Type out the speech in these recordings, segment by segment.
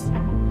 you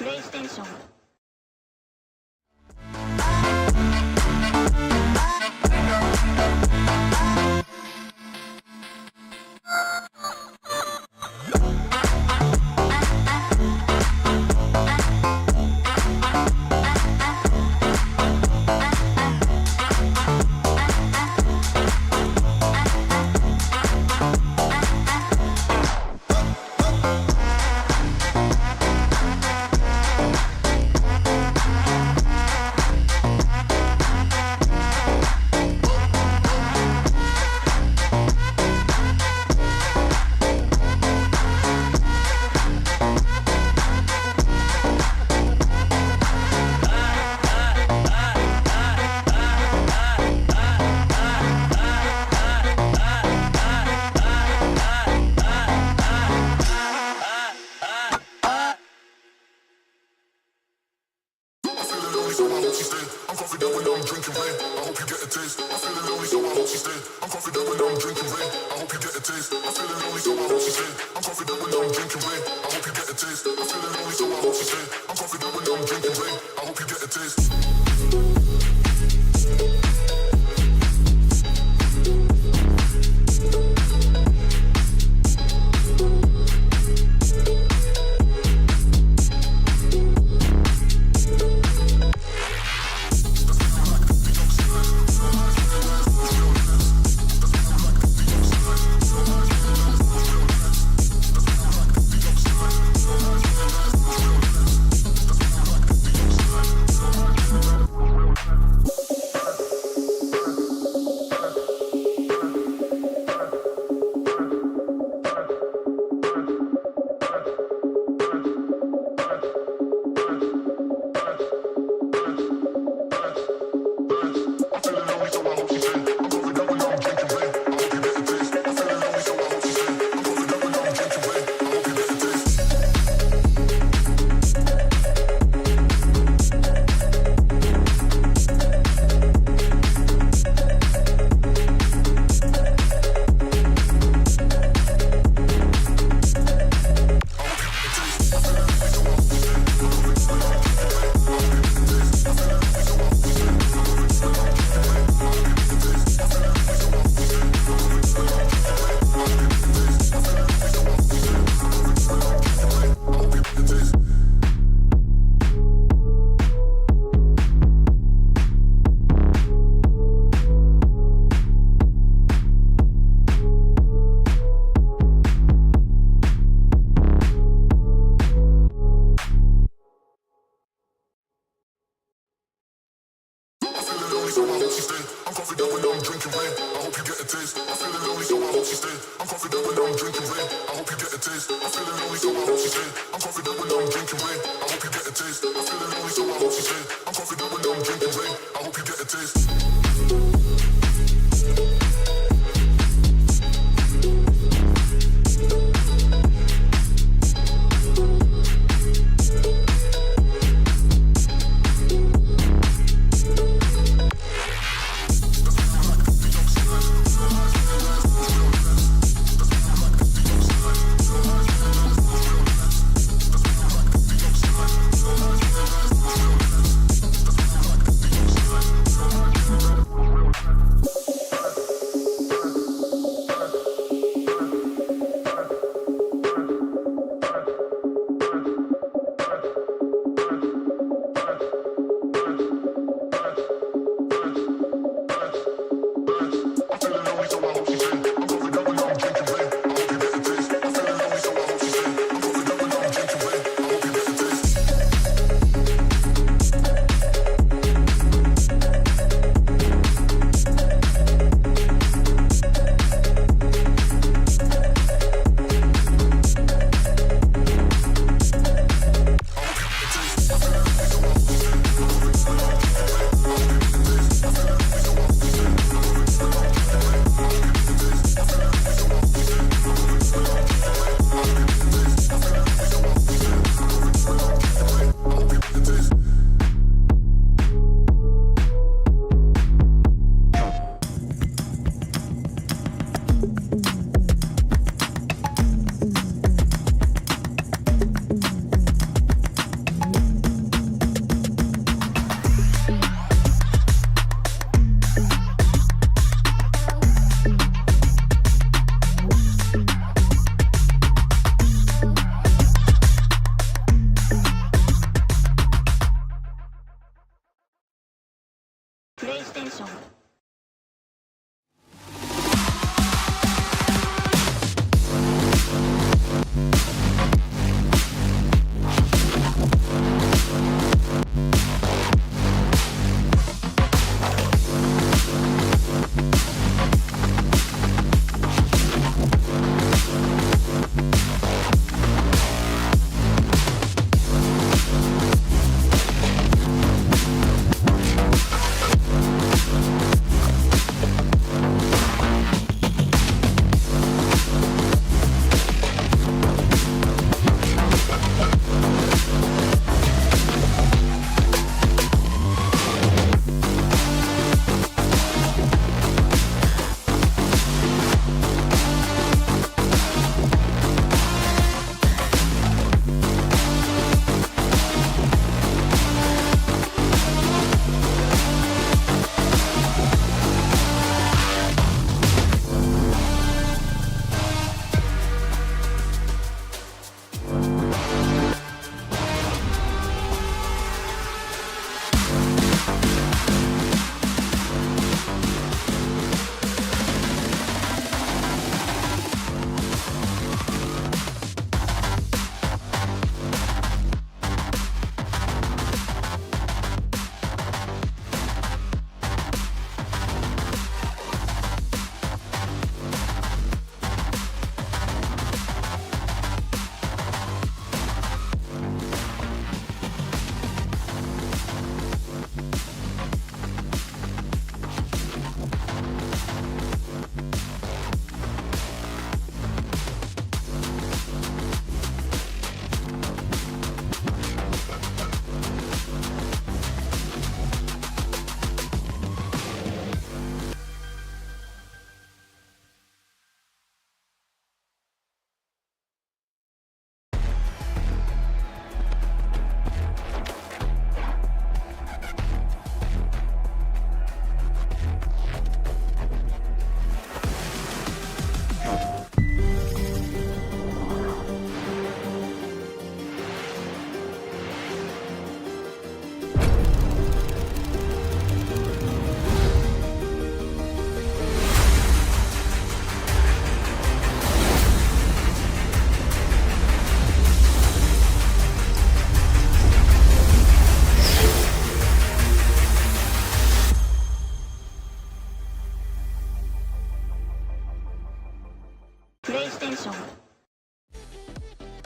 PlayStation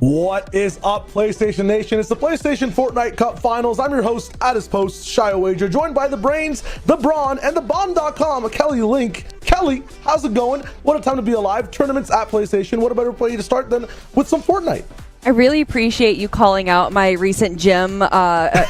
What is up, PlayStation Nation? It's the PlayStation Fortnite Cup Finals. I'm your host, at his post, Shio Wager, joined by the Brains, the Brawn, and the Bomb.com, Kelly Link. Kelly, how's it going? What a time to be alive. Tournaments at PlayStation. What a better way to start than with some Fortnite? I really appreciate you calling out my recent gym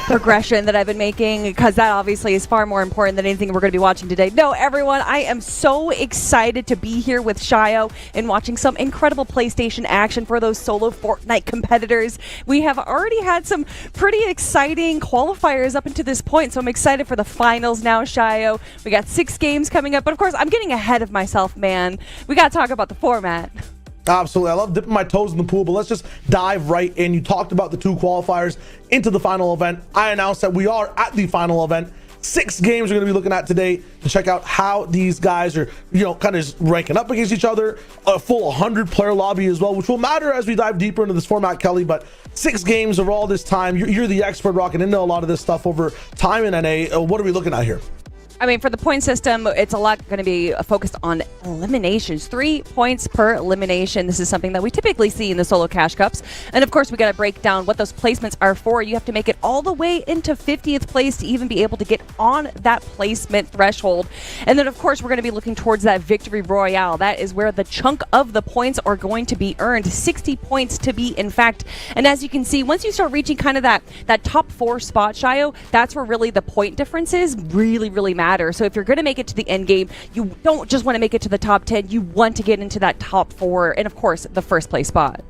progression that I've been making, because that obviously is far more important than anything we're going to be watching today. No, everyone, I am so excited to be here with Shio and watching some incredible PlayStation action for those solo Fortnite competitors. We have already had some pretty exciting qualifiers up until this point, so I'm excited for the finals now, Shio. We got 6 games coming up, but of course, I'm getting ahead of myself, man. We got to talk about the format. Absolutely. I love dipping my toes in the pool, but let's just dive right in. You talked about the 2 qualifiers into the final event. I announced that we are at the final event. 6 games we're going to be looking at today to check out how these guys are, kind of ranking up against each other. A full 100-player lobby as well, which will matter as we dive deeper into this format, Kelly. But 6 games over all this time. You're the expert rocking into a lot of this stuff over time in NA. What are we looking at here? I mean, for the point system, it's a lot going to be focused on eliminations. 3 points per elimination. This is something that we typically see in the solo cash cups. And of course, we got to break down what those placements are for. You have to make it all the way into 50th place to even be able to get on that placement threshold. And then, of course, we're going to be looking towards that victory royale. That is where the chunk of the points are going to be earned. 60 points to be, in fact. And as you can see, once you start reaching kind of that top 4 spot, Shio, that's where really the point differences really matter. So if you're going to make it to the end game, you don't just want to make it to the top 10. You want to get into that top 4 and, of course, the first place spot.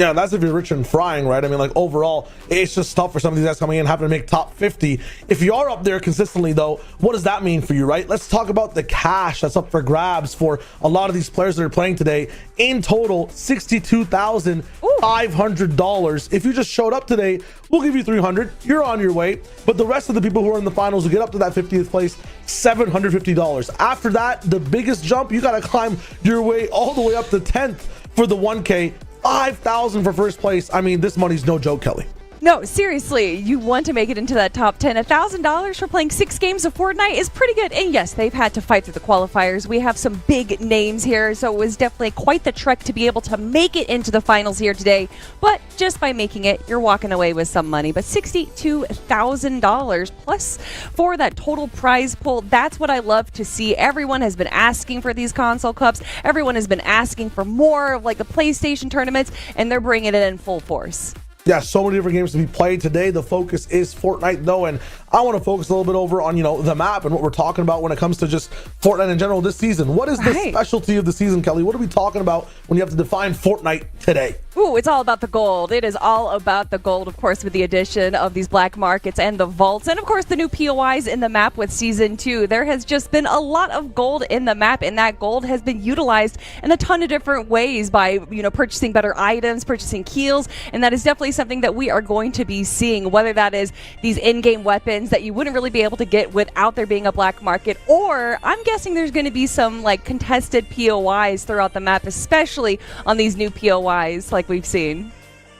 Yeah, that's if you're rich and frying, right? I mean, like, overall, it's just tough for some of these guys coming in having to make top 50. If you are up there consistently, though, what does that mean for you, right? Let's talk about the cash that's up for grabs for a lot of these players that are playing today. In total, $62,500. If you just showed up today, we'll give you $300. You're on your way. But the rest of the people who are in the finals will get up to that 50th place, $750. After that, the biggest jump, you got to climb your way all the way up to 10th for the 1K. $5,000 for first place. I mean, this money's no joke, Kelly. No, seriously, you want to make it into that top 10. $1,000 for playing 6 games of Fortnite is pretty good. And yes, they've had to fight through the qualifiers. We have some big names here, so it was definitely quite the trek to be able to make it into the finals here today. But just by making it, you're walking away with some money. But $62,000 plus for that total prize pool, that's what I love to see. Everyone has been asking for these console cups. Everyone has been asking for more of like the PlayStation tournaments, and they're bringing it in full force. Yeah, so many different games to be played today. The focus is Fortnite, though, and I want to focus a little bit over on, the map and what we're talking about when it comes to just Fortnite in general this season. What is the specialty of the season, Kelly? What are we talking about when you have to define Fortnite today? Ooh, it's all about the gold. It is all about the gold, of course, with the addition of these black markets and the vaults, and of course the new POIs in the map with Season 2. There has just been a lot of gold in the map, and that gold has been utilized in a ton of different ways by, purchasing better items, purchasing keels, and that is definitely something that we are going to be seeing, whether that is these in-game weapons that you wouldn't really be able to get without there being a black market, or I'm guessing there's going to be some contested POIs throughout the map, especially on these new POIs like we've seen.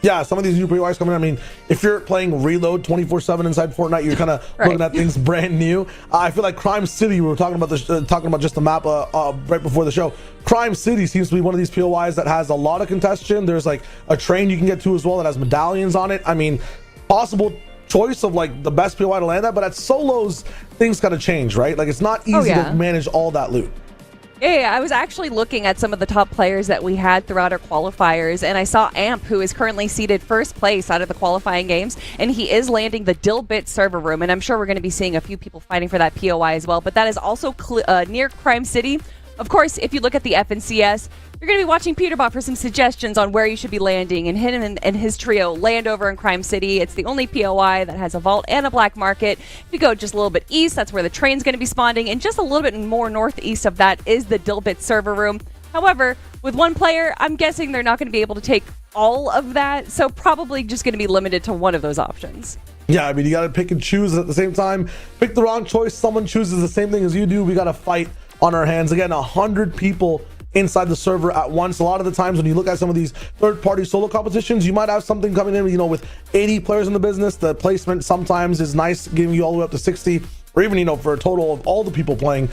Yeah, some of these new POIs coming in. I mean, if you're playing Reload 24/7 inside Fortnite, you're kind of looking at things brand new. I feel like Crime City, we were talking about this, just the map right before the show. Crime City seems to be one of these POIs that has a lot of contention. There's like a train you can get to as well that has medallions on it. I mean, possible choice of the best POI to land at, but at solos, things gotta change, right? Like, it's not easy to manage all that loot. Yeah, I was actually looking at some of the top players that we had throughout our qualifiers, and I saw Amp, who is currently seated first place out of the qualifying games, and he is landing the Dilbit server room, and I'm sure we're going to be seeing a few people fighting for that POI as well, but that is also near Crime City. Of course, if you look at the FNCS, you're going to be watching Peterbot for some suggestions on where you should be landing, and him and his trio land over in Crime City. It's the only POI that has a vault and a black market. If you go just a little bit east, that's where the train's going to be spawning, and just a little bit more northeast of that is the Dilbit server room. However, with one player, I'm guessing they're not going to be able to take all of that, so probably just going to be limited to one of those options. Yeah, I mean, you got to pick and choose at the same time. Pick the wrong choice, someone chooses the same thing as you do, we got to fight on our hands. Again, 100 people inside the server at once. A lot of the times when you look at some of these third-party solo competitions, you might have something coming in, with 80 players in the business. The placement sometimes is nice, giving you all the way up to 60, or even, for a total of all the people playing.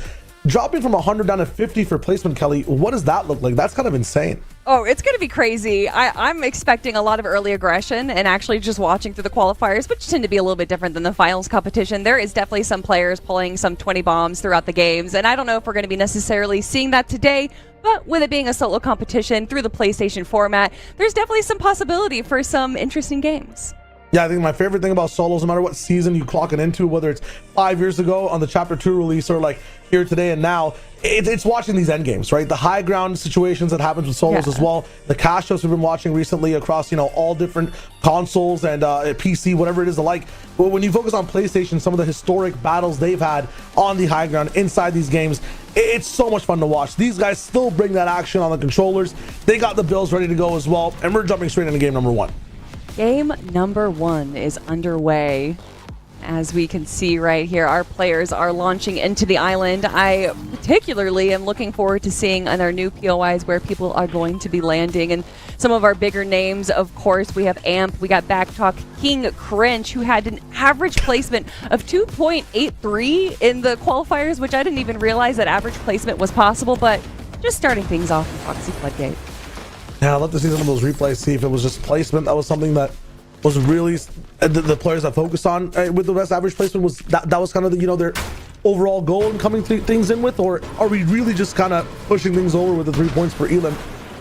dropping from 100 down to 50 for placement, Kelly, what does that look like? That's kind of insane. Oh, it's going to be crazy. I'm expecting a lot of early aggression, and actually just watching through the qualifiers, which tend to be a little bit different than the finals competition, there is definitely some players pulling some 20 bombs throughout the games, and I don't know if we're going to be necessarily seeing that today, but with it being a solo competition through the PlayStation format, there's definitely some possibility for some interesting games. Yeah, I think my favorite thing about solos, no matter what season you clock it into, whether it's 5 years ago on the Chapter 2 release or like here today and now, it's watching these end games, right? The high ground situations that happens with solos as well. The cash shows we've been watching recently across, all different consoles and PC, whatever it is alike. But when you focus on PlayStation, some of the historic battles they've had on the high ground inside these games, it's so much fun to watch. These guys still bring that action on the controllers. They got the builds ready to go as well. And we're jumping straight into game number 1. Game number 1 is underway. As we can see right here, our players are launching into the island. I particularly am looking forward to seeing on our new POIs where people are going to be landing. And some of our bigger names, of course, we have Amp, we got Backtalk, King Cringe, who had an average placement of 2.83 in the qualifiers, which I didn't even realize that average placement was possible, but just starting things off with Foxy Floodgate. Yeah, I'd love to see some of those replays, see if it was just placement. That was something that was really the players that focused on with the best average placement. Was that was kind of the, their overall goal in coming things in with, or are we really just kind of pushing things over with the 3 points per elim,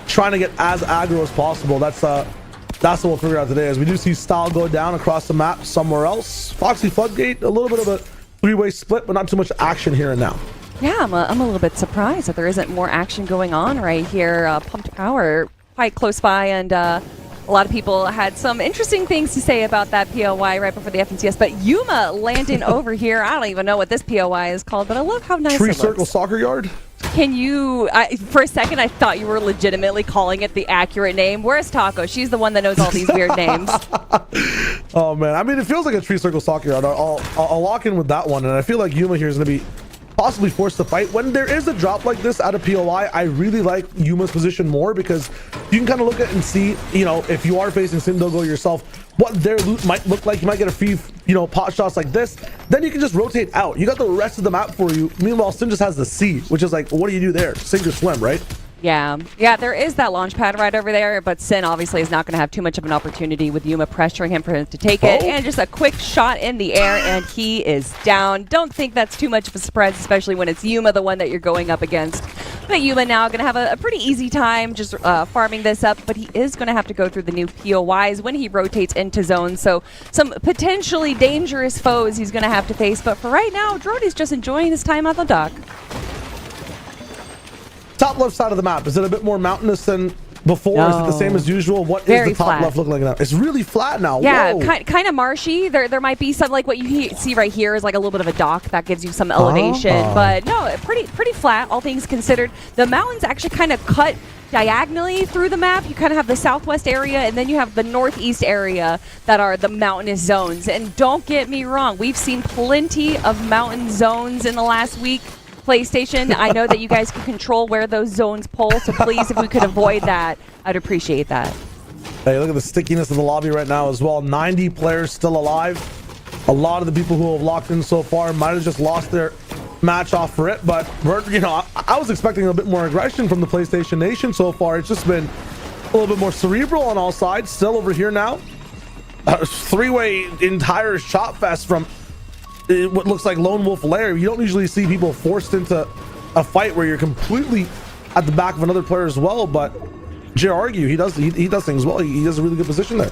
trying to get as aggro as possible? That's what we'll figure out today, as we do see style go down across the map somewhere else. Foxy Floodgate, a little bit of a 3-way split, but not too much action here and now. Yeah, I'm a little bit surprised that there isn't more action going on right here. Pumped Power quite close by, and a lot of people had some interesting things to say about that POI right before the FNCS, but Yuma landing over here. I don't even know what this POI is called, but I love how nice Tree it Circle looks. Soccer Yard? Can you, for a second, I thought you were legitimately calling it the accurate name. Where's Taco? She's the one that knows all these weird names. Oh, man. I mean, it feels like a Tree Circle Soccer Yard. I'll lock in with that one, and I feel like Yuma here is going to be possibly forced to fight. When there is a drop like this out of POI, I really like Yuma's position more, because you can kind of look at it and see, if you are facing Sindogo yourself, what their loot might look like. You might get a few, pot shots like this. Then you can just rotate out. You got the rest of the map for you. Meanwhile, Sin just has the C, which is like, what do you do there? Sink or swim, right? Yeah, there is that launch pad right over there, but Sin obviously is not going to have too much of an opportunity with Yuma pressuring him for him to take it. And just a quick shot in the air, and he is down. Don't think that's too much of a surprise, especially when it's Yuma, the one that you're going up against. But Yuma now going to have a pretty easy time just farming this up, but he is going to have to go through the new POIs when he rotates into zones. So some potentially dangerous foes he's going to have to face. But for right now, Drody's just enjoying his time on the dock. Top left side of the map, is it a bit more mountainous than before? No. Is it the same as usual? What Very is the top flat. left looking like now? It's really flat now. Yeah, Whoa. kind of marshy. There might be some, like what you see right here is like a little bit of a dock that gives you some elevation, but no, pretty flat, all things considered. The mountains actually kind of cut diagonally through the map. You kind of have the southwest area, and then you have the northeast area that are the mountainous zones. And don't get me wrong, we've seen plenty of mountain zones in the last week. PlayStation, I know that you guys can control where those zones pull, so please, if we could avoid that, I'd appreciate that. Hey, look at the stickiness of the lobby right now as well. 90 players still alive. A lot of the people who have locked in so far might have just lost their match off for it, but I was expecting a bit more aggression from the PlayStation Nation so far. It's just been a little bit more cerebral on all sides. Still over here now, three-way entire shot fest from what looks like Lone Wolf Lair. You don't usually see people forced into a fight where you're completely at the back of another player as well, but Argue, he does things well. He has a really good position there.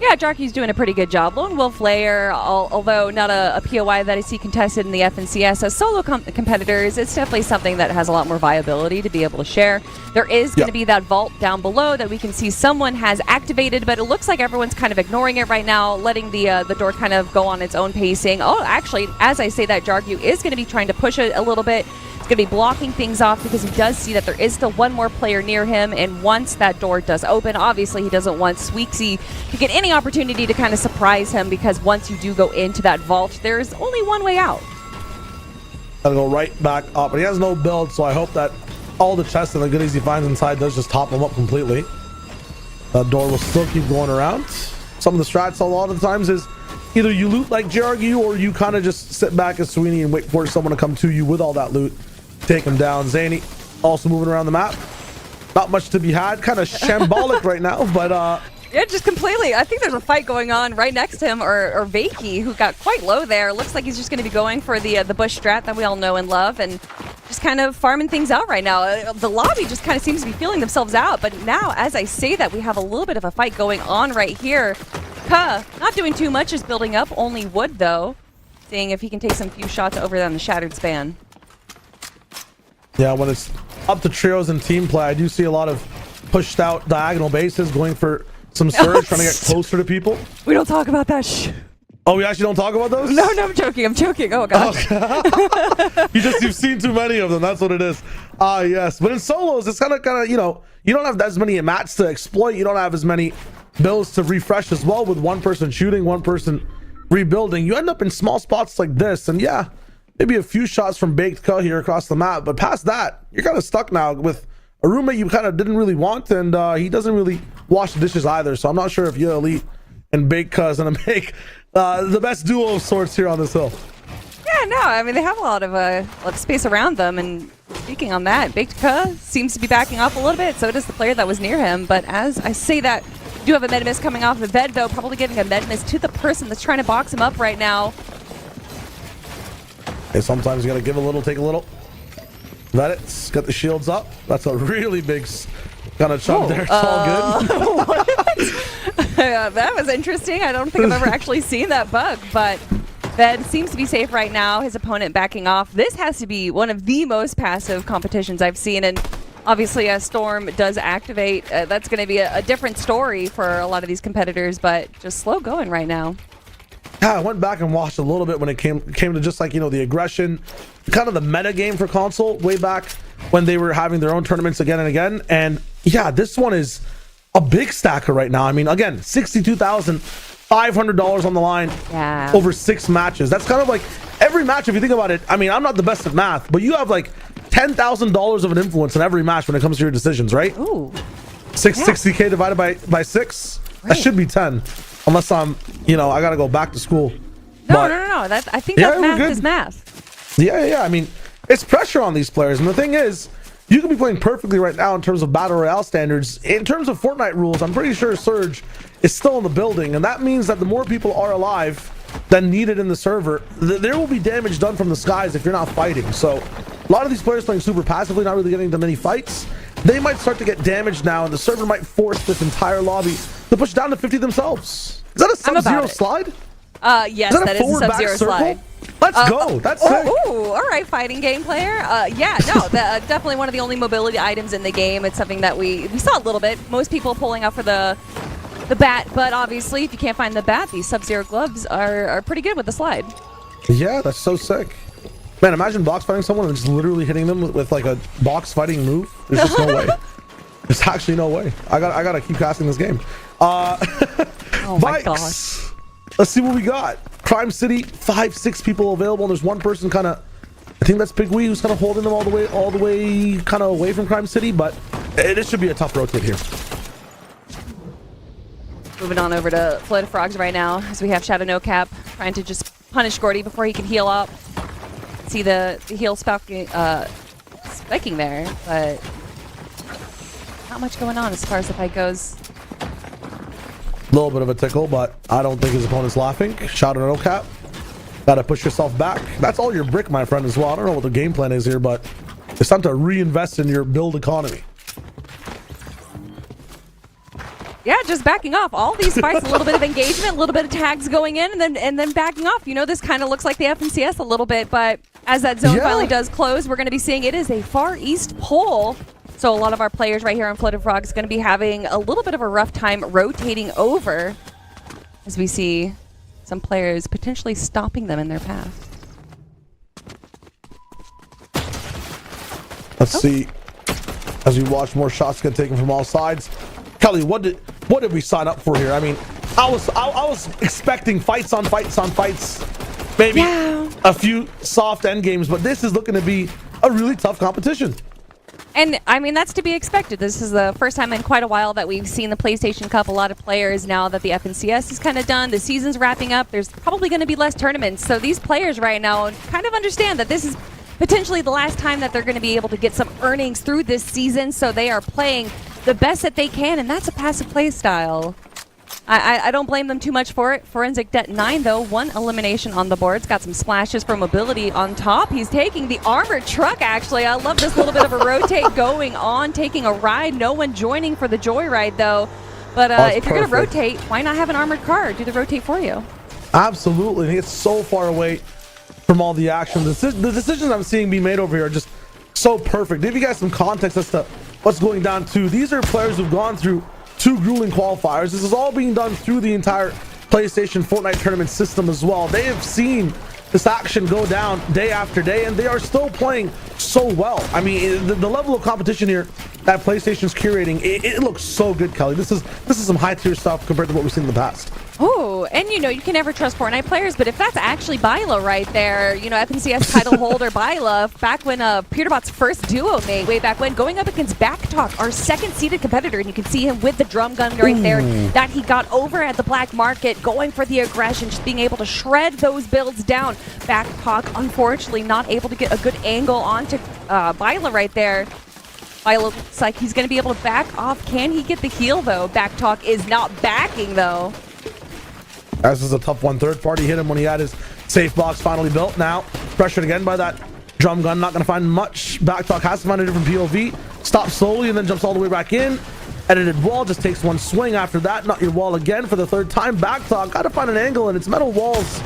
Yeah, Jarky's doing a pretty good job. Lone Wolf Lair, although not a POI that I see contested in the FNCS, as solo competitors, it's definitely something that has a lot more viability to be able to share. There is going to be that vault down below that we can see someone has activated, but it looks like everyone's kind of ignoring it right now, letting the door kind of go on its own pacing. Oh, actually, as I say that, Jarky is going to be trying to push it a little bit. He's going to be blocking things off because he does see that there is still one more player near him, and once that door does open, obviously he doesn't want Sweeksy to get any opportunity to kind of surprise him, because once you do go into that vault, there's only one way out. Gotta go right back up, and he has no build, so I hope that all the chests and the goodies he finds inside does just top him up completely. That door will still keep going around. Some of the strats a lot of the times is either you loot like JRU, or you kind of just sit back as Sweeney and wait for someone to come to you with all that loot. take him down. Zany also moving around the map. Not much to be had. Kind of shambolic right now, but yeah, just completely. I think there's a fight going on right next to him, or Vakey, who got quite low there. Looks like he's just going to be going for the bush strat that we all know and love, and just kind of farming things out right now. The lobby just kind of seems to be feeling themselves out, but now, as I say that, we have a little bit of a fight going on right here. Kuh, not doing too much, is building up. Only wood, though. Seeing if he can take some few shots over on the shattered span. Yeah, when it's up to trios and team play, I do see a lot of pushed out diagonal bases going for some surge, trying to get closer to people. We don't talk about that. Shh. Oh, we actually don't talk about those? No, I'm joking. Oh, gosh. You've seen too many of them. That's what it is. Yes. But in solos, it's kind of, you know, you don't have as many mats to exploit. You don't have as many builds to refresh as well with one person shooting, one person rebuilding. You end up in small spots like this. And yeah, maybe a few shots from Baked Kuh here across the map. But past that, you're kind of stuck now with a roommate you kind of didn't really want. And he doesn't really wash the dishes either. So I'm not sure if you Elite and Baked Kuh is going to make the best duo of sorts here on this hill. Yeah, no, I mean, they have a lot of space around them, and speaking on that, Baked Kuh seems to be backing off a little bit, so does the player that was near him, but as I say that, we do have a med miss coming off the bed, though, probably giving a med miss to the person that's trying to box him up right now. Hey, sometimes you gotta give a little, take a little. Let it, get the shields up. That's a really big kind of chunk there. It's all good. That was interesting. I don't think I've ever actually seen that bug, but Bed seems to be safe right now. His opponent backing off. This has to be one of the most passive competitions I've seen, and obviously as Storm does activate, that's going to be a different story for a lot of these competitors, but just slow going right now. Yeah, I went back and watched a little bit when it came to just like, you know, the aggression, kind of the meta game for console way back when they were having their own tournaments again and again. And yeah, this one is a big stacker right now. I mean, again, $62,500 on the line over 6 matches. That's kind of like every match, if you think about it. I mean, I'm not the best at math, but you have like $10,000 of an influence in every match when it comes to your decisions, right? Ooh. 60K divided by 6. Right. That should be 10, unless I'm, you know, I gotta go back to school. No. That I think that math is math. Yeah. I mean, it's pressure on these players, and the thing is, you can be playing perfectly right now in terms of Battle Royale standards. In terms of Fortnite rules, I'm pretty sure Surge is still in the building, and that means that the more people are alive than needed in the server, there will be damage done from the skies if you're not fighting. So a lot of these players playing super passively, not really getting into many fights, they might start to get damaged now, and the server might force this entire lobby to push down to 50 themselves. Is that a Sub-Zero slide? Yes, that is a Sub-Zero slide. Let's go. That's sick. Ooh, all right, fighting game player. Yeah, no, definitely one of the only mobility items in the game. It's something that we saw a little bit. Most people pulling out for the bat, but obviously, if you can't find the bat, these Sub-Zero gloves are pretty good with the slide. Yeah, that's so sick. Man, imagine box fighting someone and just literally hitting them with like a box fighting move. There's just no way. There's actually no way. I gotta keep casting this game. Oh my gosh. Let's see what we got. Crime City, 5-6 people available. And there's one person kind of, I think that's Big Wee, who's kind of holding them all the way kind of away from Crime City, but it should be a tough rotate here. Moving on over to Floated Frogs right now, as we have Shadow No Cap trying to just punish Gordy before he can heal up. See the heal spiking there, but not much going on as far as the fight goes. A little bit of a tickle, but I don't think his opponent's laughing. Shadow No Cap. Gotta push yourself back. That's all your brick, my friend, as well. I don't know what the game plan is here, but it's time to reinvest in your build economy. Yeah, just backing off. All these fights, a little bit of engagement, a little bit of tags going in, and then backing off. You know, this kind of looks like the FNCS a little bit, but as that zone finally does close, we're going to be seeing it is a Far East pull. So a lot of our players right here on Floated Frogs is going to be having a little bit of a rough time rotating over, as we see some players potentially stopping them in their path. Let's see, as we watch more shots get taken from all sides. Kelly, what did we sign up for here? I mean, I was expecting fights on fights on fights, maybe a few soft end games, but this is looking to be a really tough competition. And I mean, that's to be expected. This is the first time in quite a while that we've seen the PlayStation Cup. A lot of players, now that the FNCS is kind of done, the season's wrapping up, there's probably going to be less tournaments. So these players right now kind of understand that this is potentially the last time that they're going to be able to get some earnings through this season, so they are playing the best that they can, and that's a passive play style. I don't blame them too much for it. Forensic Det 9, though, 1 elimination on the board. It's got some splashes for mobility on top. He's taking the armored truck, actually. I love this little bit of a rotate going on, taking a ride. No one joining for the joyride, though. But if you're going to rotate, why not have an armored car do the rotate for you? Absolutely. It's so far away from all the action. The decisions I'm seeing being made over here are just so perfect. To give you guys some context as to what's going down, too. These are players who've gone through 2 grueling qualifiers. This is all being done through the entire PlayStation Fortnite tournament system as well. They have seen this action go down day after day, and they are still playing so well. I mean, the level of competition here that PlayStation's curating, it looks so good, Kelly. This is some high tier stuff compared to what we've seen in the past. Oh, and you know, you can never trust Fortnite players, but if that's actually Byla right there, you know, FNCS title holder Byla, back when Peterbot's first duo made way back when, going up against Backtalk, our second seeded competitor, and you can see him with the drum gun right there that he got over at the black market, going for the aggression, just being able to shred those builds down. Backtalk, unfortunately, not able to get a good angle onto Byla right there. Byla looks like he's going to be able to back off. Can he get the heal, though? Backtalk is not backing, though. This is a tough one. Third party hit him when he had his safe box finally built. Now, pressured again by that drum gun. Not going to find much. Backtalk has to find a different POV. Stops slowly and then jumps all the way back in. Edited wall, just takes 1 swing after that. Not your wall again for the 3rd time. Backtalk, got to find an angle, and it's metal walls.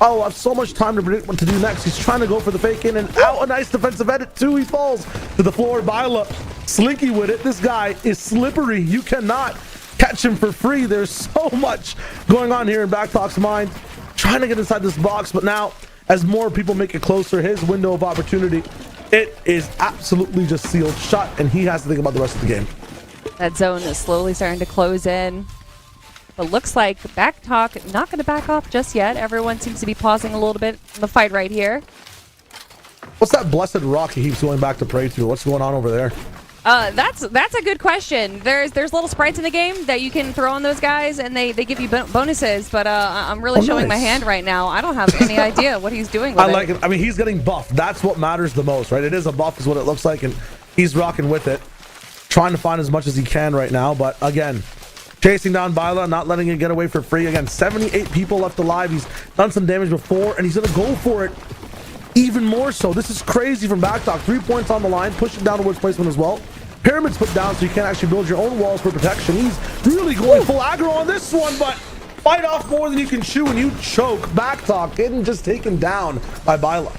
Oh, I have so much time to predict what to do next. He's trying to go for the fake in and out. A nice defensive edit, too. He falls to the floor. Byla, slinky with it. This guy is slippery. You cannot catch him for free. There's so much going on here in Backtalk's mind, trying to get inside this box, but now as more people make it closer, his window of opportunity, it is absolutely just sealed shut, and he has to think about the rest of the game. That zone is slowly starting to close in, but looks like Backtalk not going to back off just yet. Everyone seems to be pausing a little bit in the fight right here. What's that blessed rock he keeps going back to pray to? What's going on over there? That's a good question. There's little sprites in the game that you can throw on those guys, and they give you bonuses. But I'm really showing my hand right now. I don't have any idea what he's doing with it. I like it. I mean, he's getting buffed. That's what matters the most, right? It is a buff, is what it looks like, and he's rocking with it, trying to find as much as he can right now. But again, chasing down Byla, not letting it get away for free. Again, 78 people left alive. He's done some damage before, and he's gonna go for it even more so. This is crazy from Backtalk. 3 points on the line, pushing down towards placement as well. Pyramids put down so you can't actually build your own walls for protection. He's really going full aggro on this one, but fight off more than you can chew, and you choke. Backtalk getting just taken down by Byla.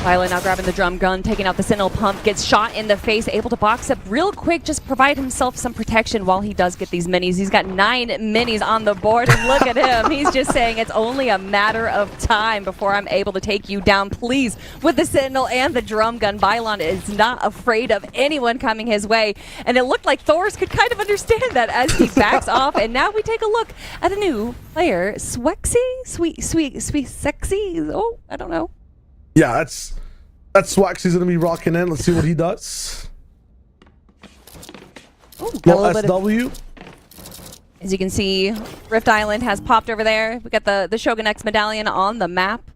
Byla now grabbing the drum gun, taking out the Sentinel pump, gets shot in the face, able to box up real quick, just provide himself some protection while he does get these minis. He's got 9 minis on the board, and look at him. He's just saying it's only a matter of time before I'm able to take you down, please. With the Sentinel and the drum gun, Byla is not afraid of anyone coming his way, and it looked like Thors could kind of understand that as he backs off, and now we take a look at a new player, Swexy? Sweet, sexy? Oh, I don't know. Yeah, that's Swaxy's gonna be rocking in. Let's see what he does. Ooh, well, SW. As you can see, Rift Island has popped over there. We got the Shogun X medallion on the map.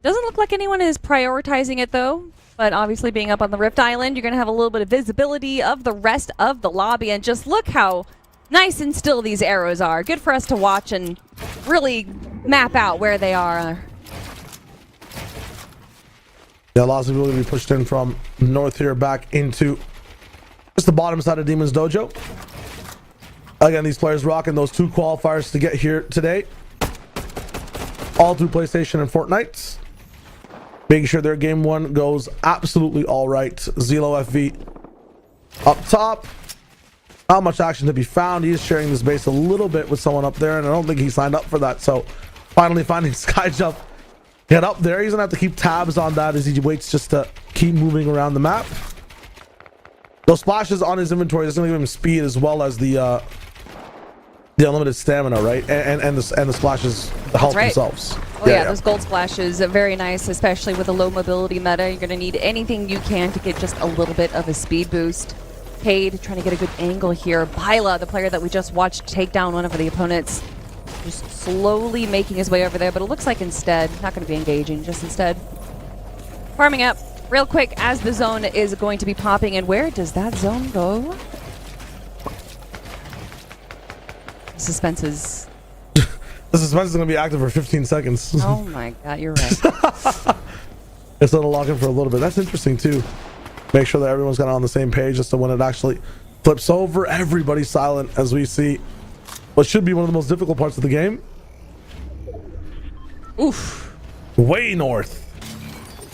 Doesn't look like anyone is prioritizing it though, but obviously being up on the Rift Island, you're gonna have a little bit of visibility of the rest of the lobby, and just look how nice and still these arrows are. Good for us to watch and really map out where they are. Yeah, lots of people going to be pushed in from north here back into just the bottom side of Demon's Dojo. Again, these players rocking those 2 qualifiers to get here today. All through PlayStation and Fortnite. Making sure their game 1 goes absolutely all right. Zelo FV up top. Not much action to be found. He is sharing this base a little bit with someone up there, and I don't think he signed up for that. So finally finding Skyjump. Get up there. He's gonna have to keep tabs on that as he waits just to keep moving around the map. Those splashes on his inventory is gonna give him speed as well as the unlimited stamina, right? And the splashes help themselves. Oh yeah, those gold splashes are very nice, especially with a low mobility meta. You're gonna need anything you can to get just a little bit of a speed boost. Cade trying to get a good angle here. Byla, the player that we just watched take down one of the opponents, just slowly making his way over there, but it looks like instead, not going to be engaging, just instead farming up. Real quick, as the zone is going to be popping, and where does that zone go? Suspense is... The suspense is going to be active for 15 seconds. Oh my god, you're right. It's going to lock in for a little bit. That's interesting too. Make sure that everyone's got on the same page just so when it actually flips over, everybody's silent as we see what should be one of the most difficult parts of the game. Oof. Way north.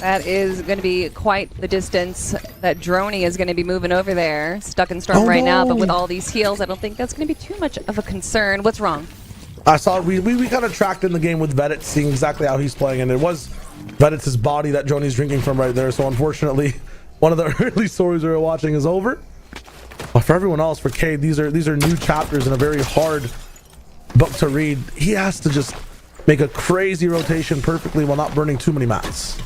That is going to be quite the distance that Droney is going to be moving over there. Stuck in Storm right now, but with all these heals, I don't think that's going to be too much of a concern. What's wrong? I saw we kind of tracked in the game with Vedit, seeing exactly how he's playing, and it was Vedit's body that Droney's drinking from right there. So unfortunately, one of the early stories we were watching is over. But for everyone else, for Cade, these are new chapters in a very hard book to read. He has to just make a crazy rotation perfectly while not burning too many mats.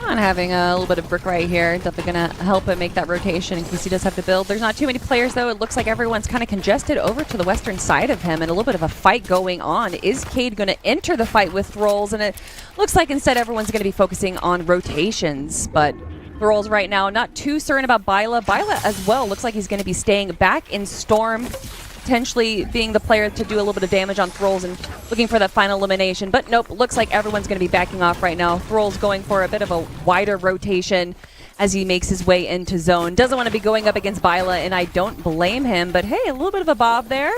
On having a little bit of brick right here, definitely going to help him make that rotation in case he does have to build. There's not too many players though. It looks like everyone's kind of congested over to the western side of him and a little bit of a fight going on. Is Cade going to enter the fight with Throlls? And it looks like instead everyone's going to be focusing on rotations, but Throlls right now not too certain about Byla. Byla as well looks like he's going to be staying back in Storm, potentially being the player to do a little bit of damage on Throlls and looking for that final elimination. But nope, looks like everyone's going to be backing off right now. Throlls going for a bit of a wider rotation as he makes his way into zone. Doesn't want to be going up against Byla, and I don't blame him. But hey, a little bit of a bob there.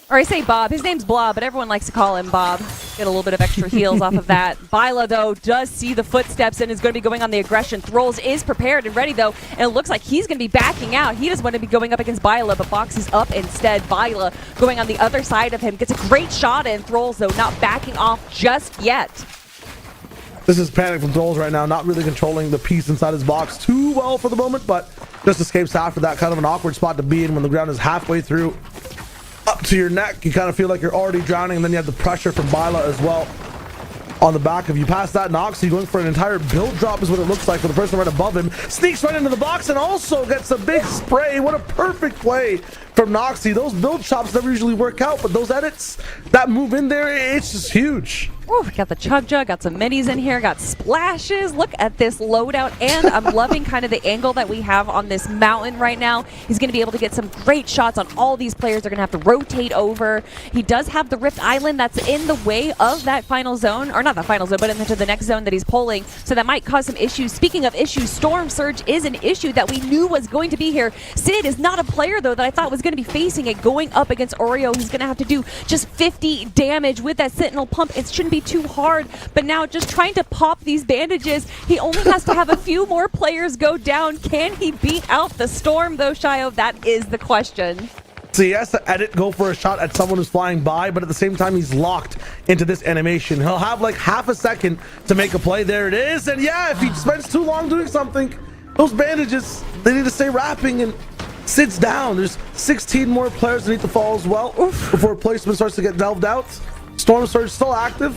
Or I say Bob. His name's Blob, but everyone likes to call him Bob. Get a little bit of extra heals off of that. Byla, though, does see the footsteps and is going to be going on the aggression. Throlls is prepared and ready, though, and it looks like he's going to be backing out. He doesn't want to be going up against Byla, but boxes up instead. Byla going on the other side of him. Gets a great shot in. Throlls, though, not backing off just yet. This is panic from Throlls right now, not really controlling the piece inside his box too well for the moment, but just escapes after that. Kind of an awkward spot to be in when the ground is halfway through. Up to your neck, you kind of feel like you're already drowning, and then you have the pressure from Byla as well on the back of you. Past that, Noxy going for an entire build drop is what it looks like for the person right above him. Sneaks right into the box and also gets a big spray. What a perfect play from Noxy. Those build chops never usually work out, but those edits that move in there, it's just huge. Ooh, got the Chug Jug, got some minis in here, got splashes. Look at this loadout, and I'm loving kind of the angle that we have on this mountain right now. He's going to be able to get some great shots on all these players. They're going to have to rotate over. He does have the Rift Island that's in the way of that final zone, or not that final zone, but into the next zone that he's pulling, so that might cause some issues. Speaking of issues, Storm Surge is an issue that we knew was going to be here. Sid is not a player, though, that I thought was going to be facing it going up against Oreo. He's going to have to do just 50 damage with that Sentinel pump. It shouldn't be too hard, but now just trying to pop these bandages, he only has to have a few more players go down. Can he beat out the Storm, though, Shio? That is the question. So he has to edit, go for a shot at someone who's flying by, but at the same time, he's locked into this animation. He'll have like half a second to make a play. There it is. And yeah, if he spends too long doing something, those bandages, they need to stay wrapping, and Sid's down. There's 16 more players that need to fall as well before placement starts to get delved out. Storm Surge still active.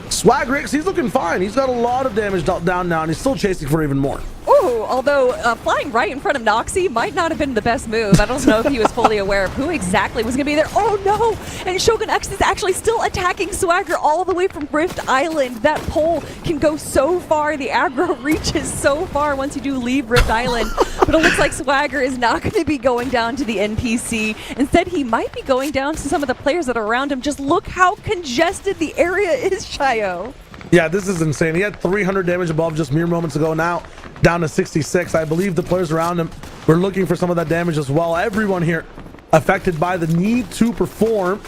Swagrix, he's looking fine. He's got a lot of damage dealt down now, and he's still chasing for even more. Ooh, although flying right in front of Noxy might not have been the best move. I don't know if he was fully aware of who exactly was going to be there. Oh no! And Shogun X is actually still attacking Swagger all the way from Rift Island. That pole can go so far. The aggro reaches so far once you do leave Rift Island. But it looks like Swagger is not going to be going down to the NPC. Instead, he might be going down to some of the players that are around him. Just look how congested the area is, Shio. Yeah, this is insane. He had 300 damage above just mere moments ago. Now down to 66. I believe the players around him were looking for some of that damage as well. Everyone here affected by the need to perform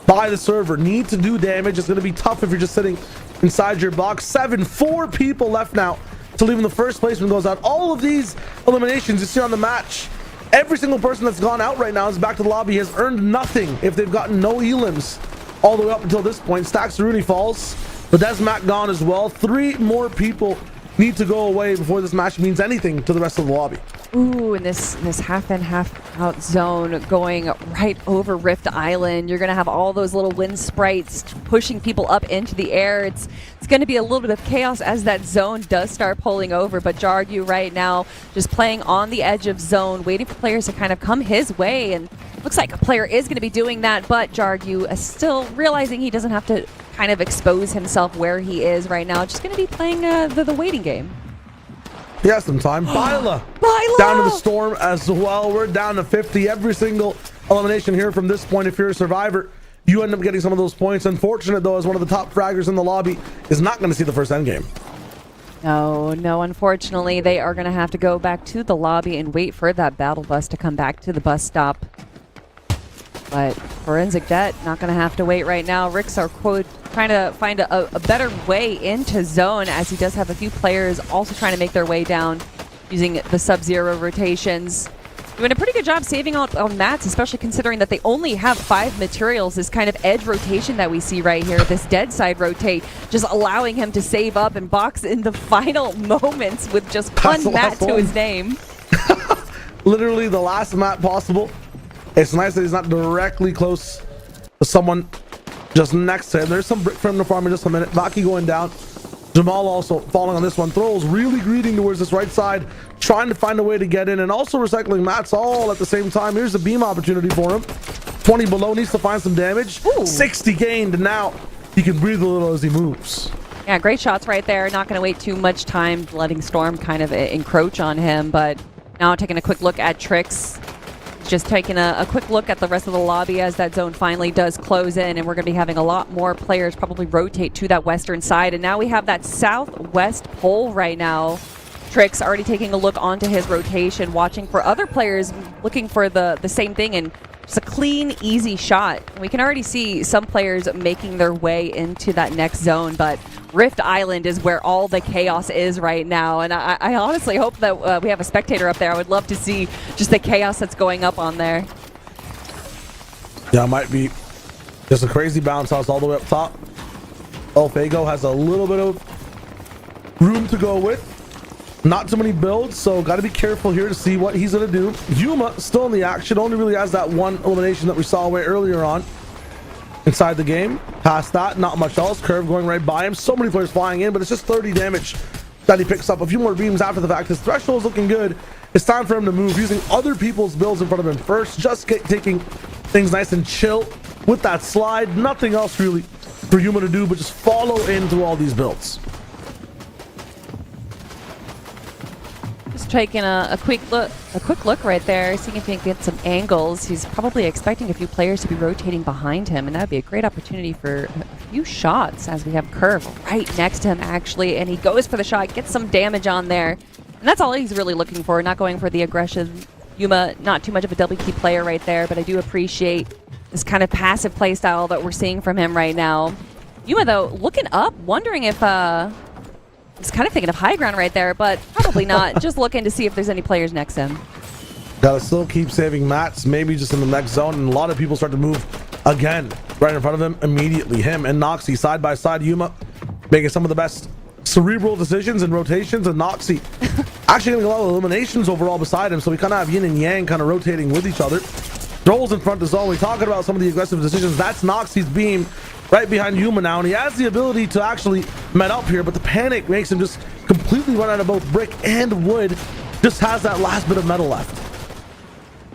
by the server, need to do damage. It's going to be tough if you're just sitting inside your box. 4 people left now to leave in the first place when it goes out. All of these eliminations you see on the match, every single person that's gone out right now is back to the lobby, has earned nothing if they've gotten no elims all the way up until this point. Stacks Rooney falls. But that's Matt gone as well. 3 more people need to go away before this match means anything to the rest of the lobby. Ooh, and this half in, half out zone going right over Rift Island. You're going to have all those little wind sprites pushing people up into the air. It's going to be a little bit of chaos as that zone does start pulling over. But Jargu right now just playing on the edge of zone, waiting for players to kind of come his way. And looks like a player is going to be doing that, but Jargu is still realizing he doesn't have to kind of expose himself where he is right now. Just going to be playing the waiting game. He has some time. Byla down to the storm as well. We're down to 50. Every single elimination here from this point, if you're a survivor, you end up getting some of those points. Unfortunate, though, as one of the top fraggers in the lobby is not going to see the first end game. No, unfortunately, they are going to have to go back to the lobby and wait for that battle bus to come back to the bus stop. But Forensic Det not going to have to wait right now. Ricks are trying to find a better way into zone, as he does have a few players also trying to make their way down using the Sub-Zero rotations. Doing a pretty good job saving on mats, especially considering that they only have 5 materials. This kind of edge rotation that we see right here, this dead side rotate, just allowing him to save up and box in the final moments with just one mat to his name. Literally the last mat possible. It's nice that he's not directly close to someone just next to him. There's some brick for him to farm in just a minute. Vaki going down. Jamal also falling on this one. Throws really greeting towards this right side, trying to find a way to get in, and also recycling mats all at the same time. Here's a beam opportunity for him. 20 below, needs to find some damage. Ooh. 60 gained, and now he can breathe a little as he moves. Yeah, great shots right there. Not going to wait too much time, letting Storm kind of encroach on him, but now taking a quick look at Trix. Just taking a quick look at the rest of the lobby as that zone finally does close in, and we're going to be having a lot more players probably rotate to that western side. And now we have that southwest pole right now. Trix already taking a look onto his rotation, watching for other players looking for the same thing, and just a clean, easy shot. We can already see some players making their way into that next zone, but Rift Island is where all the chaos is right now, and I honestly hope that we have a spectator up there. I would love to see just the chaos that's going up on there. Yeah, it might be just a crazy bounce house all the way up top. Fago has a little bit of room to go with. Not too many builds, so got to be careful here to see what he's going to do. Yuma still in the action, only really has that one elimination that we saw way earlier on inside the game. Past that, not much else. Curve going right by him. So many players flying in, but it's just 30 damage that he picks up. A few more beams after the fact. His threshold is looking good. It's time for him to move, using other people's builds in front of him first. Just taking things nice and chill with that slide. Nothing else really for Yuma to do, but just follow in through all these builds. Taking a quick look right there, seeing if he can get some angles. He's probably expecting a few players to be rotating behind him, and that would be a great opportunity for a few shots, as we have Curve right next to him actually, and he goes for the shot, gets some damage on there, and that's all he's really looking for, not going for the aggression. Yuma, not too much of a double key player right there, but I do appreciate this kind of passive play style that we're seeing from him right now. Yuma, though, looking up, wondering if just kind of thinking of high ground right there, but probably not. Just looking to see if there's any players next to him. Gotta still keep saving mats, maybe just in the next zone, and a lot of people start to move again right in front of him immediately. Him and Noxy side by side. Yuma making some of the best cerebral decisions and rotations, and Noxy actually getting a lot of eliminations overall beside him, so we kind of have yin and yang kind of rotating with each other. Rolls in front of the zone. We're talking about some of the aggressive decisions. That's Noxy's beam right behind Yuma now, and he has the ability to actually met up here, but the panic makes him just completely run out of both brick and wood. Just has that last bit of metal left.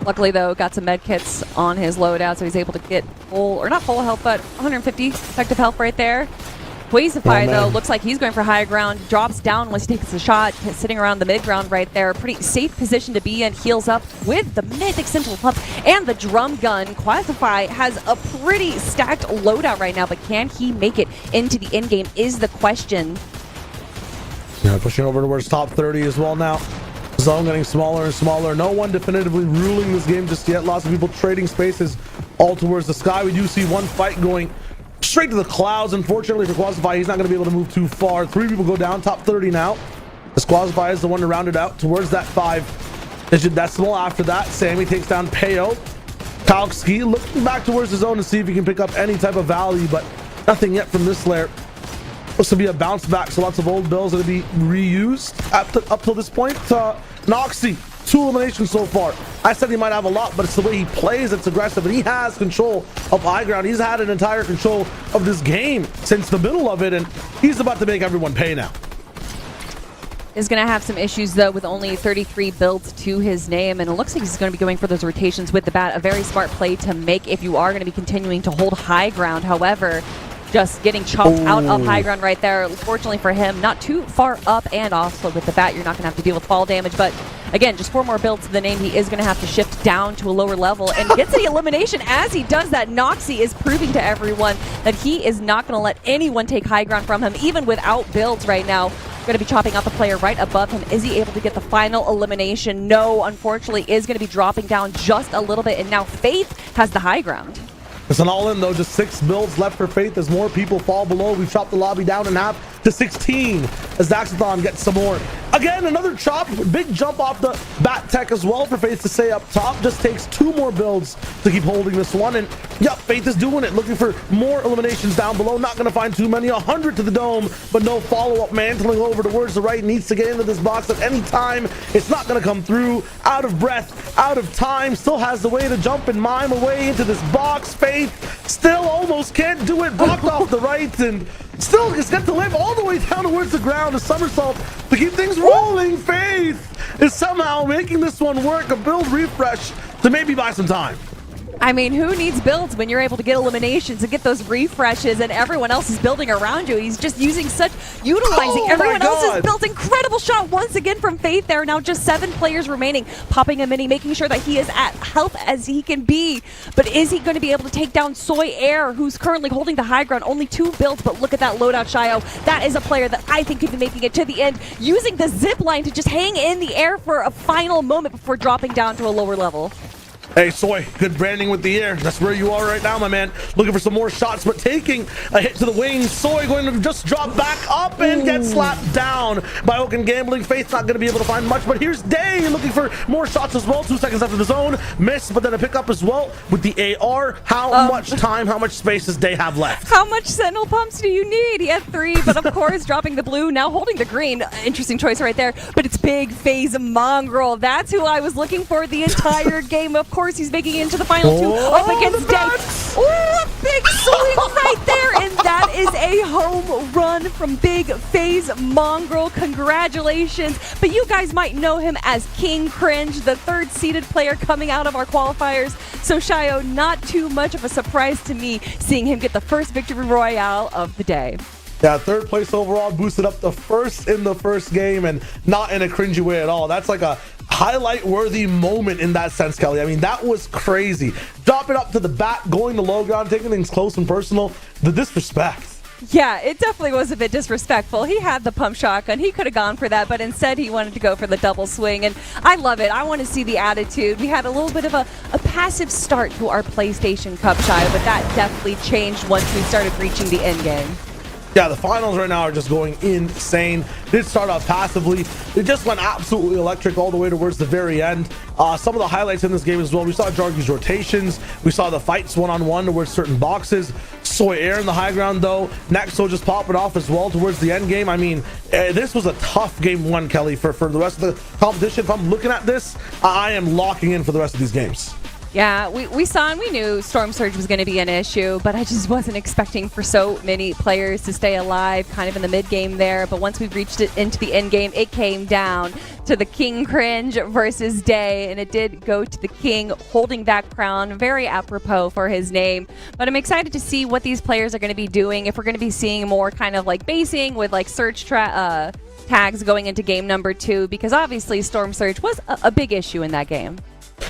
Luckily, though, got some med kits on his loadout, so he's able to get full, or not full health, but 150 effective health right there. Quasify, though, looks like he's going for high ground. Drops down once he takes the shot, sitting around the mid ground right there. Pretty safe position to be in. Heals up with the mythic simple pump and the drum gun. Quasify has a pretty stacked loadout right now, but can he make it into the end game is the question. Yeah, pushing over towards top 30 as well now. Zone getting smaller and smaller. No one definitively ruling this game just yet. Lots of people trading spaces all towards the sky. We do see one fight going straight to the clouds. Unfortunately for Quasify, he's not going to be able to move too far. 3 people go down, top 30 now. As Quasify is the one to round it out towards that 5-digit decimal. After that, Sammy takes down Peo. Kalski looking back towards the zone to see if he can pick up any type of value, but nothing yet from this layer. Supposed to be a bounce back, so lots of old bills that will be reused up till this point. Noxy, 2 eliminations so far. I said he might have a lot, but it's the way he plays that's aggressive, and he has control of high ground. He's had an entire control of this game since the middle of it, and he's about to make everyone pay now. Is going to have some issues, though, with only 33 builds to his name, and it looks like he's going to be going for those rotations with the bat. A very smart play to make if you are going to be continuing to hold high ground. However, just getting chopped out of high ground right there. Fortunately for him, not too far up, and also with the bat, you're not going to have to deal with fall damage. But again, just 4 more builds to the name. He is going to have to shift down to a lower level and gets the elimination. As he does that, Noxy is proving to everyone that he is not going to let anyone take high ground from him, even without builds right now. Going to be chopping out the player right above him. Is he able to get the final elimination? No, unfortunately, is going to be dropping down just a little bit, and now Faith has the high ground. It's an all-in, though. Just 6 builds left for Faith as more people fall below. We've chopped the lobby down in half to 16 as Daxathon gets some more. Again, another chop. Big jump off the bat tech as well for Faith to stay up top. Just takes 2 more builds to keep holding this one. And, yep, Faith is doing it. Looking for more eliminations down below. Not going to find too many. 100 to the dome, but no follow-up. Mantling over towards the right. Needs to get into this box at any time. It's not going to come through. Out of breath, out of time. Still has the way to jump and mime away into this box. Faith still almost can't do it. Blocked off the right, and still gets to live all the way down towards the ground. A somersault to keep things rolling. Faith is somehow making this one work. A build refresh to maybe buy some time. I mean, who needs builds when you're able to get eliminations and get those refreshes and everyone else is building around you? He's just utilizing everyone else's built. Incredible shot once again from Faith there. Now just 7 players remaining, popping a mini, making sure that he is at health as he can be. But is he going to be able to take down Soy Air, who's currently holding the high ground? Only 2 builds, but look at that loadout, Shio. That is a player that I think could be making it to the end, using the zip line to just hang in the air for a final moment before dropping down to a lower level. Hey, Soy, good branding with the air. That's where you are right now, my man. Looking for some more shots, but taking a hit to the wings. Soy going to just drop back up and get slapped down by Oaken Gambling. Faith's not going to be able to find much, but here's Day looking for more shots as well. 2 seconds after the zone. Miss, but then a pickup as well with the AR. How much time, how much space does Day have left? How much Sentinel pumps do you need? He had 3, but of course, dropping the blue, now holding the green. Interesting choice right there, but it's Big Phase Mongrel. That's who I was looking for the entire game. Of course, he's making it into the final 2 up against Day. Oh, a big swing right there, and that is a home run from Big Phase Mongrel. Congratulations. But you guys might know him as King Cringe, the 3rd seeded player coming out of our qualifiers. So Shio, not too much of a surprise to me seeing him get the first victory royale of the day. Yeah, 3rd place overall, boosted up the first in the first game, and not in a cringy way at all. That's like a highlight-worthy moment in that sense, Kelly. I mean, that was crazy. Dropping up to the bat, going to low ground, taking things close and personal. The disrespect. Yeah, it definitely was a bit disrespectful. He had the pump shotgun. He could have gone for that, but instead he wanted to go for the double swing, and I love it. I want to see the attitude. We had a little bit of a passive start to our PlayStation Cup, Shia, but that definitely changed once we started reaching the end game. Yeah, the finals right now are just going insane. Did start off passively. It just went absolutely electric all the way towards the very end. Some of the highlights in this game as well. We saw Jargy's rotations. We saw the fights one-on-one towards certain boxes. Soy Air in the high ground, though. Nexo just popping off as well towards the end game. I mean, this was a tough game 1, Kelly, for the rest of the competition. If I'm looking at this, I am locking in for the rest of these games. Yeah, we saw and we knew Storm Surge was going to be an issue, but I just wasn't expecting for so many players to stay alive kind of in the mid game there. But once we reached it into the end game, it came down to the King Cringe versus Day, and it did go to the King holding that crown. Very apropos for his name. But I'm excited to see what these players are going to be doing, if we're going to be seeing more kind of like basing with like search tags going into game number 2, because obviously Storm Surge was a big issue in that game.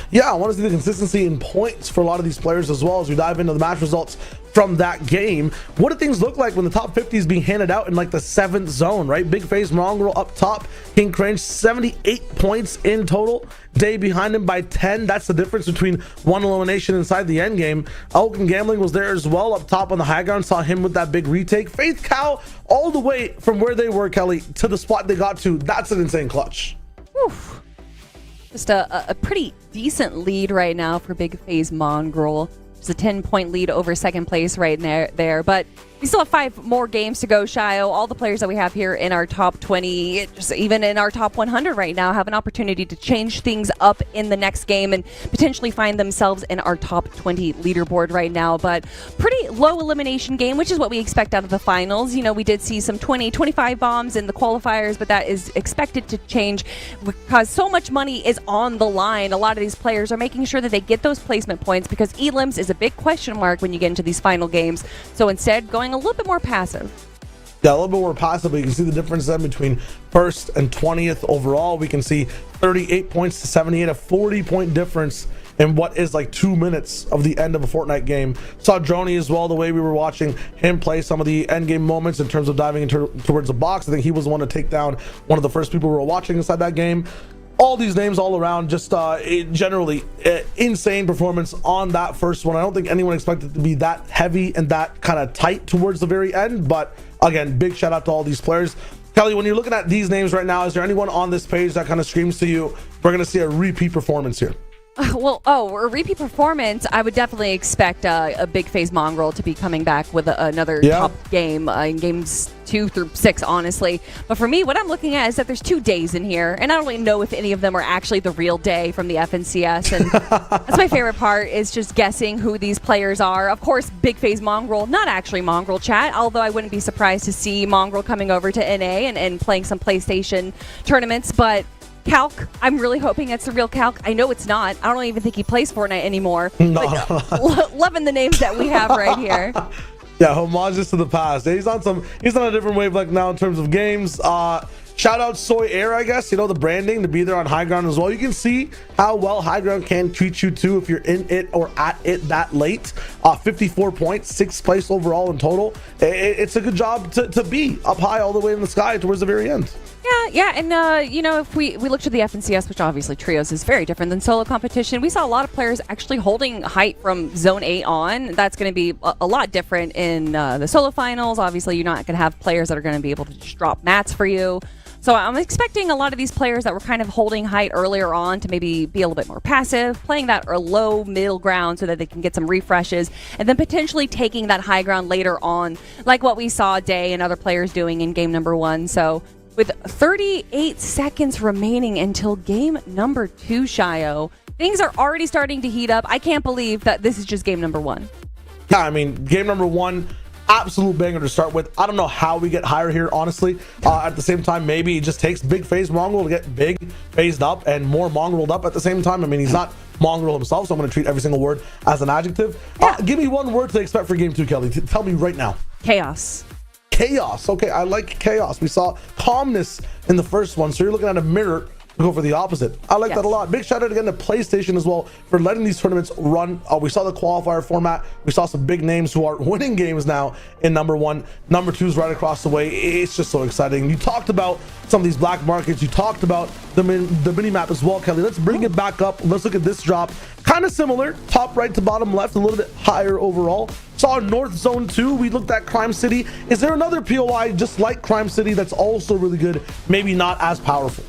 Yeah, I want to see the consistency in points for a lot of these players as well as we dive into the match results from that game. What do things look like when the top 50 is being handed out in like the 7th zone, right? Big Phase Mongrel up top, King Cringe 78 points in total. Day behind him by 10. That's the difference between 1 elimination inside the end game. Oaken Gambling was there as well up top on the high ground. Saw him with that big retake. Faith Cow all the way from where they were, Kelly, to the spot they got to. That's an insane clutch. Oof. Just a pretty decent lead right now for Big Phase Mongrel. It's a 10-point lead over 2nd place right there. But we still have 5 more games to go, Shio. All the players that we have here in our top 20, just even in our top 100 right now, have an opportunity to change things up in the next game and potentially find themselves in our top 20 leaderboard right now. But pretty low elimination game, which is what we expect out of the finals. You know, we did see some 20, 25 bombs in the qualifiers, but that is expected to change because so much money is on the line. A lot of these players are making sure that they get those placement points because elims is a big question mark when you get into these final games. So instead, going a little bit more passive. Yeah, a little bit more passive, but you can see the difference then between first and 20th overall. We can see 38 points to 78, a 40-point difference in what is like 2 minutes of the end of a Fortnite game. Saw Droney as well, the way we were watching him play some of the end game moments in terms of diving towards the box. I think he was the one to take down one of the first people we were watching inside that game. All these names all around, just generally insane performance on that first one. I don't think anyone expected it to be that heavy and that kind of tight towards the very end, but again, big shout out to all these players. Kelly, when you're looking at these names right now, is there anyone on this page that kind of screams to you, we're going to see a repeat performance here? Well, a repeat performance, I would definitely expect a Big Phase Mongrel to be coming back with another top game in games 2 through 6, honestly. But for me, what I'm looking at is that there's 2 days in here, and I don't really know if any of them are actually the real day from the FNCS. And that's my favorite part, is just guessing who these players are. Of course, Big Phase Mongrel, not actually Mongrel chat, although I wouldn't be surprised to see Mongrel coming over to NA and playing some PlayStation tournaments. But Calc, I'm really hoping it's the real Calc. I know it's not. I don't even think he plays Fortnite anymore. No. But, loving the names that we have right here. Yeah, homages to the past. He's on a different wavelength now in terms of games. Shout out Soy Air, I guess, you know, the branding to be there on high ground as well. You can see how well high ground can treat you too if you're in it or at it that late. 54 points, 6th place overall in total. It's a good job to be up high all the way in the sky towards the very end. Yeah, and you know, if we look to the FNCS, which obviously trios is very different than solo competition, we saw a lot of players actually holding height from Zone 8 on. That's going to be a lot different in the solo finals. Obviously, you're not going to have players that are going to be able to just drop mats for you. So I'm expecting a lot of these players that were kind of holding height earlier on to maybe be a little bit more passive, playing that or low middle ground so that they can get some refreshes, and then potentially taking that high ground later on, like what we saw Day and other players doing in game number 1. So with 38 seconds remaining until game number 2, Shio, things are already starting to heat up. I can't believe that this is just game number 1. Yeah, I mean, game number 1, absolute banger to start with. I don't know how we get higher here, honestly. At the same time, maybe it just takes Big Phase Mongrel to get big phased up and more mongreled up at the same time. I mean, he's not mongrel himself, so I'm going to treat every single word as an adjective. Give me one word to expect for game 2, Kelly. Tell me right now. Chaos. Chaos. Okay, I like chaos. We saw calmness in the first one, so you're looking at a mirror to go for the opposite. I like that a lot. Big shout out again to PlayStation as well for letting these tournaments run. We saw the qualifier format. We saw some big names who are winning games now in number 1. Number 2 is right across the way. It's just so exciting. You talked about some of these black markets. You talked about the mini map as well, Kelly. Let's bring it back up. Let's look at this drop. Kind of similar, top right to bottom left, a little bit higher overall. Saw North Zone 2. We looked at Crime City. Is there another POI just like Crime City that's also really good, maybe not as powerful?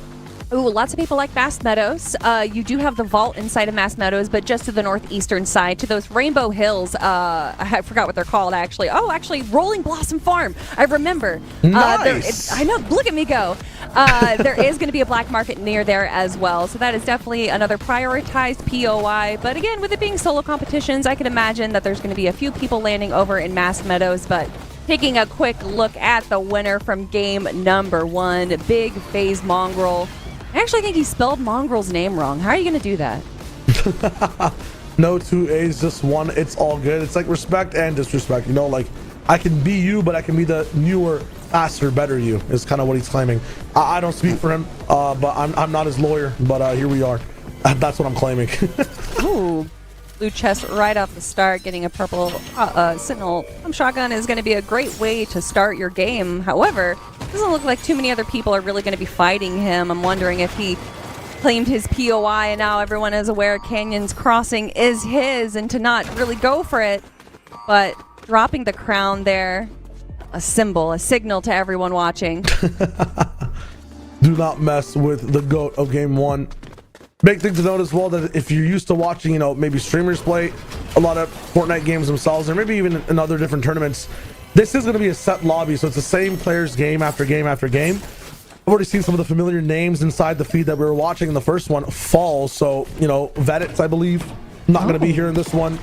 Ooh, lots of people like Mass Meadows. You do have the vault inside of Mass Meadows, but just to the northeastern side, to those Rainbow Hills. I forgot what they're called, actually. Oh, actually, Rolling Blossom Farm. I remember. Nice. I know. Look at me go. There is going to be a black market near there as well, so that is definitely another prioritized POI. But again, with it being solo competitions, I can imagine that there's going to be a few people landing over in Mass Meadows, but taking a quick look at the winner from game number 1, Big Phase Mongrel. I actually think he spelled Mongrel's name wrong. How are you going to do that? No 2 A's, just 1. It's all good. It's like respect and disrespect. You know, like I can be you, but I can be the newer, faster, better you is kind of what he's claiming. I don't speak for him, but I'm not his lawyer. But here we are. That's what I'm claiming. Ooh. Blue chest right off the start, getting a purple Sentinel shotgun is going to be a great way to start your game. However, it doesn't look like too many other people are really going to be fighting him. I'm wondering if he claimed his POI and now everyone is aware Canyon's Crossing is his and to not really go for it. But dropping the crown there, a symbol, a signal to everyone watching. Do not mess with the GOAT of game 1. Big thing to note as well, that if you're used to watching, you know, maybe streamers play a lot of Fortnite games themselves, or maybe even in other different tournaments, this is going to be a set lobby, so it's the same players game after game after game. I've already seen some of the familiar names inside the feed that we were watching in the first one fall. So, you know, Vedits, I believe, not going to be here in this one.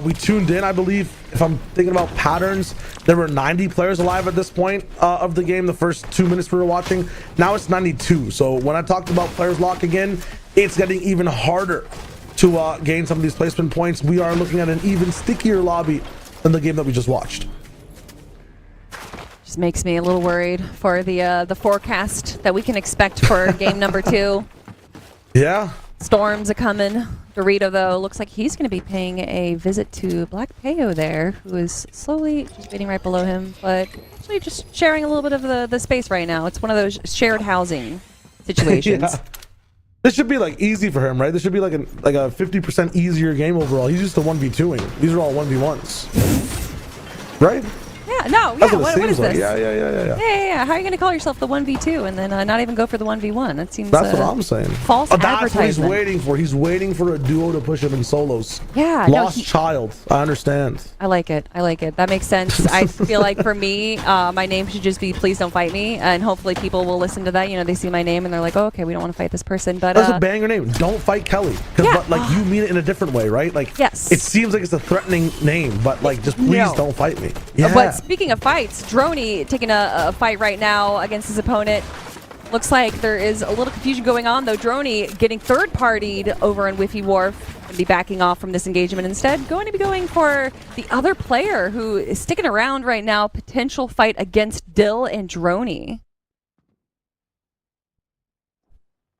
We tuned in, I believe, if I'm thinking about patterns, there were 90 players alive at this point of the game, the first 2 minutes we were watching. Now it's 92. So when I talked about players locking in, it's getting even harder to gain some of these placement points. We are looking at an even stickier lobby than the game that we just watched. just makes me a little worried for the forecast that we can expect for game number 2. Yeah. Storms are coming. Dorito, though, looks like he's going to be paying a visit to Black Peo there, who is slowly just waiting right below him, but actually just sharing a little bit of the space right now. It's one of those shared housing situations. Yeah. This should be like easy for him, right? This should be like a 50% easier game overall. He's used to 1v2ing. These are all 1v1s. Right? Yeah, no, That's yeah, what what is like. this? Yeah. How are you going to call yourself the 1v2 and then not even go for the 1v1? That seems That's what I'm saying. False That's what he's advertisement. waiting for. He's waiting for a duo to push him in solos. Yeah, Lost child. I understand. I like it. That makes sense. I feel like for me, my name should just be "Please Don't Fight Me," and hopefully people will listen to that. You know, they see my name and they're like, "Oh, okay, we don't want to fight this person." But that's a banger name. Don't fight Kelly. But like you mean it in a different way, right? Like yes, it seems like it's a threatening name, but like just please don't fight me. Yeah. But speaking of fights, Droney taking a fight right now against his opponent. Looks like there is a little confusion going on, though. Droney getting third-partied over in Whiffy Wharf and be backing off from this engagement. Instead, going to be going for the other player who is sticking around right now. Potential fight against Dill and Droney.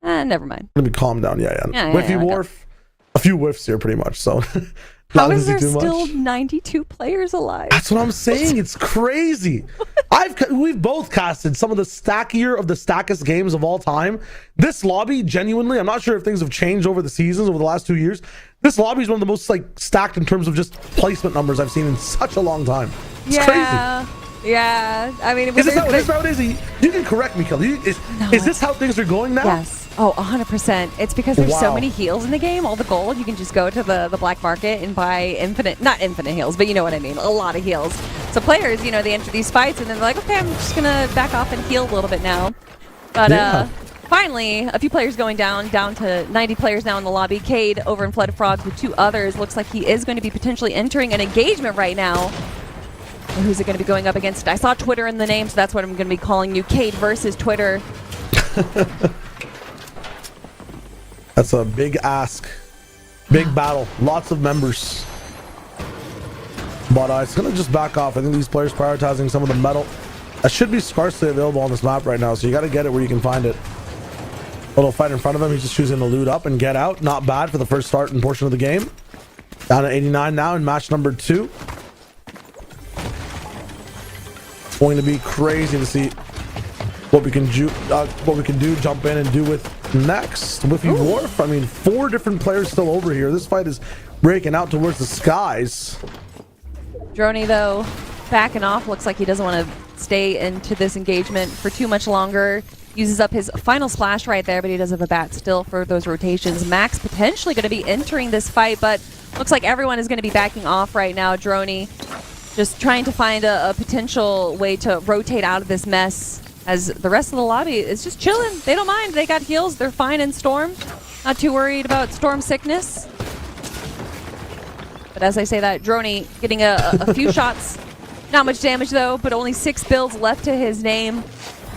Never mind. Let me calm down. Yeah. Whiffy Wharf, a few whiffs here, pretty much. So. How is there still 92 players alive? That's what I'm saying. It's crazy. We've both casted some of the stackier of the stackest games of all time. This lobby, genuinely, I'm not sure if things have changed over the seasons over the last 2 years. This lobby is one of the most like stacked in terms of just placement numbers I've seen in such a long time. It's crazy. Yeah. I mean, is this how it is? You can correct me, Kelly. Is this how things are going now? Yes. Oh, 100%. It's because there's so many heals in the game, all the gold. You can just go to the black market and buy not infinite heals, but you know what I mean, a lot of heals. So players, you know, they enter these fights and then they're like, okay, I'm just going to back off and heal a little bit now. But finally, a few players going down to 90 players now in the lobby. Cade over in Flooded Frogs with 2 others. Looks like he is going to be potentially entering an engagement right now. And who's it going to be going up against? I saw Twitter in the name, so that's what I'm going to be calling you. Cade versus Twitter. That's a big ask. Big battle. Lots of members. But it's going to just back off. I think these players prioritizing some of the metal. That should be scarcely available on this map right now, so you got to get it where you can find it. Little fight in front of him. He's just choosing to loot up and get out. Not bad for the first start and portion of the game. Down to 89 now in match number 2. Going to be crazy to see what we can do, jump in and do with next. Whiffy Wharf. I mean, 4 different players still over here. This fight is breaking out towards the skies. Droney, though, backing off. Looks like he doesn't want to stay into this engagement for too much longer. Uses up his final splash right there, but he does have a bat still for those rotations. Max potentially going to be entering this fight, but looks like everyone is going to be backing off right now. Droney just trying to find a potential way to rotate out of this mess, as the rest of the lobby is just chilling. They don't mind. They got heals. They're fine in Storm. Not too worried about Storm sickness. But as I say that, Droney getting a few shots. Not much damage, though, but only 6 builds left to his name.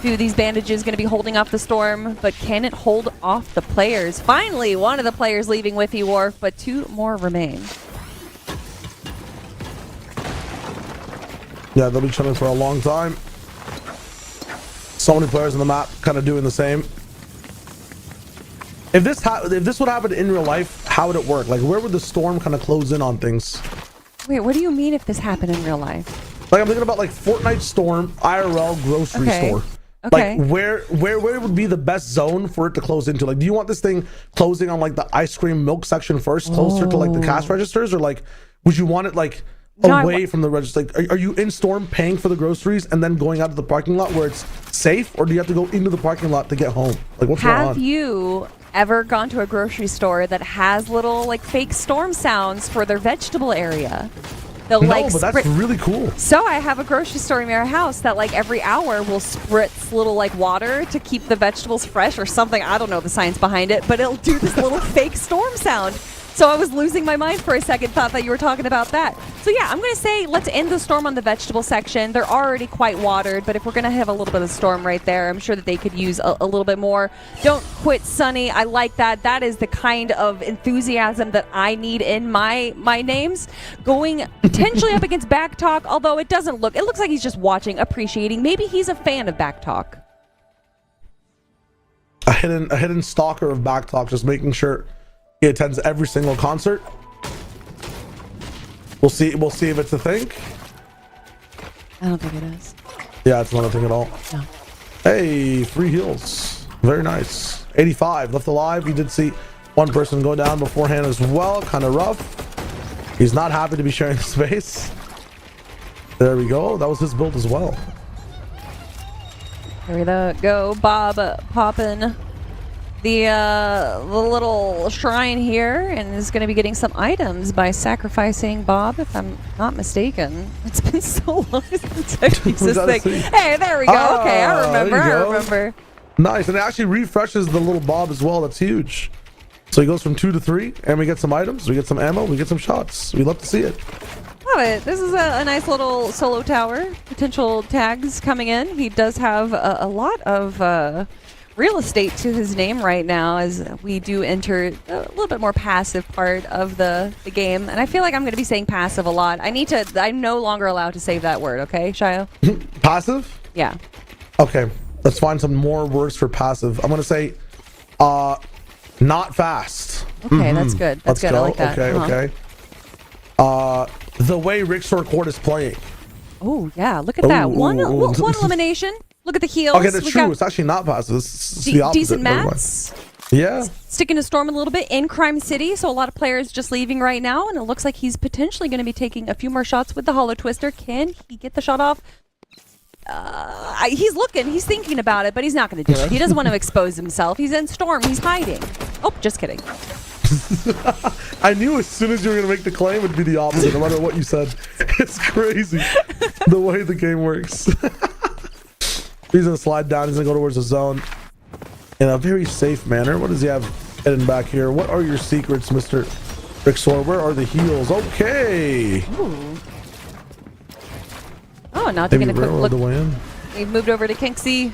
Few of these bandages going to be holding off the Storm, but can it hold off the players? Finally, one of the players leaving Whiffy Wharf, but 2 more remain. Yeah, they'll be chilling for a long time. So many players on the map kind of doing the same. If this would happen in real life, how would it work? Like, where would the Storm kind of close in on things? Wait, what do you mean if this happened in real life? Like, I'm thinking about like Fortnite Storm, IRL grocery store. Okay. Like, where would be the best zone for it to close into? Like, do you want this thing closing on like the ice cream milk section first, closer to like the cash registers, or like would you want it like away from the register? Like, are you in Storm paying for the groceries and then going out to the parking lot where it's safe, or do you have to go into the parking lot to get home? Like, what's going on? Have you ever gone to a grocery store that has little like fake Storm sounds for their vegetable area? They'll but that's really cool. So I have a grocery store near our house that like every hour will spritz little like water to keep the vegetables fresh or something. I don't know the science behind it, but it'll do this little fake Storm sound. So I was losing my mind for a second, thought that you were talking about that. So yeah, I'm going to say let's end the storm on the vegetable section. They're already quite watered, but if we're going to have a little bit of storm right there, I'm sure that they could use a little bit more. Don't quit, Sunny. I like that. That is the kind of enthusiasm that I need in my names. Going potentially up against Backtalk, although it looks like he's just watching, appreciating. Maybe he's a fan of Backtalk. A hidden stalker of Backtalk, just making sure he attends every single concert. We'll see if it's a thing. I don't think it is. Yeah, it's not a thing at all. No. Hey, 3 heals. Very nice. 85 left alive. We did see one person go down beforehand as well. Kind of rough. He's not happy to be sharing the space. There we go. That was his build as well. Here we go. Bob popping the little shrine here, and is going to be getting some items by sacrificing Bob, if I'm not mistaken. It's been so long since I've used this thing. Hey, there we go. Okay, I remember. Nice, and it actually refreshes the little Bob as well. That's huge. So he goes from 2 to 3, and we get some items, we get some ammo, we get some shots. We love to see it. Love it. This is a nice little solo tower. Potential tags coming in. He does have a lot of real estate to his name right now, as we do enter a little bit more passive part of the game. And I feel like I'm going to be saying passive a lot. I'm no longer allowed to say that word, okay, Shio? Passive? Yeah. Okay, let's find some more words for passive. I'm going to say not fast. Okay, that's good. That's good. Go. I like that. Okay. The way Ricksor Court is playing. Oh, yeah. Look at that. One elimination. Look at the heels. Okay, that's true. It's actually not passive. It's the opposite. Decent mats. Yeah. Sticking to Storm a little bit in Crime City, so a lot of players just leaving right now, and it looks like he's potentially going to be taking a few more shots with the Hollow Twister. Can he get the shot off? He's looking. He's thinking about it, but he's not going to do it. He doesn't want to expose himself. He's in Storm. He's hiding. Oh, just kidding. I knew as soon as you were going to make the claim, it would be the opposite, no matter what you said. It's crazy the way the game works. He's going to slide down. He's going to go towards the zone in a very safe manner. What does he have hidden back here? What are your secrets, Mr. Ricksor? Where are the heals? Okay. Ooh. Oh, now taking a quick look. We've moved over to Kinksy.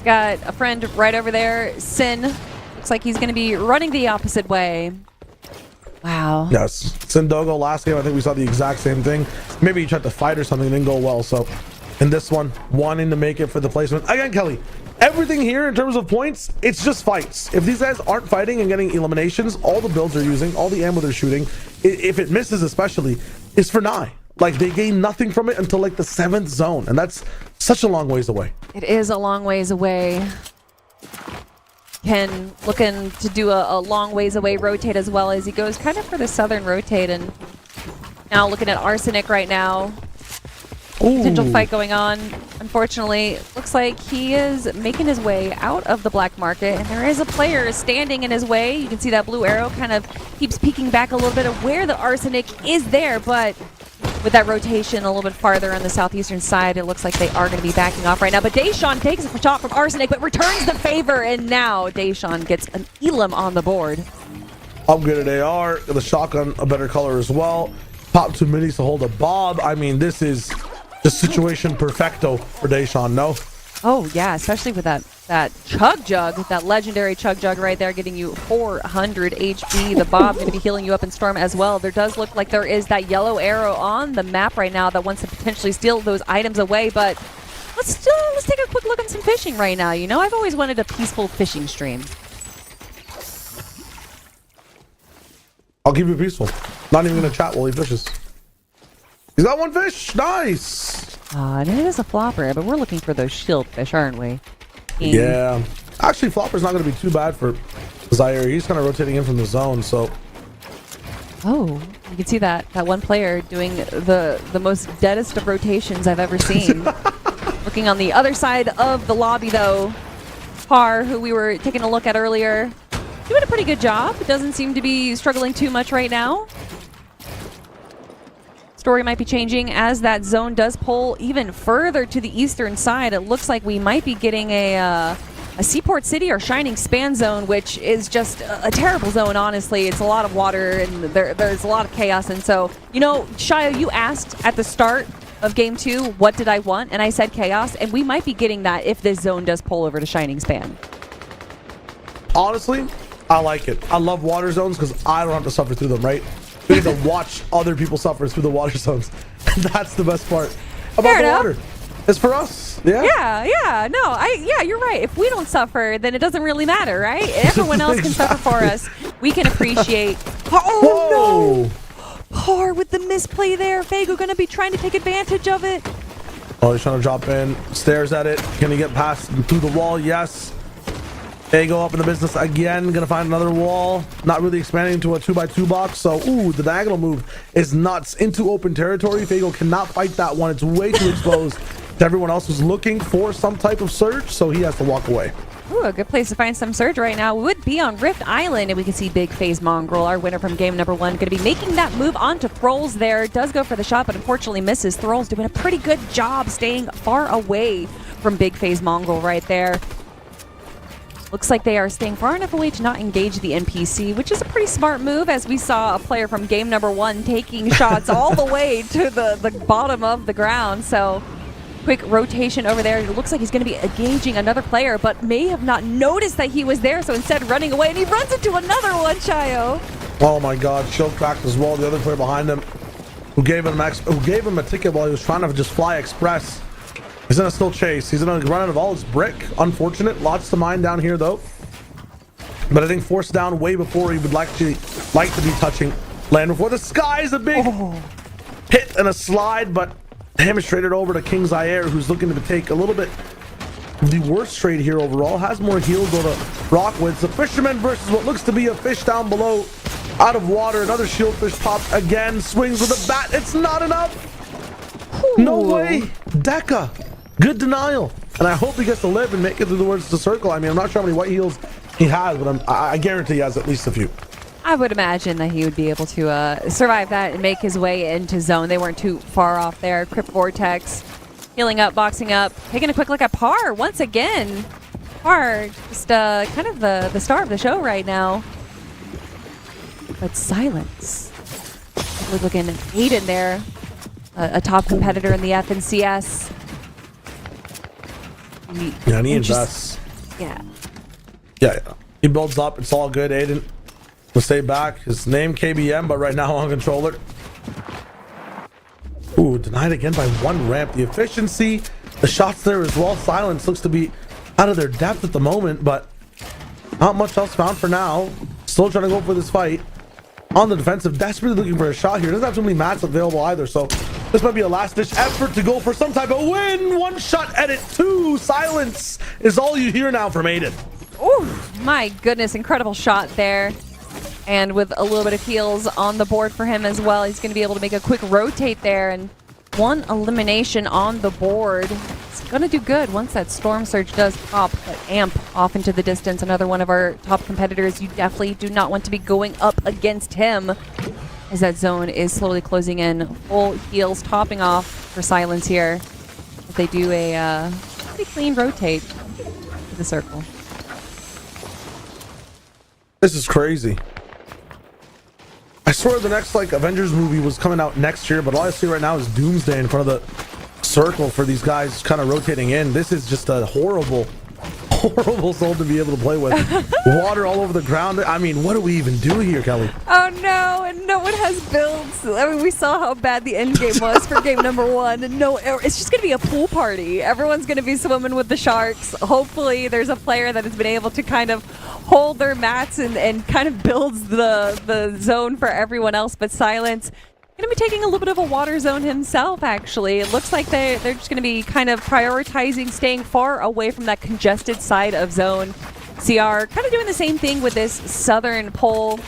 Got a friend right over there. Sin. Looks like he's going to be running the opposite way. Wow. Yes. Sindogo, last game, I think we saw the exact same thing. Maybe he tried to fight or something, didn't go well. So in this one, wanting to make it for the placement. Again, Kelly, everything here in terms of points, it's just fights. If these guys aren't fighting and getting eliminations, all the builds they're using, all the ammo they're shooting, if it misses especially, is for Nye. Like, they gain nothing from it until like the 7th zone, and that's such a long ways away. It is a long ways away. Ken looking to do a long ways away rotate as well, as he goes kind of for the southern rotate, and now looking at Arsenic right now. Ooh. Potential fight going on. Unfortunately, looks like he is making his way out of the black market, and there is a player standing in his way. You can see that blue arrow kind of keeps peeking back a little bit of where the Arsenic is there, but with that rotation a little bit farther on the southeastern side, it looks like they are going to be backing off right now. But Deshawn takes a shot from Arsenic, but returns the favor, and now Deshawn gets an Elam on the board. Upgraded AR, the shotgun a better color as well. Pop 2 minis to hold a Bob. I mean, this is the situation perfecto for Deshawn, no? Oh, yeah, especially with that Chug Jug, that legendary Chug Jug right there, getting you 400 HP. The Bob going to be healing you up in Storm as well. There does look like there is that yellow arrow on the map right now that wants to potentially steal those items away, but let's take a quick look at some fishing right now. You know, I've always wanted a peaceful fishing stream. I'll keep it peaceful. Not even going to chat while he fishes. He's got 1 fish. Nice. And it is a flopper, but we're looking for those shield fish, aren't we? Yeah. Actually, flopper's not going to be too bad for Zaire. He's kind of rotating in from the zone, so. Oh, you can see that one player doing the most deadest of rotations I've ever seen. Looking on the other side of the lobby, though, Par, who we were taking a look at earlier, doing a pretty good job. Doesn't seem to be struggling too much right now. Story might be changing as that zone does pull even further to the eastern side. It looks like we might be getting a Seaport City or Shining Span zone, which is just a terrible zone, honestly. It's a lot of water and there's a lot of chaos. And so, you know, Shio, you asked at the start of game 2, what did I want? And I said chaos, and we might be getting that if this zone does pull over to Shining Span. Honestly, I like it. I love water zones because I don't have to suffer through them, right? We need to watch other people suffer through the water zones. That's the best part about the water. It's for us. Yeah. No, you're right. If we don't suffer, then it doesn't really matter, right? Everyone else can suffer for us. We can appreciate. Oh, no! Par with the misplay there. Fago gonna be trying to take advantage of it. Oh, he's trying to drop in. Stares at it. Can he get past through the wall? Yes. Fago up in the business again. Gonna find another wall. Not really expanding into a 2x2 box. So, ooh, the diagonal move is nuts into open territory. Fago cannot fight that one. It's way too exposed. Everyone else was looking for some type of surge, so he has to walk away. Ooh, a good place to find some surge right now would be on Rift Island, and we can see Big Phase Mongrel, our winner from game number 1, going to be making that move onto Throlls there. Does go for the shot, but unfortunately misses. Throlls doing a pretty good job staying far away from Big Phase Mongrel right there. Looks like they are staying far enough away to not engage the NPC, which is a pretty smart move, as we saw a player from game number 1 taking shots all the way to the bottom of the ground. So quick rotation over there. It looks like he's going to be engaging another player, but may have not noticed that he was there, so instead running away, and he runs into another one, Chayo. Oh my god, shield cracked as well. The other player behind him who gave him a ticket while he was trying to just fly express. He's gonna still chase. He's gonna run out of all his brick. Unfortunate. Lots to mine down here though. But I think forced down way before he would like to be touching land before. The sky is a big hit and a slide, but damage traded over to King Zaire, who's looking to take a little bit the worst trade here overall. Has more heals go to Rockwood. The fisherman versus what looks to be a fish down below. Out of water. Another shield fish popped again. Swings with a bat. It's not enough. No way. Deca. Good denial. And I hope he gets to live and make it through the words to circle. I mean, I'm not sure how many white heals he has, but I guarantee he has at least a few. I would imagine that he would be able to survive that and make his way into zone. They weren't too far off there. Crypt Vortex, healing up, boxing up, taking a quick look at Par once again. Par, just kind of the star of the show right now. But Silence. We're looking at Aiden there, a top competitor in the FNCS. Yeah, and he invests. Yeah. He builds up. It's all good, Aiden. We'll stay back. His name KBM, but right now on controller. Ooh, denied again by 1 ramp. The efficiency, the shots there as well. Silence looks to be out of their depth at the moment, but not much else found for now. Still trying to go for this fight. On the defensive, desperately looking for a shot here. Doesn't have too many mats available either, so this might be a last-ditch effort to go for some type of win. 1 shot edit 2. Silence is all you hear now from Aiden. Oh my goodness, incredible shot there. And with a little bit of heals on the board for him as well, he's going to be able to make a quick rotate there, and 1 elimination on the board. It's going to do good once that Storm Surge does pop. But Amp off into the distance, another one of our top competitors. You definitely do not want to be going up against him, as that zone is slowly closing in. Full heals topping off for Silence here, as they do a pretty clean rotate to the circle. This is crazy. I swear the next Avengers movie was coming out next year, but all I see right now is Doomsday in front of the circle for these guys kind of rotating in. This is just a horrible zone to be able to play with. Water all over the ground. I mean, what do we even do here, Kelly? Oh no, and no one has builds. I mean, we saw how bad the end game was for game number 1. And no, it's just going to be a pool party. Everyone's going to be swimming with the sharks. Hopefully there's a player that has been able to kind of hold their mats and kind of builds the zone for everyone else. But Silence going to be taking a little bit of a water zone himself, actually. It looks like they're just going to be kind of prioritizing staying far away from that congested side of zone. CR kind of doing the same thing with this southern pole,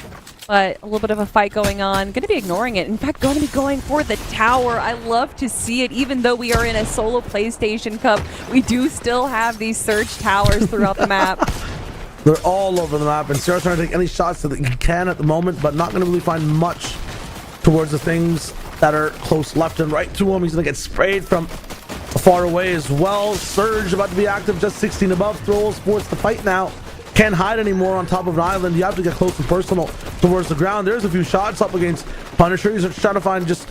but a little bit of a fight going on. Going to be ignoring it. In fact, going to be going for the tower. I love to see it. Even though we are in a solo PlayStation Cup, we do still have these surge towers throughout the map. They're all over the map, and CR's trying to take any shots that he can at the moment, but not going to really find much towards the things that are close left and right to him. He's going to get sprayed from far away as well. Surge about to be active, just 16 above. Throlls forced to fight now. Can't hide anymore on top of an island. You have to get close and personal towards the ground. There's a few shots up against Punisher. He's trying to find just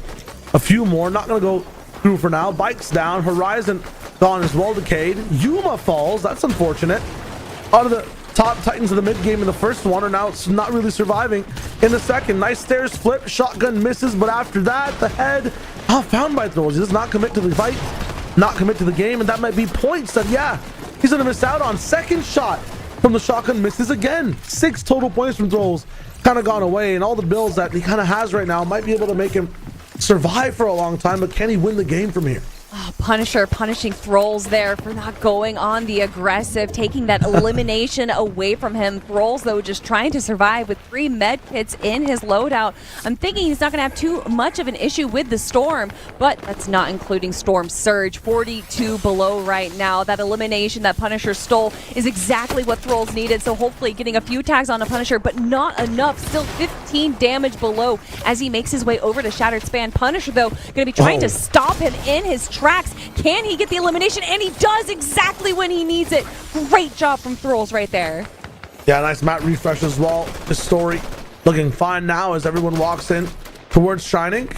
a few more. Not going to go through for now. Bikes down. Horizon gone as well, decayed. Yuma falls. That's unfortunate. Out of the top Titans of the mid game in the first one are now not really surviving in the second. Nice stairs flip. Shotgun misses, but after that, the head found by Throlls. He does not commit to the fight, not commit to the game, and that might be points that, yeah, he's going to miss out on. Second shot from the shotgun misses again. 6 total points from Throlls kind of gone away, and all the builds that he kind of has right now might be able to make him survive for a long time, but can he win the game from here? Oh, Punisher punishing Throlls there for not going on the aggressive, taking that elimination away from him. Throlls, though, just trying to survive with 3 med kits in his loadout. I'm thinking he's not going to have too much of an issue with the Storm, but that's not including Storm Surge. 42 below right now. That elimination that Punisher stole is exactly what Throlls needed, so hopefully getting a few tags on the Punisher, but not enough. Still 15 damage below as he makes his way over to Shattered Span. Punisher, though, going to be trying to stop him in his tracks. Can he get the elimination? And he does exactly when he needs it. Great job from Throlls right there. Yeah, nice map refresh as well. The story looking fine now as everyone walks in towards Shining.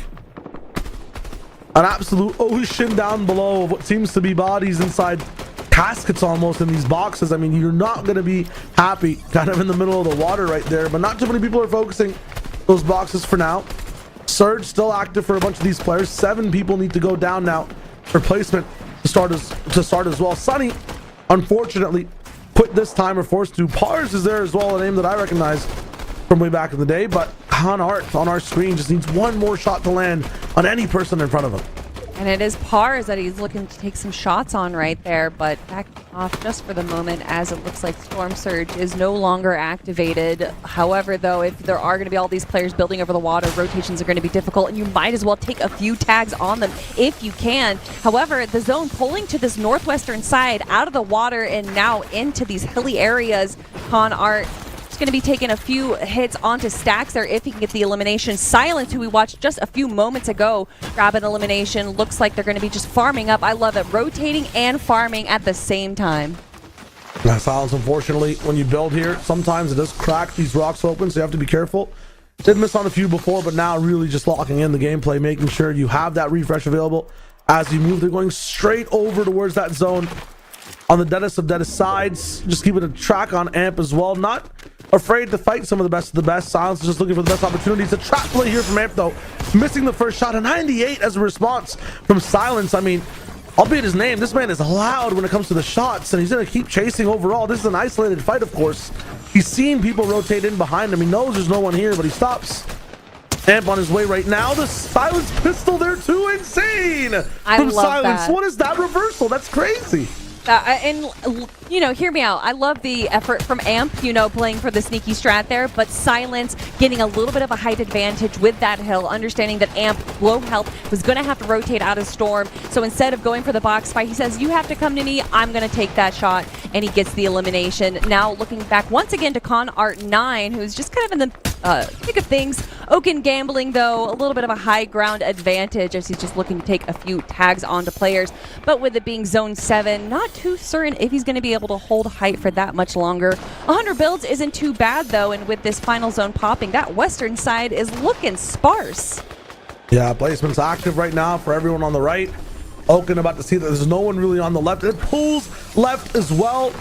An absolute ocean down below of what seems to be bodies inside caskets almost in these boxes. I mean, you're not going to be happy kind of in the middle of the water right there, but not too many people are focusing those boxes for now. Surge still active for a bunch of these players. 7 people need to go down now. Replacement to start as well. Sunny, unfortunately, quit this time or forced to. Pars is there as well, a name that I recognize from way back in the day, but Han Art on our screen just needs one more shot to land on any person in front of him. And it is Pars that he's looking to take some shots on right there, but back off just for the moment as it looks like Storm Surge is no longer activated. However, though, if there are going to be all these players building over the water, rotations are going to be difficult, and you might as well take a few tags on them if you can. However, the zone pulling to this northwestern side out of the water and now into these hilly areas. Con Art going to be taking a few hits onto Stacks there if he can get the elimination. Silence, who we watched just a few moments ago, grab an elimination. Looks like they're going to be just farming up. I love it. Rotating and farming at the same time. Now, Silence, unfortunately, when you build here, sometimes it does crack these rocks open, so you have to be careful. Did miss on a few before, but now really just locking in the gameplay, making sure you have that refresh available as you move. They're going straight over towards that zone on the deadest of deadest sides. Just keeping a track on Amp as well. Not afraid to fight some of the best of the best. Silence is just looking for the best opportunities. A trap play here from Amp, though. Missing the first shot. A 98 as a response from Silence. I mean, albeit his name, this man is loud when it comes to the shots, and he's going to keep chasing overall. This is an isolated fight, of course. He's seen people rotate in behind him. He knows there's no one here, but he stops. Amp on his way right now. The Silence pistol there, too insane from Silence. That. What is that reversal? That's crazy. And, you know, hear me out. I love the effort from Amp, you know, playing for the sneaky strat there, but Silence getting a little bit of a height advantage with that hill, understanding that Amp, low health, was going to have to rotate out of Storm. So instead of going for the box fight, he says, you have to come to me. I'm going to take that shot, and he gets the elimination. Now looking back once again to Con Art 9, who's just kind of in the thick of things. Oaken Gambling, though, a little bit of a high ground advantage as he's just looking to take a few tags onto players. But with it being Zone 7, not too certain if he's going to be able to hold height for that much longer. 100 builds isn't too bad, though, and with this final zone popping, that western side is looking sparse. Yeah, placement's active right now for everyone on the right. Oaken about to see that there's no one really on the left. It pulls left as well.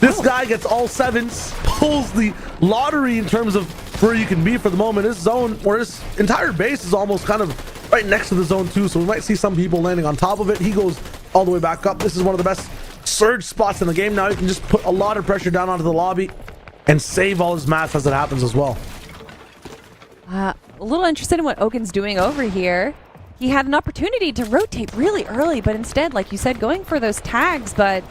This guy gets all 7s, pulls the lottery in terms of where you can be for the moment. His zone, or his entire base, is almost kind of right next to the zone too, so we might see some people landing on top of it. He goes all the way back up. This is one of the best surge spots in the game. Now he can just put a lot of pressure down onto the lobby and save all his mats as it happens as well. A little interested in what Oaken's doing over here. He had an opportunity to rotate really early, but instead, like you said, going for those tags, but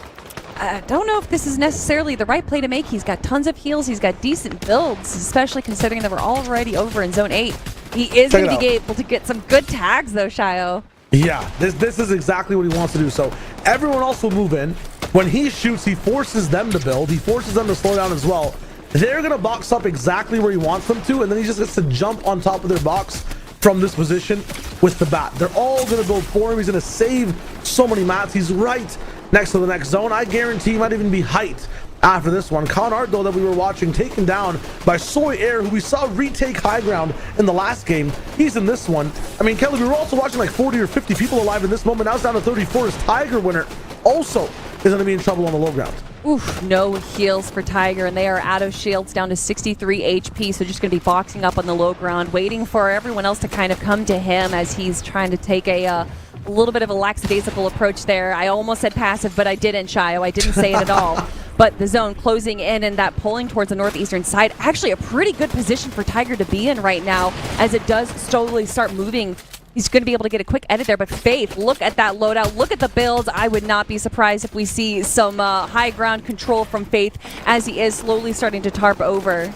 I don't know if this is necessarily the right play to make. He's got tons of heals. He's got decent builds, especially considering that we're already over in Zone 8. He is going to be able to get some good tags, though, Shio. Yeah, this is exactly what he wants to do. So everyone else will move in. When he shoots, he forces them to build. He forces them to slow down as well. They're going to box up exactly where he wants them to, and then he just gets to jump on top of their box from this position with the bat. They're all going to build for him. He's going to save so many mats. He's right next to the next zone. I guarantee he might even be height after this one. Conart, though, that we were watching, taken down by Soy Air, who we saw retake high ground in the last game. He's in this one. I mean, Kelly, we were also watching like 40 or 50 people alive in this moment. Now it's down to 34. His Tiger winner also is going to be in trouble on the low ground. Oof, no heals for Tiger, and they are out of shields, down to 63 HP, so just going to be boxing up on the low ground, waiting for everyone else to kind of come to him as he's trying to take a little bit of a lackadaisical approach there. I almost said passive, but I didn't, Shio. I didn't say it at all. But the zone closing in and that pulling towards the northeastern side, actually a pretty good position for Tiger to be in right now, as it does slowly start moving. He's going to be able to get a quick edit there, but Faith, look at that loadout. Look at the builds. I would not be surprised if we see some high ground control from Faith as he is slowly starting to tarp over.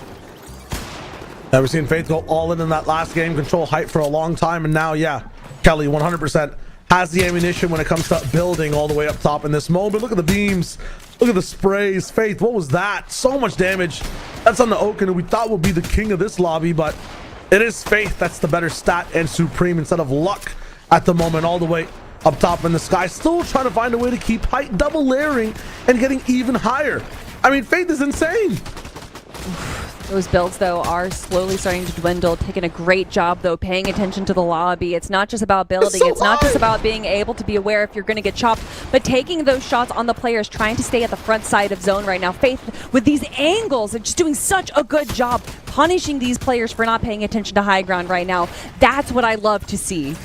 Never seen Faith go all in that last game, control height for a long time, and now, yeah, Kelly 100% has the ammunition when it comes to building all the way up top in this moment. Look at the beams. Look at the sprays. Faith, what was that? So much damage. That's on the Oaken, who we thought would be the king of this lobby, but it is Faith that's the better stat and supreme instead of luck at the moment, all the way up top in the sky. Still trying to find a way to keep height, double layering and getting even higher. I mean, Faith is insane. Those builds, though, are slowly starting to dwindle. Taking a great job, though, paying attention to the lobby. It's not just about building. It's not just about being able to be aware if you're going to get chopped, but taking those shots on the players, trying to stay at the front side of zone right now. Faith, with these angles, and just doing such a good job punishing these players for not paying attention to high ground right now. That's what I love to see.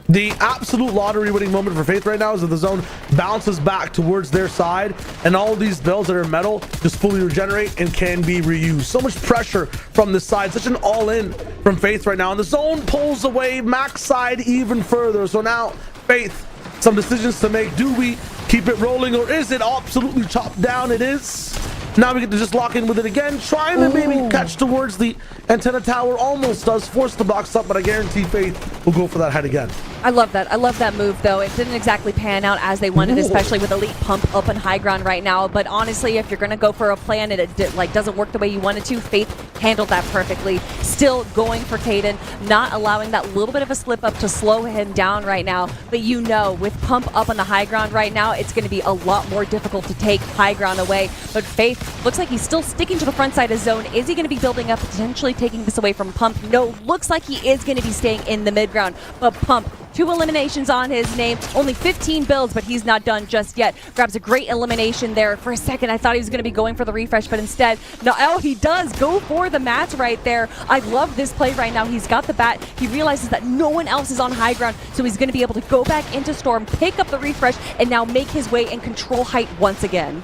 The absolute lottery winning moment for Faith right now is that the zone bounces back towards their side, and all of these builds that are metal just fully regenerate and can be reused. So much pressure from this side, such an all-in from Faith right now, and the zone pulls away max side even further. So now Faith, some decisions to make. Do we keep it rolling, or is it absolutely chopped down? It is. Now we get to just lock in with it again, trying to maybe catch towards the antenna tower. Almost does force the box up, but I guarantee Faith will go for that head again. I love that. I love that move, though. It didn't exactly pan out as they wanted, especially with Elite Pump up on high ground right now. But honestly, if you're going to go for a plan and it doesn't work the way you wanted to, Faith handled that perfectly. Still going for Caden, not allowing that little bit of a slip up to slow him down right now. But you know, with Pump up on the high ground right now, it's going to be a lot more difficult to take high ground away. But Faith looks like he's still sticking to the front side of zone. Is he going to be building up, potentially taking this away from Pump? No, looks like he is going to be staying in the mid ground. But Pump, 2 eliminations on his name, only 15 builds, but he's not done just yet. Grabs a great elimination there. For a second, I thought he was going to be going for the refresh, but instead, no, oh, he does go for the mats right there. I love this play right now. He's got the bat. He realizes that no one else is on high ground, so he's going to be able to go back into Storm, pick up the refresh, and now make his way and control height once again.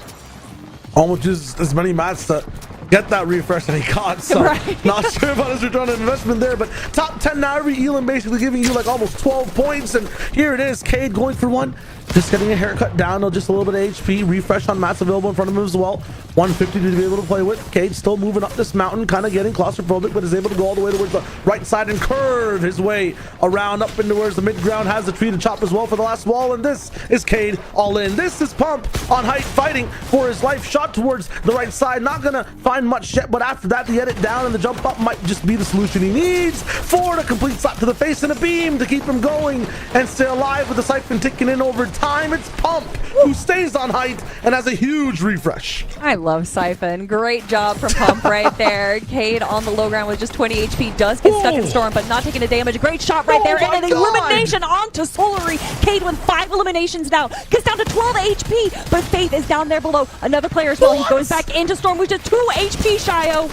Almost just as many mats to get that refresh that he got, so right. Not sure about his return on investment there, but top 10 now, every Elam basically giving you like almost 12 points, and here it is, Cade going for one, just getting a haircut down, just a little bit of HP, refresh on mats available in front of him as well, 150 to be able to play with. Cade still moving up this mountain, kind of getting claustrophobic, but is able to go all the way towards the right side and curve his way around up into towards the mid ground, has the tree to chop as well for the last wall, and this is Cade all in. This is Pump on height, fighting for his life, shot towards the right side, not gonna find much yet, but after that the edit down and the jump up might just be the solution he needs. Ford, a complete slap to the face and a beam to keep him going and stay alive with the siphon ticking in over time. It's Pump who stays on height and has a huge refresh. I love Siphon. Great job from Pump right there. Cade on the low ground with just 20 HP does get stuck in Storm, but not taking a damage. Great shot right there, and an elimination onto Solary. Cade with 5 eliminations now, gets down to 12 HP, but Faith is down there below. Another player as well. He goes back into Storm with just 2 HP, Shio.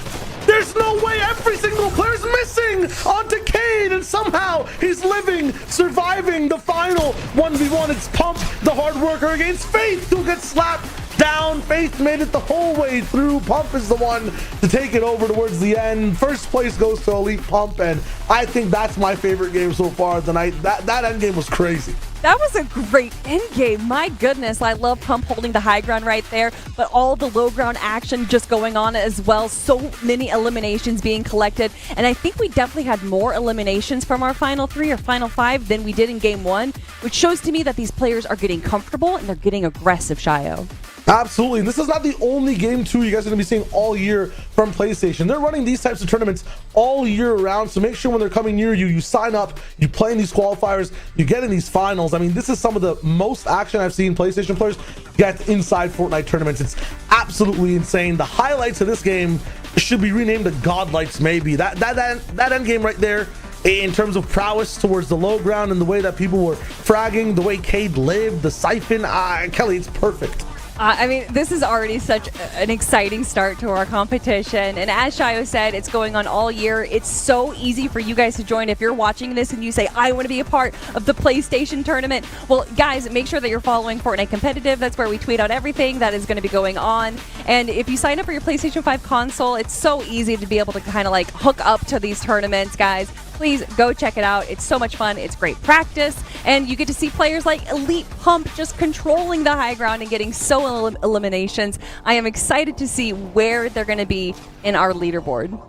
There's no way every single player's missing onto Cade, and somehow he's living, surviving the final 1v1. It's Pump, the hard worker, against Faith, who gets slapped down. Faith made it the whole way through. Pump is the one to take it over towards the end. First place goes to Elite Pump, and I think that's my favorite game so far tonight. That end game was crazy. That was a great end game. My goodness, I love Pump holding the high ground right there, but all the low ground action just going on as well. So many eliminations being collected, and I think we definitely had more eliminations from our final 3 or final 5 than we did in game 1, which shows to me that these players are getting comfortable and they're getting aggressive, Shio. Absolutely. And this is not the only game too you guys are going to be seeing all year from PlayStation. They're running these types of tournaments all year round, so make sure when they're coming near you, you sign up, you play in these qualifiers, you get in these finals. I mean, this is some of the most action I've seen PlayStation players get inside Fortnite tournaments. It's absolutely insane. The highlights of this game should be renamed to Godlights, maybe. That end game right there, in terms of prowess towards the low ground and the way that people were fragging, the way Cade lived, the siphon, Kelly, it's perfect. I mean, this is already such an exciting start to our competition. And as Shayo said, it's going on all year. It's so easy for you guys to join. If you're watching this and you say, I want to be a part of the PlayStation tournament, well, guys, make sure that you're following Fortnite Competitive. That's where we tweet out everything that is going to be going on. And if you sign up for your PlayStation 5 console, it's so easy to be able to kind of like hook up to these tournaments, guys. Please go check it out. It's so much fun. It's great practice. And you get to see players like Elite Pump just controlling the high ground and getting so eliminations. I am excited to see where they're going to be in our leaderboard.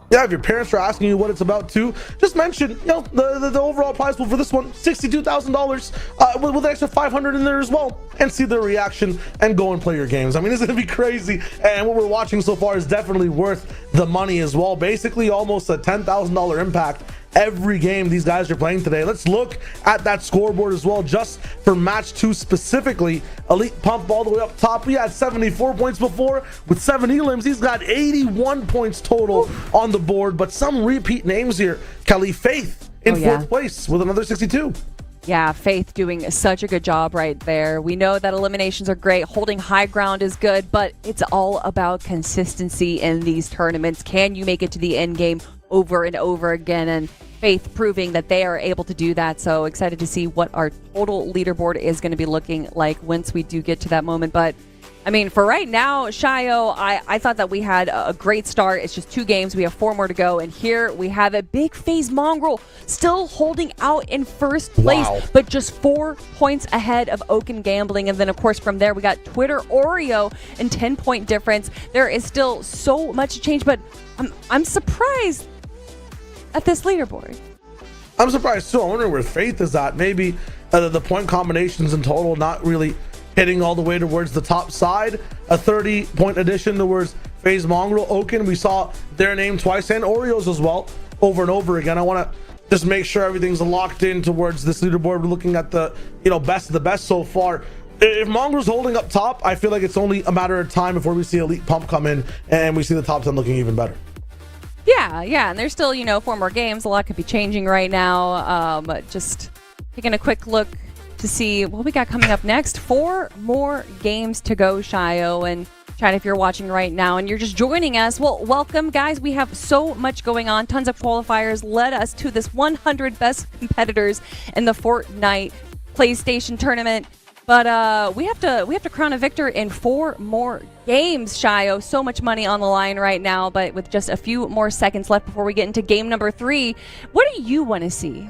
Yeah, if your parents are asking you what it's about too, just mention, you know, the overall prize pool for this one, $62,000 with an extra 500 in there as well, and see their reaction and go and play your games. I mean, it's going to be crazy, and what we're watching so far is definitely worth the money as well. Basically, almost a $10,000 impact every game these guys are playing today. Let's look at that scoreboard as well, just for match 2 specifically. Elite Pump all the way up top. We had 74 points before with 7 elims. He's got 81 points total on the board, but some repeat names here. Kelly, Faith in 4th place with another 62. Yeah, Faith doing such a good job right there. We know that eliminations are great. Holding high ground is good, but it's all about consistency in these tournaments. Can you make it to the end game over and over again? And Faith proving that they are able to do that. So excited to see what our total leaderboard is going to be looking like once we do get to that moment. But I mean, for right now, Shayo, I thought that we had a great start. It's just 2 games. We have 4 more to go. And here we have a big FaZe Mongrel still holding out in 1st place, but just 4 points ahead of Oaken Gambling. And then, of course, from there, we got Twitter Oreo and 10-point difference. There is still so much to change, but I'm surprised at this leaderboard. I'm surprised too. I wonder where Faith is at. Maybe the point combinations in total not really hitting all the way towards the top side. A 30-point addition towards FaZe Mongrel. Oaken, we saw their name twice, and Oreos as well, over and over again. I want to just make sure everything's locked in towards this leaderboard. We're looking at the best of the best so far. If Mongrel's holding up top, I feel like it's only a matter of time before we see Elite Pump come in and we see the top 10 looking even better. Yeah, and there's still, 4 more games. A lot could be changing right now. Just taking a quick look to see what we got coming up next. 4 more games to go, Shayo. And Chad, if you're watching right now and you're just joining us, well, welcome, guys. We have so much going on. Tons of qualifiers led us to this 100 best competitors in the Fortnite PlayStation tournament. But we have to crown a victor in 4 more games, Shayo. So much money on the line right now, but with just a few more seconds left before we get into game number 3, what do you want to see?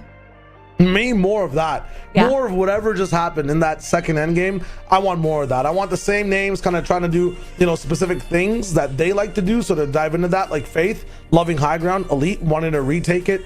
Me, more of that. More of whatever just happened in that second end game. I want more of that. I want the same names kind of trying to do, specific things that they like to do. So to dive into that, like Faith, loving high ground, Elite, wanting to retake it.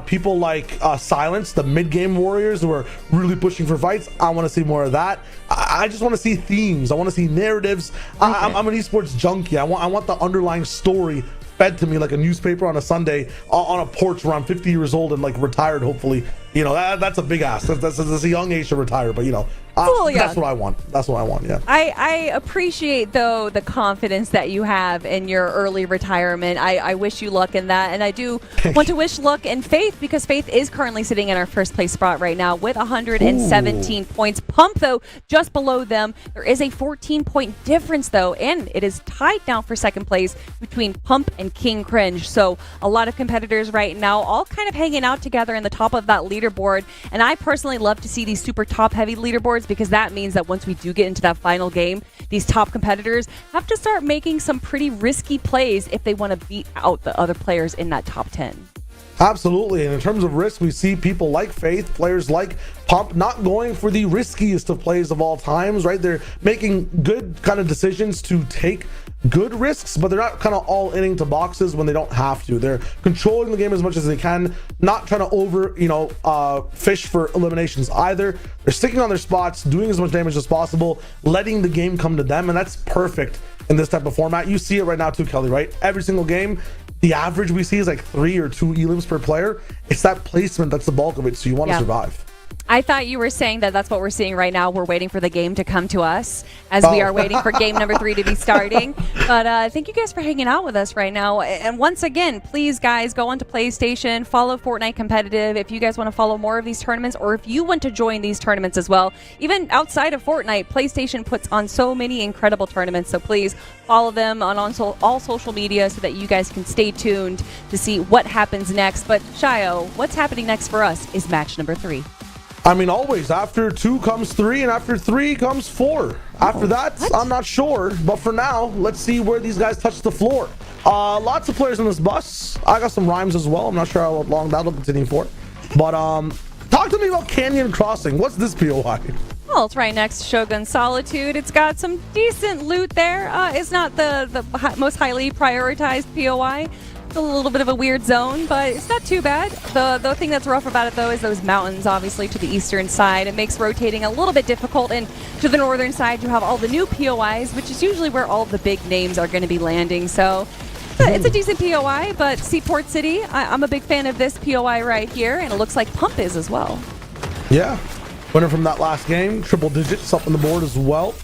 People like Silence, the mid-game warriors who are really pushing for fights. I want to see more of that. I just want to see themes. I want to see narratives. I'm an esports junkie. I want the underlying story fed to me like a newspaper on a Sunday on a porch where I'm 50 years old and like retired, hopefully. That's a big ask. That's a young age to retire, but that's what I want. That's what I want. Yeah. I appreciate though the confidence that you have in your early retirement. I wish you luck in that, and I do want to wish luck in Faith, because Faith is currently sitting in our 1st place spot right now with 117 points. Pump though just below them. There is a 14-point difference though, and it is tied now for 2nd place between Pump and King Cringe. So a lot of competitors right now all kind of hanging out together in the top of that leaderboard, and I personally love to see these super top heavy leaderboards, because that means that once we do get into that final game, these top competitors have to start making some pretty risky plays if they want to beat out the other players in that top 10. Absolutely. And in terms of risk, we see people like Faith, players like Pump, not going for the riskiest of plays of all times, right? They're making good kind of decisions to take good risks, but they're not kind of all inning to boxes when they don't have to. They're controlling the game as much as they can, not trying to over, fish for eliminations either. They're sticking on their spots, doing as much damage as possible, letting the game come to them, and that's perfect in this type of format. You see it right now too, Kelly, right? Every single game, the average we see is like 3 or 2 elims per player. It's that placement that's the bulk of it, so you want to survive. I thought you were saying that that's what we're seeing right now. We're waiting for the game to come to us as we are waiting for game number 3 to be starting. But thank you guys for hanging out with us right now. And once again, please, guys, go onto PlayStation, follow Fortnite Competitive. If you guys want to follow more of these tournaments, or if you want to join these tournaments as well, even outside of Fortnite, PlayStation puts on so many incredible tournaments. So please follow them on all social media so that you guys can stay tuned to see what happens next. But Shayo, what's happening next for us is match number 3. I mean, always after 2 comes 3, and after 3 comes 4. After that, I'm not sure, but for now, let's see where these guys touch the floor. Lots of players on this bus. I got some rhymes as well. I'm not sure how long that'll continue for, but talk to me about Canyon Crossing. What's this POI? Well, it's right next to Shogun Solitude. It's got some decent loot there. It's not the most highly prioritized POI. It's a little bit of a weird zone, but it's not too bad. The thing that's rough about it, though, is those mountains, obviously, to the eastern side. It makes rotating a little bit difficult. And to the northern side, you have all the new POIs, which is usually where all the big names are going to be landing. So it's a decent POI, but Seaport City, I'm a big fan of this POI right here, and it looks like Pump is as well. Yeah. Winner from that last game, triple digits up on the board as well.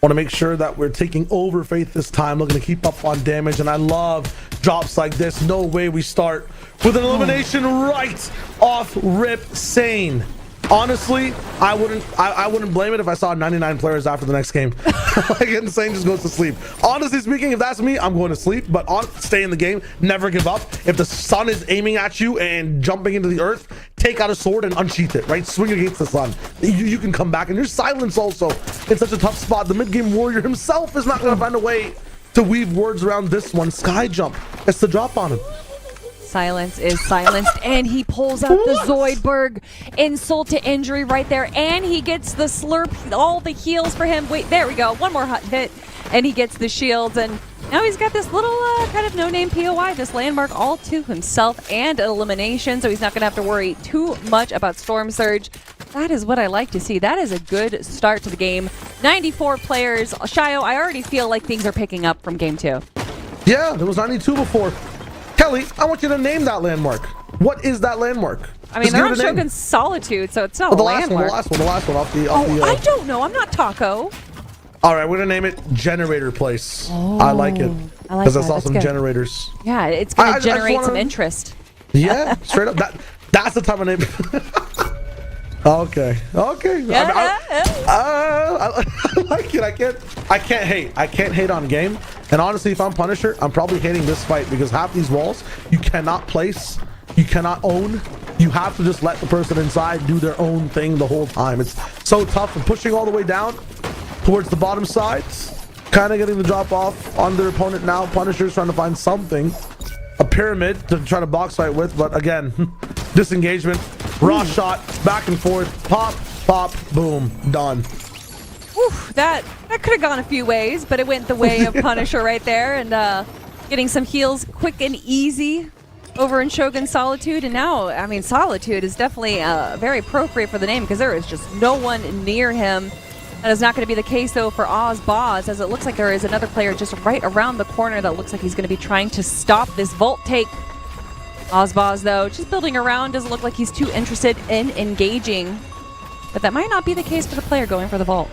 Want to make sure that we're taking over Faith this time, looking to keep up on damage, and I love drops like this. No way we start with an elimination right off rip. Sane. Honestly, I wouldn't blame it if I saw 99 players after the next game. Like, Insane just goes to sleep. Honestly speaking, if that's me, I'm going to sleep, but stay in the game, never give up. If the sun is aiming at you and jumping into the earth, take out a sword and unsheath it, right? Swing against the sun. You can come back, and your silence also in such a tough spot. The mid-game warrior himself is not going to find a way to weave words around this one. Sky jump. It's the drop on him. Silence is silenced, and he pulls out the Zoidberg. Insult to injury right there, and he gets the slurp, all the heals for him. Wait, there we go. One more hit, and he gets the shields, and now he's got this little kind of no-name POI, this landmark all to himself and elimination, so he's not going to have to worry too much about Storm Surge. That is what I like to see. That is a good start to the game. 94 players. Shayo, I already feel like things are picking up from game 2. Yeah, there was 92 before. Kelly, I want you to name that landmark. What is that landmark? I mean, they're on Shogun Solitude, so it's not a landmark. The last one off the I don't know. I'm not Taco. All right, we're gonna name it Generator Place. I like it because I saw some generators. Yeah, it's gonna generate some interest. Yeah, straight up. That's the type of name. Okay. Yeah, I like it. I can't hate on game. And honestly, if I'm Punisher, I'm probably hating this fight because half these walls you cannot place, you cannot own. You have to just let the person inside do their own thing the whole time. It's so tough. And pushing all the way down towards the bottom side, kind of getting the drop off on their opponent now. Punisher's trying to find something, a pyramid to try to box fight with, but again, disengagement. Raw shot, back and forth, pop, boom, done. Oof, that could have gone a few ways, but it went the way of Punisher right there, and getting some heals quick and easy over in Shogun Solitude. And now, I mean, Solitude is definitely very appropriate for the name because there is just no one near him. That is not going to be the case, though, for Ozboz, as it looks like there is another player just right around the corner that looks like he's going to be trying to stop this vault take. Ozboz, though, just building around, doesn't look like he's too interested in engaging. But that might not be the case for the player going for the vault.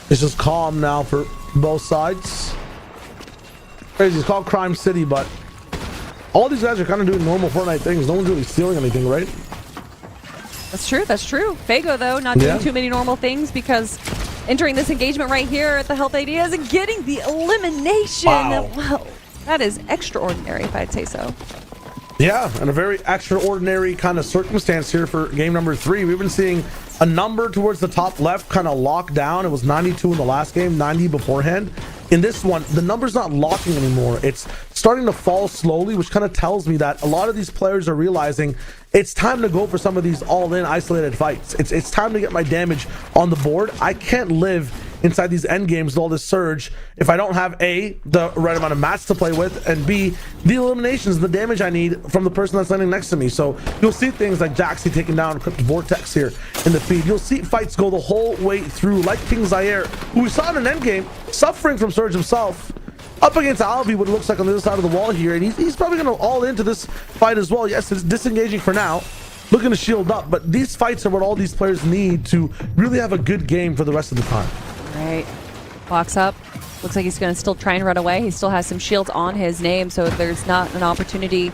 It's just calm now for both sides. Crazy, it's called Crime City, but all these guys are kind of doing normal Fortnite things. No one's really stealing anything, right? That's true, that's true. Fago, though, not doing too many normal things because entering this engagement right here at the Health ADs and getting the elimination. Wow, that is extraordinary, if I'd say so. Yeah, and a very extraordinary kind of circumstance here for game number 3. We've been seeing a number towards the top left kind of lock down. It was 92 in the last game, 90 beforehand. In this one, the number's not locking anymore. It's starting to fall slowly, which kind of tells me that a lot of these players are realizing it's time to go for some of these all-in isolated fights. It's time to get my damage on the board. I can't live inside these end games with all this surge if I don't have A, the right amount of mats to play with, and B, the eliminations, the damage I need from the person that's landing next to me. So you'll see things like Jaxie taking down Crypt Vortex here in the feed. You'll see fights go the whole way through, like King Zaire, who we saw in an end game suffering from surge himself, up against Alvi, what it looks like on the other side of the wall here, and he's probably going to all into this fight as well. Yes, it's disengaging for now, looking to shield up, but these fights are what all these players need to really have a good game for the rest of the time. Right. Box up. Looks like he's going to still try and run away. He still has some shields on his name, so there's not an opportunity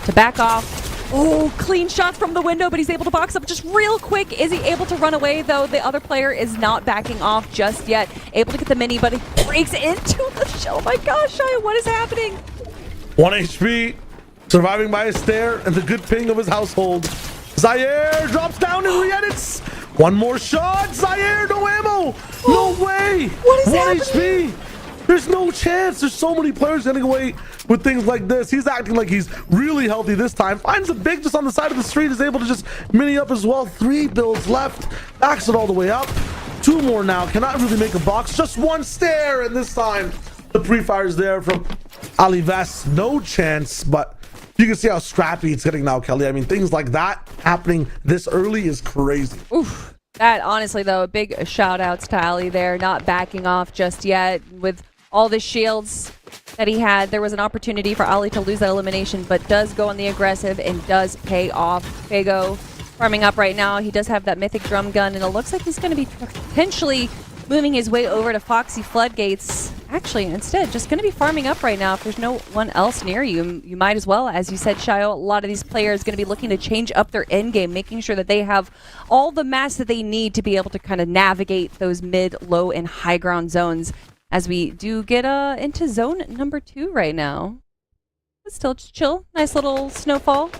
to back off. Oh, clean shot from the window, but he's able to box up just real quick. Is he able to run away, though? The other player is not backing off just yet. Able to get the mini, but he breaks into the shell. Oh my gosh, Shia, what is happening? 1 HP, surviving by a stair, and the good ping of his household. Zaire drops down and re-edits. One more shot. Zaire, no ammo. No way. What is 1 happening? HP. There's no chance. There's so many players getting away with things like this. He's acting like he's really healthy this time. Finds a big just on the side of the street. Is able to just mini up as well. 3 builds left. Backs it all the way up. 2 more now. Cannot really make a box. Just 1 stare. And this time the pre-fire's there from Ali Vest. No chance, but you can see how scrappy it's getting now, Kelly. I mean, things like that happening this early is crazy. Oof. That, honestly, though, big shout-outs to Ali there, not backing off just yet. With all the shields that he had, there was an opportunity for Ali to lose that elimination, but does go on the aggressive and does pay off. Fago farming up right now. He does have that mythic drum gun, and it looks like he's going to be potentially moving his way over to Foxy Floodgates. Actually, instead, just going to be farming up right now. If there's no one else near you, you might as well. As you said, Shio, a lot of these players going to be looking to change up their end game, making sure that they have all the mats that they need to be able to kind of navigate those mid, low, and high ground zones as we do get into zone number 2 right now. But still just chill. Nice little snowfall.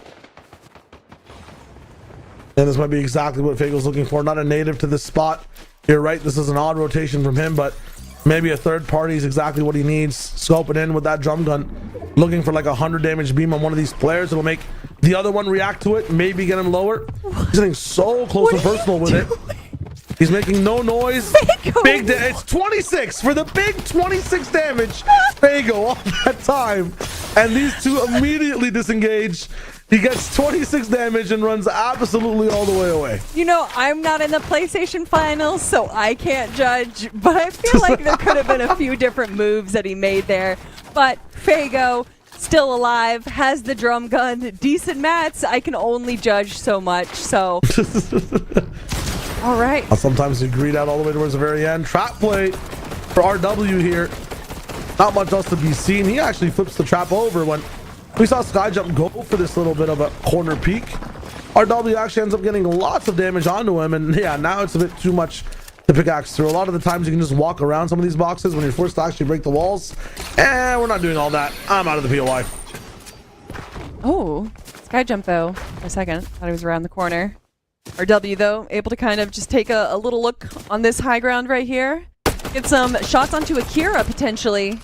And this might be exactly what Fagel's looking for. Not a native to this spot. You're right, this is an odd rotation from him, but maybe a third party is exactly what he needs. Scoping in with that drum gun, looking for like 100 damage beam on one of these players. It'll make the other one react to it, maybe get him lower. He's getting so close and personal with it. He's making no noise. Big it's 26 for the big 26 damage. Fago all that time. And these two immediately disengage. He gets 26 damage and runs absolutely all the way away. You know, I'm not in the PlayStation Finals, so I can't judge, but I feel like there could have been a few different moves that he made there. But Fago, still alive, has the drum gun, decent mats. I can only judge so much, so... All right. I'll sometimes you greed out all the way towards the very end. Trap play for RW here. Not much else to be seen. He actually flips the trap over when we saw Skyjump go for this little bit of a corner peek. RW actually ends up getting lots of damage onto him, and yeah, now it's a bit too much to pickaxe through. A lot of the times you can just walk around some of these boxes when you're forced to actually break the walls. And we're not doing all that. I'm out of the POI. Oh, Skyjump though, for a second. Thought he was around the corner. RW though, able to kind of just take a little look on this high ground right here. Get some shots onto Akira potentially.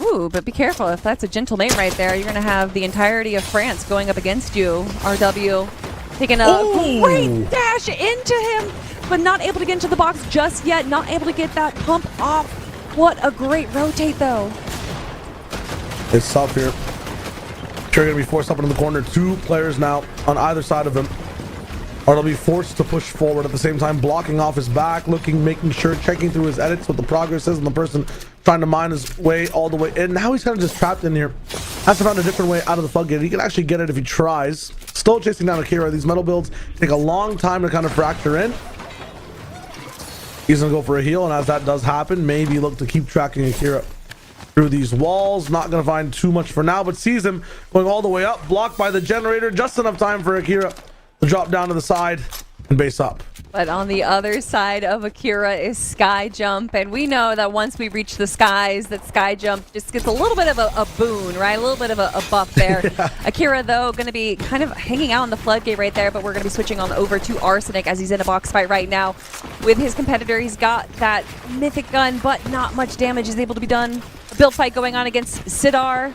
Ooh, but be careful. If that's a gentle mate right there, you're going to have the entirety of France going up against you. RW taking a great dash into him, but not able to get into the box just yet. Not able to get that pump off. What a great rotate, though. It's tough here. Sure, going to be forced up into the corner. 2 players now on either side of him. RW forced to push forward at the same time, blocking off his back, looking, making sure, checking through his edits, what the progress is, and the person trying to mine his way all the way in. Now he's kind of just trapped in here. Has to find a different way out of the floodgate. He can actually get it if he tries. Still chasing down Akira. These metal builds take a long time to kind of fracture in. He's gonna go for a heal, and as that does happen, maybe look to keep tracking Akira through these walls. Not gonna find too much for now, but sees him going all the way up, blocked by the generator. Just enough time for Akira to drop down to the side and base up. But on the other side of Akira is Skyjump, and we know that once we reach the skies, that Skyjump just gets a little bit of a boon, right? A little bit of a buff there. Yeah. Akira, though, going to be kind of hanging out in the floodgate right there, but we're going to be switching on over to Arsenic as he's in a box fight right now with his competitor. He's got that mythic gun, but not much damage is able to be done. A build fight going on against Sidar.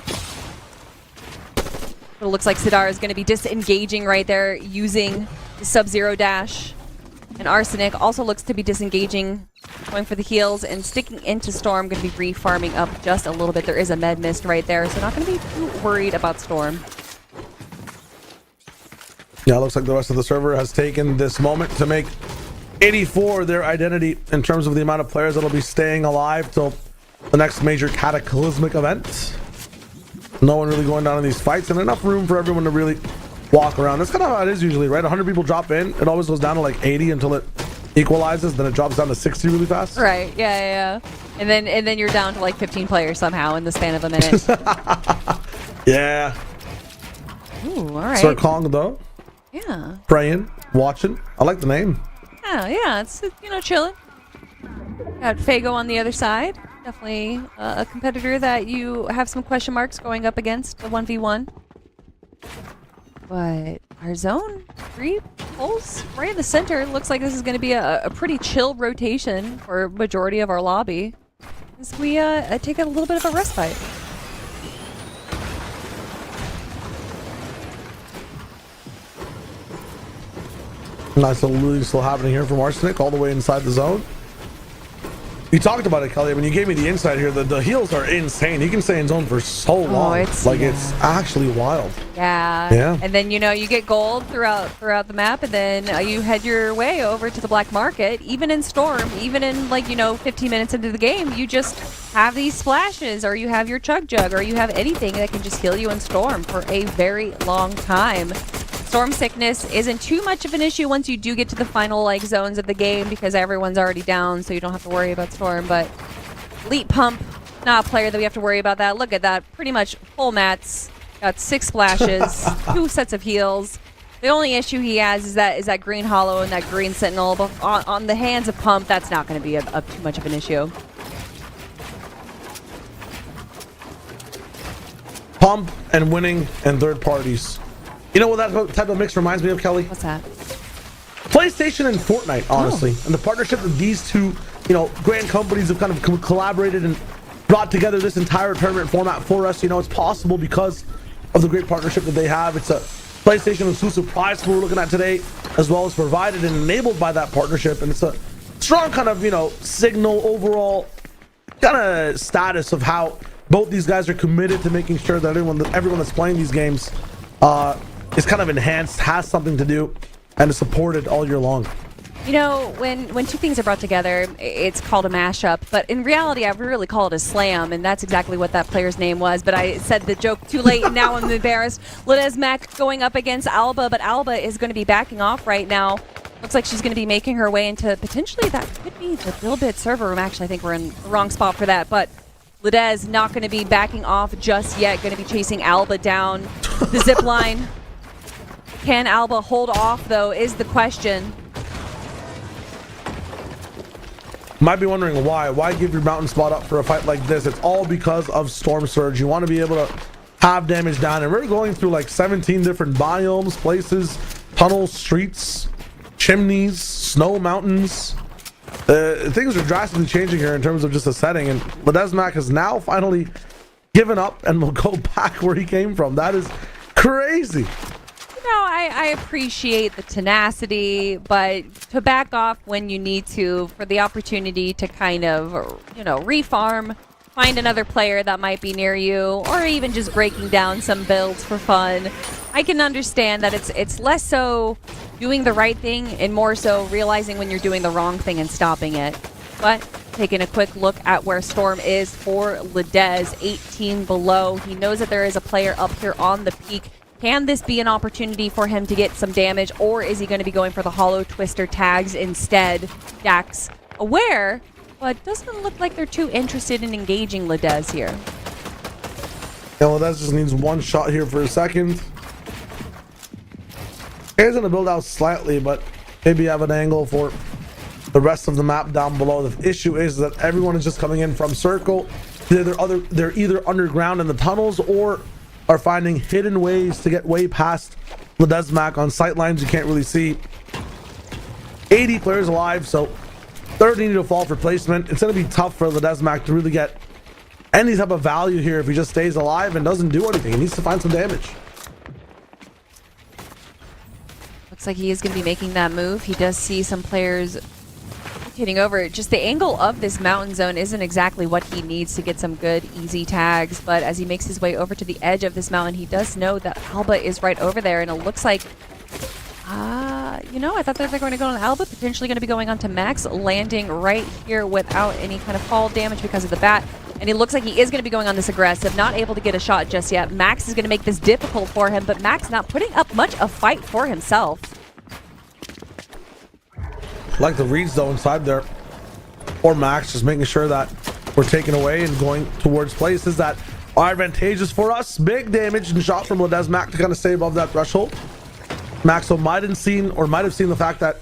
But it looks like Sidar is going to be disengaging right there using the Sub-Zero dash. And Arsenic also looks to be disengaging, going for the heals and sticking into Storm. Going to be re-farming up just a little bit. There is a med mist right there, so not going to be too worried about Storm. Yeah, it looks like the rest of the server has taken this moment to make 84 their identity in terms of the amount of players that'll be staying alive till the next major cataclysmic event. No one really going down in these fights, and enough room for everyone to really walk around. That's kind of how it is usually, right? 100 people drop in, it always goes down to like 80 until it equalizes, then it drops down to 60 really fast. Right, yeah. And then you're down to like 15 players somehow in the span of a minute. Yeah. Ooh, all right. Sir Kong though. Yeah. Praying, watching. I like the name. Yeah, it's, you know, chilling. Got Fago on the other side. Definitely a competitor that you have some question marks going up against the 1v1. But our zone 3 pulls right in the center. Looks like this is going to be a pretty chill rotation for majority of our lobby as we take a little bit of a respite. Nice little looting still happening here from Arsenic all the way inside the zone. You talked about it, Kelly. I mean, you gave me the insight here. The heals are insane. He can stay in zone for so long. It's actually wild. Yeah. And then, you know, you get gold throughout the map, and then you head your way over to the black market. Even in Storm, even in, like, you know, 15 minutes into the game, you just have these splashes, or you have your Chug Jug, or you have anything that can just heal you in Storm for a very long time. Storm sickness isn't too much of an issue once you do get to the final like zones of the game because everyone's already down, so you don't have to worry about Storm. But Elite Pump, not a player that we have to worry about that. Look at that, pretty much full mats. Got 6 splashes, 2 sets of heals. The only issue he has is that green hollow and that green sentinel. But on the hands of Pump, that's not going to be too much of an issue. Pump and winning and third parties. You know what that type of mix reminds me of, Kelly? What's that? PlayStation and Fortnite, honestly. And the partnership that these two, you know, grand companies have kind of collaborated and brought together this entire tournament format for us. You know, it's possible because of the great partnership that they have. It's a PlayStation exclusive prize we're looking at today, as well as provided and enabled by that partnership. And it's a strong kind of, you know, signal overall kind of status of how both these guys are committed to making sure that everyone that's playing these games is kind of enhanced, has something to do, and is supported all year long. You know, when two things are brought together, it's called a mashup. But in reality, I would really call it a slam, and that's exactly what that player's name was. But I said the joke too late, and now I'm embarrassed. Ledesmac going up against Alba, but Alba is going to be backing off right now. Looks like she's going to be making her way into potentially that could be the Dilbit server room. Actually, I think we're in the wrong spot for that, but Ledez not going to be backing off just yet. Going to be chasing Alba down the zip line. Can Alba hold off, though, is the question. Might be wondering why. Why give your mountain spot up for a fight like this? It's all because of Storm Surge. You want to be able to have damage down. And we're going through like 17 different biomes, places, tunnels, streets, chimneys, snow mountains. Things are drastically changing here in terms of just the setting. And Ledesmac has now finally given up and will go back where he came from. That is crazy. You know, I appreciate the tenacity, but to back off when you need to for the opportunity to kind of, you know, refarm, find another player that might be near you, or even just breaking down some builds for fun. I can understand that it's less so doing the right thing and more so realizing when you're doing the wrong thing and stopping it. But taking a quick look at where Storm is for Ledez, 18 below. He knows that there is a player up here on the peak. Can this be an opportunity for him to get some damage, or is he going to be going for the Hollow Twister tags instead? Dax aware, but doesn't look like they're too interested in engaging Ledez here. Yeah, Ledez just needs one shot here for a second. He's going to build out slightly, but maybe have an angle for the rest of the map down below. The issue is that everyone is just coming in from circle. They're either underground in the tunnels or are finding hidden ways to get way past Ledesmac on sight lines you can't really see. 80 players alive, so 30 need to fall for placement. It's going to be tough for Ledesmac to really get any type of value here if he just stays alive and doesn't do anything. He needs to find some damage. Looks like he is going to be making that move. He does see some players hitting over. Just the angle of this mountain zone isn't exactly what he needs to get some good, easy tags. But as he makes his way over to the edge of this mountain, he does know that Alba is right over there. And it looks like, I thought that they're going to go on Alba, potentially going to be going on to Max, landing right here without any kind of fall damage because of the bat. And it looks like he is going to be going on this aggressive, not able to get a shot just yet. Max is going to make this difficult for him, but Max not putting up much of a fight for himself. Like the reads though inside there, or Max just making sure that we're taking away and going towards places that are advantageous for us. Big damage and shot from Ledez Max to kind of stay above that threshold. Maxo might have seen the fact that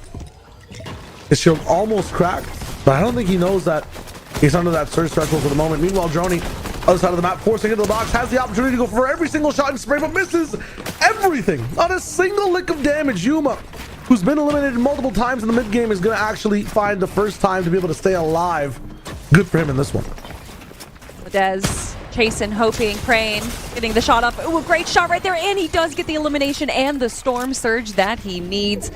his shield almost cracked, but I don't think he knows that he's under that surge threshold for the moment. Meanwhile, Droney, other side of the map, forcing into the box, has the opportunity to go for every single shot and spray, but misses everything. Not a single lick of damage. Yuma, who's been eliminated multiple times in the mid game, is going to actually find the first time to be able to stay alive. Good for him in this one. Ledez chasing, hoping, praying, getting the shot up. Ooh, a great shot right there, and he does get the elimination and the storm surge that he needs.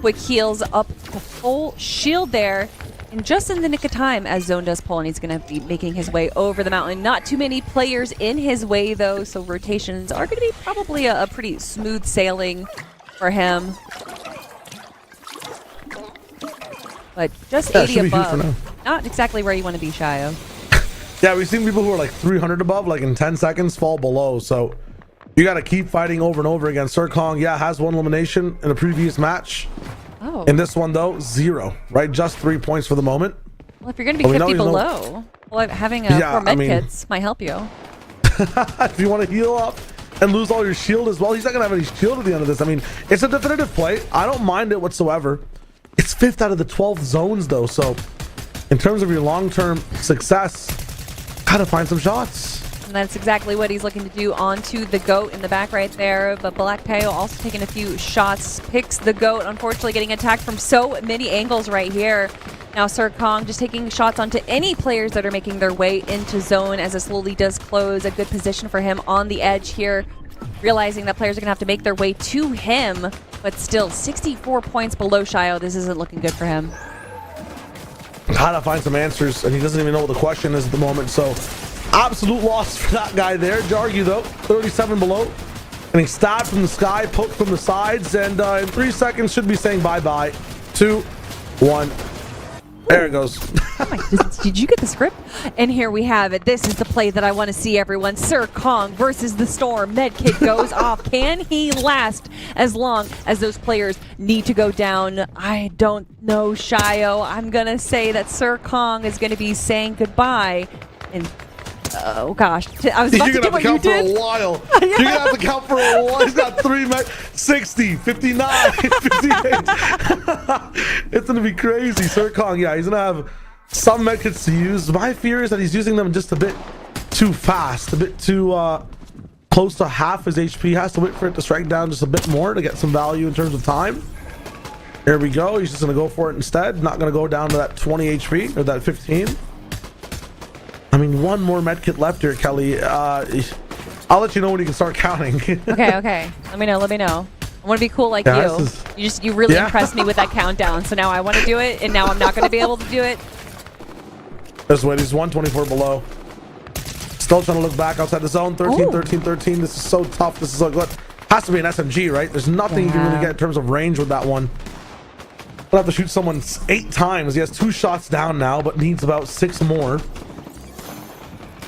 Quick heals up the full shield there, and just in the nick of time as Zone does pull, and he's going to be making his way over the mountain. Not too many players in his way, though, so rotations are going to be probably a pretty smooth sailing for him. But just 80 above. Not exactly where you want to be, Shio. Yeah, we've seen people who are like 300 above, like in 10 seconds, fall below. So you got to keep fighting over and over again. Sir Kong, yeah, has one elimination in a previous match. Oh. In this one, though, 0, right? Just 3 points for the moment. Well, if you're going to be 50 below, well, having 4 med kits might help you. If you want to heal up and lose all your shield as well, he's not going to have any shield at the end of this. I mean, it's a definitive play. I don't mind it whatsoever. It's 5th out of the 12 zones, though. So in terms of your long-term success, gotta find some shots. And that's exactly what he's looking to do onto the GOAT in the back right there. But Black Pale also taking a few shots, picks the GOAT, unfortunately getting attacked from so many angles right here. Now Sir Kong just taking shots onto any players that are making their way into zone as it slowly does close. A good position for him on the edge here, realizing that players are gonna have to make their way to him, but still 64 points below Shio. This isn't looking good for him. Gotta find some answers, and he doesn't even know what the question is at the moment. So absolute loss for that guy there. Jargy though, 37 below, and he stabbed from the sky, poked from the sides, and in 3 seconds should be saying bye-bye. 2, 1. There it goes. Oh my goodness, did you get the script? And here we have it. This is the play that I want to see, everyone. Sir Kong versus the Storm. Medkit goes off. Can he last as long as those players need to go down? I don't know, Shio. I'm going to say that Sir Kong is going to be saying goodbye. And oh gosh, I was about to do what you did. You're gonna have to count for a while. You're gonna have to count for a while. He's got 3 60, 59, 58. It's gonna be crazy. Sir Kong, yeah, he's gonna have some medkits to use. My fear is that he's using them just a bit too fast, a bit too close to half his HP. He has to wait for it to strike down just a bit more to get some value in terms of time. Here we go. He's just gonna go for it instead. Not gonna go down to that 20 HP or that 15. I mean, 1 more medkit left here, Kelly. I'll let you know when you can start counting. Okay. Let me know. I want to be cool like you. You really impressed me with that countdown. So now I want to do it, and now I'm not going to be able to do it. This way, he's 124 below. Still trying to look back outside the zone. 13, 13, 13. This is so tough. This is so good. Has to be an SMG, right? There's nothing you can really get in terms of range with that one. I'll have to shoot someone 8 times. He has 2 shots down now, but needs about 6 more.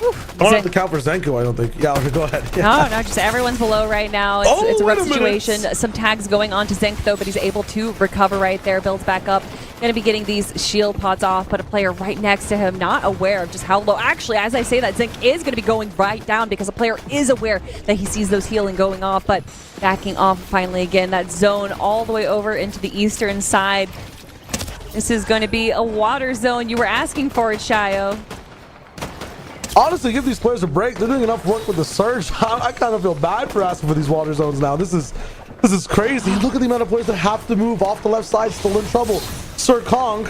I don't have to count for Zenko, I don't think. Yeah, okay, go ahead. Yeah. No, just everyone's below right now. It's a rough situation. Some tags going on to Zenk, though, but he's able to recover right there, builds back up. Going to be getting these shield pods off, but a player right next to him not aware of just how low. Actually, as I say that, Zenk is going to be going right down because a player is aware that he sees those healing going off, but backing off finally again. That zone all the way over into the eastern side. This is going to be a water zone. You were asking for it, Shio. Honestly, give these players a break. They're doing enough work with the surge. I kind of feel bad for asking for these water zones now. This is crazy. Look at the amount of players that have to move off the left side, still in trouble. Sir Kong,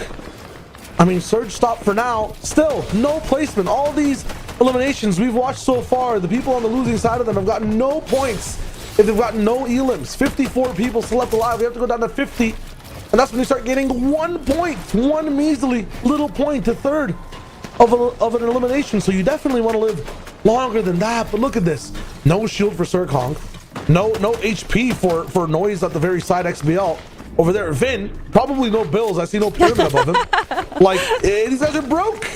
I mean, surge stop for now. Still, no placement. All these eliminations we've watched so far, the people on the losing side of them have gotten no points if they've got no elims. 54 people still left alive. We have to go down to 50. And that's when you start getting 1 point, one measly little point to third of an elimination. So you definitely want to live longer than that. But look at this. No shield for Sir Kong. No HP for Noise at the very side XBL. Over there, Vin, probably no bills. I see no pyramid above him. Like, these guys are broke.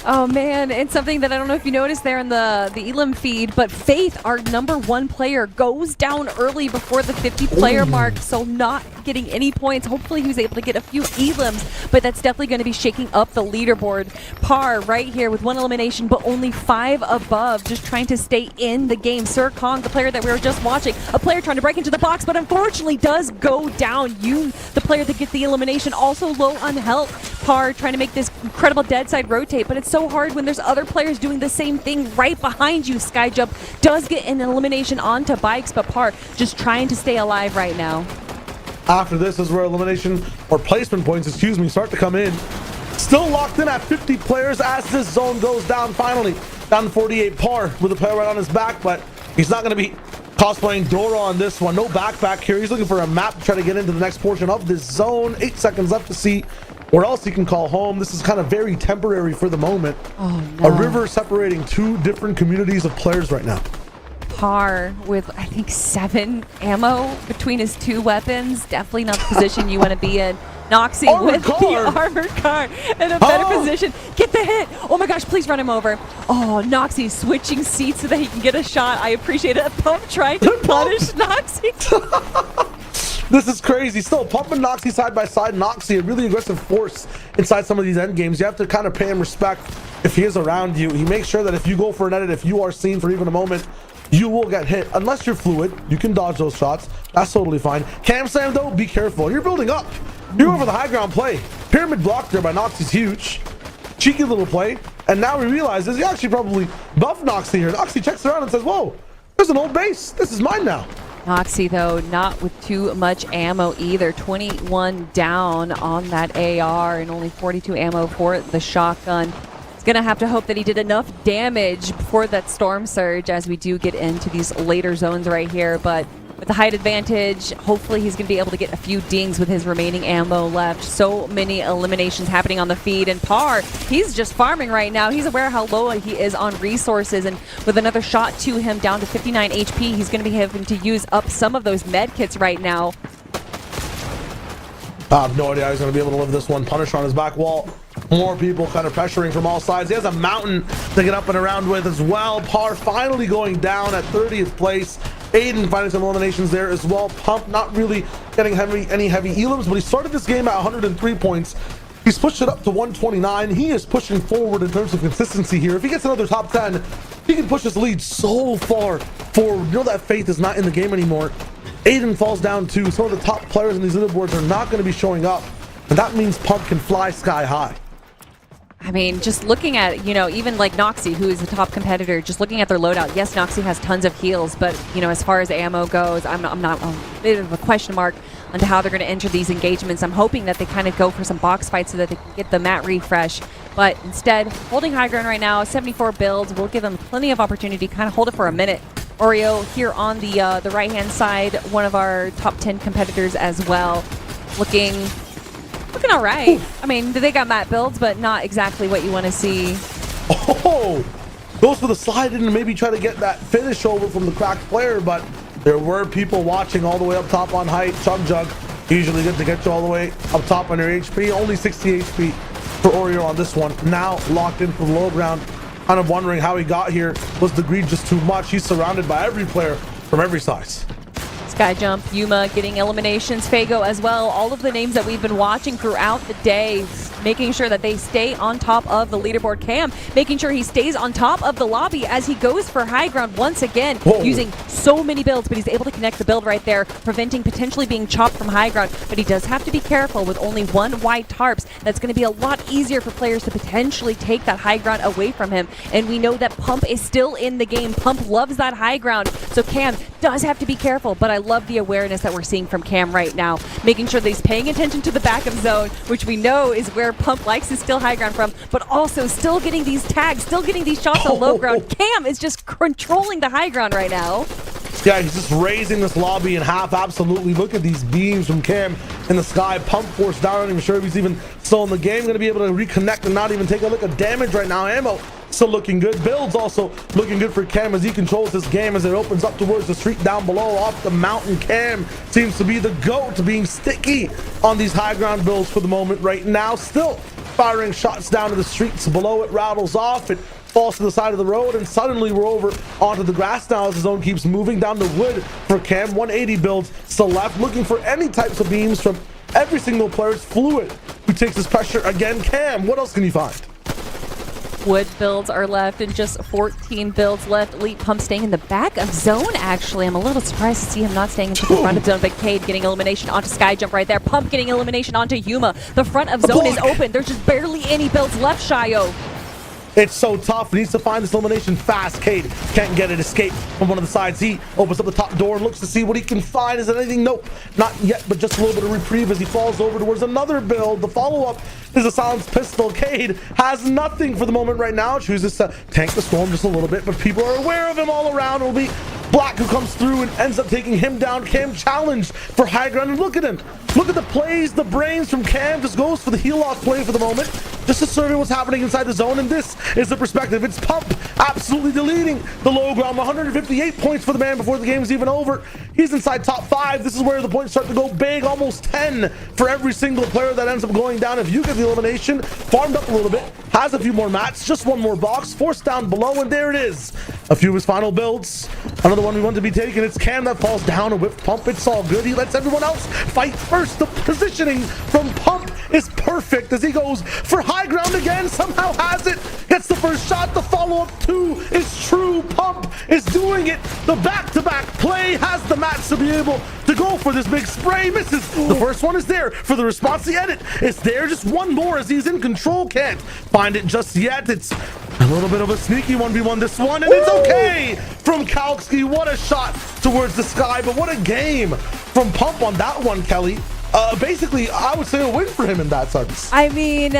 Oh man, it's something that I don't know if you noticed there in the Elim feed, but Faith, our #1 player, goes down early before the 50 player mark, so not getting any points. Hopefully he was able to get a few Elims, but that's definitely going to be shaking up the leaderboard. Par right here with 1 elimination, but only 5 above, just trying to stay in the game. Sir Kong, the player that we were just watching, a player trying to break into the box, but unfortunately does go down. You, the player that gets the elimination, also low on health. Par trying to make this incredible dead side rotate, but it's so hard when there's other players doing the same thing right behind you. Skyjump does get an elimination onto bikes, but Par just trying to stay alive right now. After this is where elimination or placement points, excuse me, start to come in. Still locked in at 50 players as this zone goes down finally. Down to 48. Par with a player right on his back, but he's not going to be cosplaying Dora on this one. No backpack here. He's looking for a map to try to get into the next portion of this zone. 8 seconds left to see where else he can call home. This is kind of very temporary for the moment. Oh, no. A river separating 2 different communities of players right now. Par with, I think, 7 ammo between his 2 weapons. Definitely not the position you want to be in. Noxie with the armored car in a better position. Get the hit. Oh my gosh, please run him over. Oh, Noxie switching seats so that he can get a shot. I appreciate it. Pump trying to punish Noxie. This is crazy. Still, Pump and Noxie side by side. Noxie, a really aggressive force inside some of these end games. You have to kind of pay him respect if he is around you. He makes sure that if you go for an edit, if you are seen for even a moment, you will get hit. Unless you're fluid, you can dodge those shots. That's totally fine. Cam Sam, though, be careful. You're building up. You're going for the high ground play. Pyramid block there by Noxie's huge. Cheeky little play. And now we realize he actually probably buffed Noxie here. Noxie checks around and says, whoa, there's an old base. This is mine now. Noxie, though, not with too much ammo either. 21 down on that AR and only 42 ammo for the shotgun. He's going to have to hope that he did enough damage before that storm surge as we do get into these later zones right here. But with the height advantage, hopefully he's going to be able to get a few dings with his remaining ammo left. So many eliminations happening on the feed. And Par, he's just farming right now. He's aware how low he is on resources. And with another shot to him down to 59 HP, he's going to be having to use up some of those med kits right now. I have no idea how he's going to be able to live this one. Punisher on his back wall. More people kind of pressuring from all sides. He has a mountain to get up and around with as well. Par finally going down at 30th place. Aiden finding some eliminations there as well. Pump not really getting any heavy elims, but he started this game at 103 points. He's pushed it up to 129. He is pushing forward in terms of consistency here. If he gets another top 10, he can push his lead so far forward. You know that Faith is not in the game anymore. Aiden falls down too. Some of the top players in these leaderboards are not going to be showing up, and that means Pump can fly sky high. I mean, just looking at, even like Noxie, who is the top competitor, just looking at their loadout, yes, Noxie has tons of heals, but, as far as ammo goes, I'm not a bit of a question mark on how they're going to enter these engagements. I'm hoping that they kind of go for some box fights so that they can get the mat refresh, but instead, holding high ground right now, 74 builds will give them plenty of opportunity to kind of hold it for a minute. Oreo here on the right-hand side, one of our top 10 competitors as well, looking all right. Ooh. I mean, they got mat builds, but not exactly what you want to see. Oh, goes for the slide in and maybe try to get that finish over from the cracked player, but there were people watching all the way up top on height. Chug Jug, usually good to get you all the way up top on your HP. Only 60 HP for Oreo on this one. Now locked in for the low ground. Kind of wondering how he got here. Was the greed just too much? He's surrounded by every player from every size. Skyjump, Yuma getting eliminations, Fago as well. All of the names that we've been watching throughout the day, making sure that they stay on top of the leaderboard. Cam making sure he stays on top of the lobby as he goes for high ground once again. Whoa. Using so many builds, but he's able to connect the build right there, preventing potentially being chopped from high ground. But he does have to be careful with only 1 white tarps. That's going to be a lot easier for players to potentially take that high ground away from him. And we know that Pump is still in the game. Pump loves that high ground, so Cam does have to be careful. But I love the awareness that we're seeing from Cam right now, making sure that he's paying attention to the back of zone, which we know is where Pump likes his still high ground from, but also still getting these tags, still getting these shots on low ground. Cam is just controlling the high ground right now. Yeah, he's just raising this lobby in half. Absolutely. Look at these beams from Cam in the sky. Pump force down. I'm not even sure if he's even still in the game. Going to be able to reconnect and not even take a look at damage right now. Ammo still looking good. Builds also looking good for Cam as he controls this game as it opens up towards the street down below. Off the mountain, Cam seems to be the GOAT, being sticky on these high ground builds for the moment right now. Still firing shots down to the streets below. It rattles off. It falls to the side of the road, and suddenly we're over onto the grass now as the zone keeps moving down the wood for Cam. 180 builds still left, looking for any types of beams from every single player. It's Fluid who takes this pressure again. Cam, what else can you find? Wood builds are left and just 14 builds left. Elite Pump staying in the back of zone, actually. I'm a little surprised to see him not staying into the front of zone, but Cade getting elimination onto Skyjump right there. Pump getting elimination onto Yuma. The front of zone is open. There's just barely any builds left, Shayo. It's so tough. He needs to find this elimination fast. Cade can't get it. Escape from one of the sides. He opens up the top door and looks to see what he can find. Is it anything? Nope, not yet, but just a little bit of reprieve as he falls over towards another build. The follow-up is a silenced pistol. Cade has nothing for the moment right now. Chooses to tank the storm just a little bit, but people are aware of him all around. It'll be Black who comes through and ends up taking him down. Cam challenged for high ground, and look at him. Look at the plays, the brains from Cam. Just goes for the heel off play for the moment, just to survey what's happening inside the zone. And this is the perspective. It's Pump absolutely deleting the low ground. 158 points for the man before the game's even over. He's inside top 5. This is where the points start to go big. Almost 10 for every single player that ends up going down. If you get the elimination, farmed up a little bit, has a few more mats, just one more box, forced down below, and there it is. A few of his final builds. Another one we want to be taken. It's Cam that falls down and whipped Pump. It's all good. He lets everyone else fight first. The positioning from Pump is perfect as he goes for high ground again. Somehow has it. Gets the first shot. The follow-up too is true. Pump is doing it. The back-to-back play has the mats to be able to go for this big spray. Misses. The first one is there for the response. The edit is there. Just one more as he's in control. Can't find it just yet. It's a little bit of a sneaky 1v1 this one, and it's okay from Kalski. What a shot towards the sky, but what a game from Pump on that one, Kelly. Basically, I would say a win for him in that sense. I mean,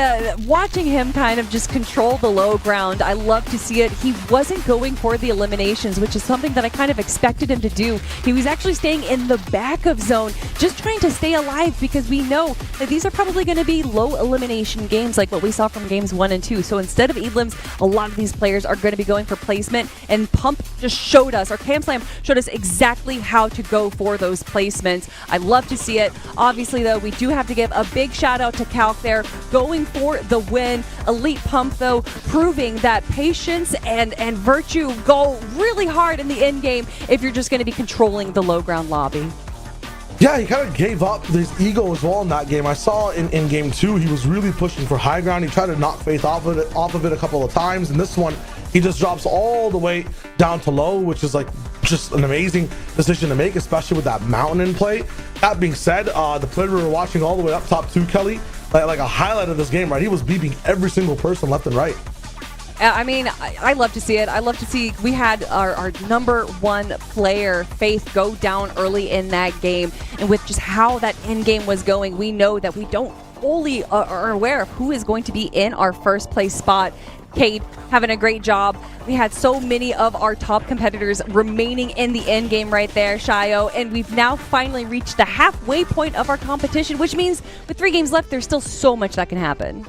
watching him kind of just control the low ground, I love to see it. He wasn't going for the eliminations, which is something that I kind of expected him to do. He was actually staying in the back of zone, just trying to stay alive, because we know that these are probably going to be low elimination games like what we saw from games 1 and 2. So instead of elims, a lot of these players are going to be going for placement, and Pump just showed us, or Cam Slam showed us exactly how to go for those placements. I love to see it. Obviously, though, we do have to give a big shout out to Calc there, going for the win. Elite Pump, though, proving that patience and virtue go really hard in the end game if you're just going to be controlling the low ground lobby. Yeah, he kind of gave up his ego as well in that game. I saw in game 2, he was really pushing for high ground. He tried to knock Faith off of it a couple of times. And this one, he just drops all the way down to low, which is like just an amazing decision to make, especially with that mountain in play. That being said, the player we were watching all the way up top too, Kelly, like a highlight of this game, right? He was beeping every single person left and right. I mean, I love to see it. I love to see we had our number 1 player, Faith, go down early in that game. And with just how that end game was going, we know that we don't fully are aware of who is going to be in our first place spot. Cade having a great job. We had so many of our top competitors remaining in the end game right there, Shayo, and we've now finally reached the halfway point of our competition, which means with 3 games left, there's still so much that can happen.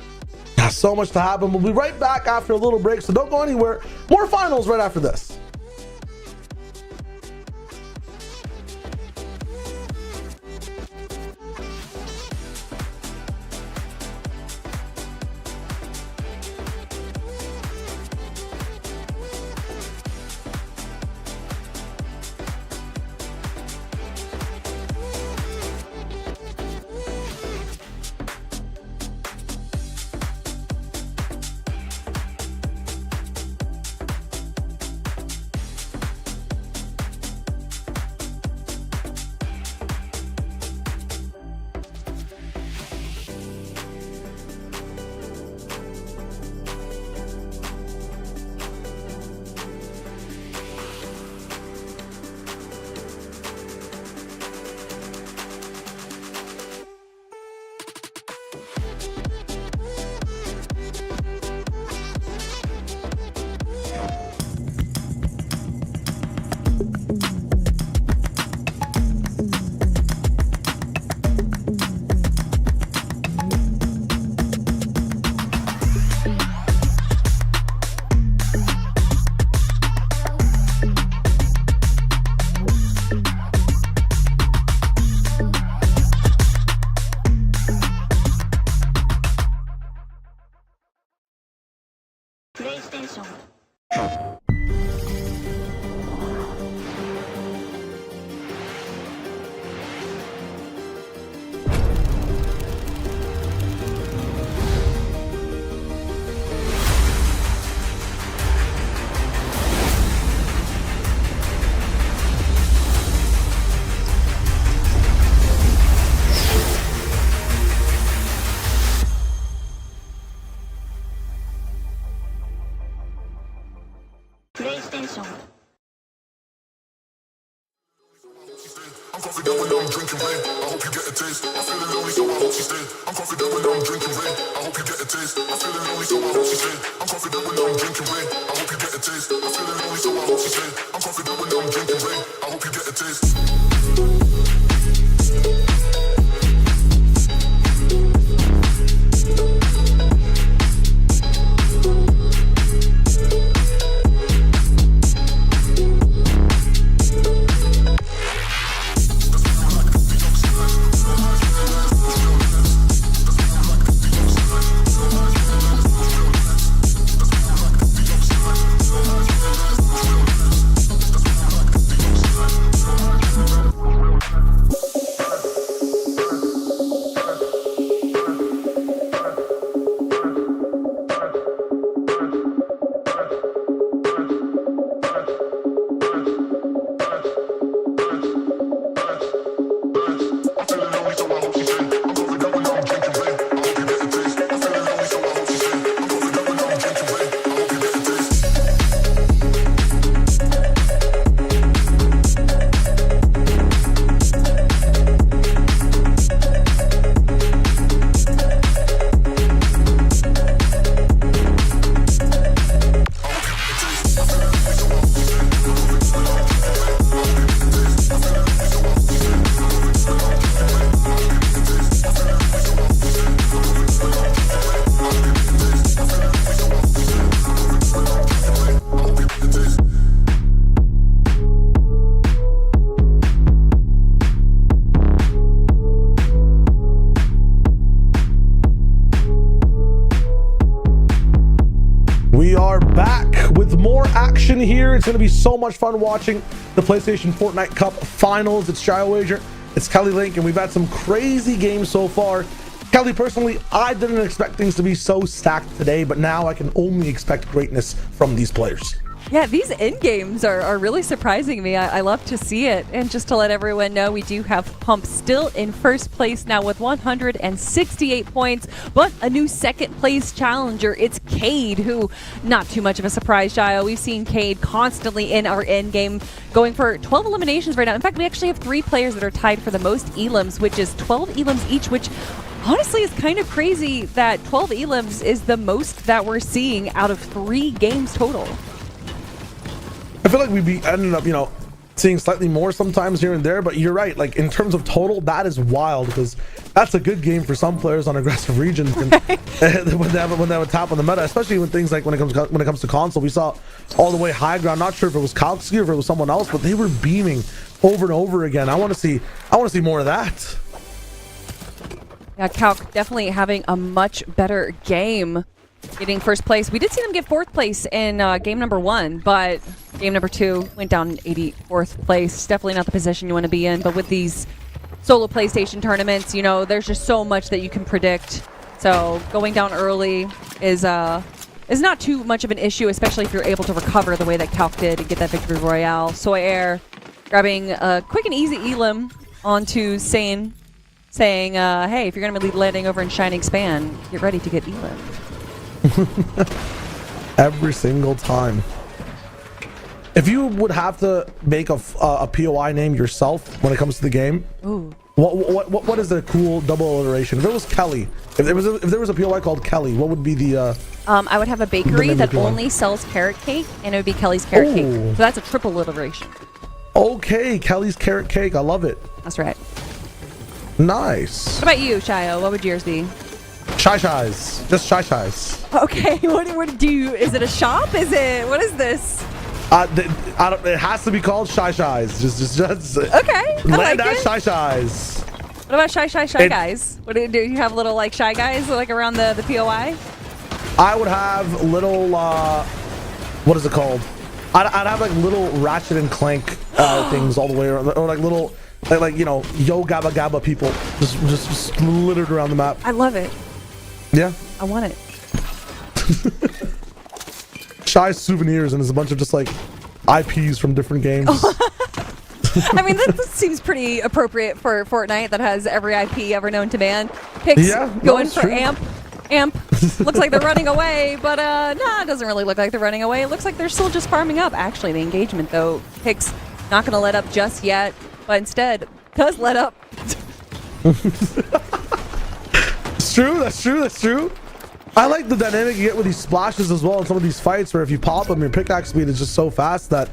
Yeah, so much to happen. We'll be right back after a little break, so don't go anywhere. More finals right after this. PlayStation. PlayStation. I'm confident when I'm drinking rain. I hope you get a taste. I'm feeling lonely, so I hope she stays. I'm confident when I'm drinking rain. I hope you get a taste. I'm feeling lonely, so I hope she stays. I'm confident when I'm drinking rain. I hope you get a taste. I'm feeling lonely, so I hope she stays. I'm confident when I'm drinking rain. I hope you get a taste. We are back with more action here. It's going to be so much fun watching the PlayStation Fortnite Cup finals. It's Shy Wager, it's Kelly Link, and we've had some crazy games so far. Kelly, personally, I didn't expect things to be so stacked today, but now I can only expect greatness from these players. Yeah, these end games are really surprising me. I love to see it. And just to let everyone know, we do have Pump still in first place now with 168 points, but a new second place challenger. It's Cade, who, not too much of a surprise, Jayo. We've seen Cade constantly in our end game going for 12 eliminations right now. In fact, we actually have 3 players that are tied for the most elims, which is 12 elims each, which honestly is kind of crazy that 12 elims is the most that we're seeing out of 3 games total. I feel like we'd be ending up, seeing slightly more sometimes here and there, but you're right. Like in terms of total, that is wild because that's a good game for some players on aggressive regions and when they have a tap on the meta, especially when things like when it comes to console. We saw all the way high ground. Not sure if it was Kalski or if it was someone else, but they were beaming over and over again. I want to see more of that. Yeah, Calc definitely having a much better game, getting first place. We did see them get 4th place in game number 1, but game number 2 went down 84th place. Definitely not the position you want to be in, but with these solo PlayStation tournaments, there's just so much that you can predict. So going down early is not too much of an issue, especially if you're able to recover the way that Calc did and get that victory royale. Soy Air grabbing a quick and easy elim onto Sane, saying, hey, if you're going to be landing over in Shining Span, get ready to get elim. Every single time. If you would have to make a POI name yourself when it comes to the game, Ooh. what is the cool double alliteration? If it was Kelly, if there was a POI called Kelly, what would be the? I would have a bakery that only sells carrot cake, and it would be Kelly's Carrot Cake. So that's a triple alliteration. Okay, Kelly's Carrot Cake. I love it. That's right. Nice. What about you, Shayo? What would yours be? Shy Shies. Just Shy Shies. Okay, what do you, is it a shop? What is this? It has to be called Shy Shies. Just Okay, I like that it. Shy Shies. What about Shy Guys? What do you have little like Shy Guys like around the POI? I would have little, what is it called? I'd have like little Ratchet and Clank things all the way around, or like little, like you know, Yo Gabba Gabba people just littered around the map. I love it. Yeah. I want it. Shy souvenirs, and there's a bunch of just like IPs from different games. I mean, this seems pretty appropriate for Fortnite that has every IP ever known to man. Picks going for true. Amp. Looks like they're running away, but nah, it doesn't really look like they're running away. It looks like they're still just farming up. Actually, the engagement, though, Picks not going to let up just yet, but instead does let up. It's true. That's true. That's true. I like the dynamic you get with these splashes as well in some of these fights, where if you pop them, your pickaxe speed is just so fast that,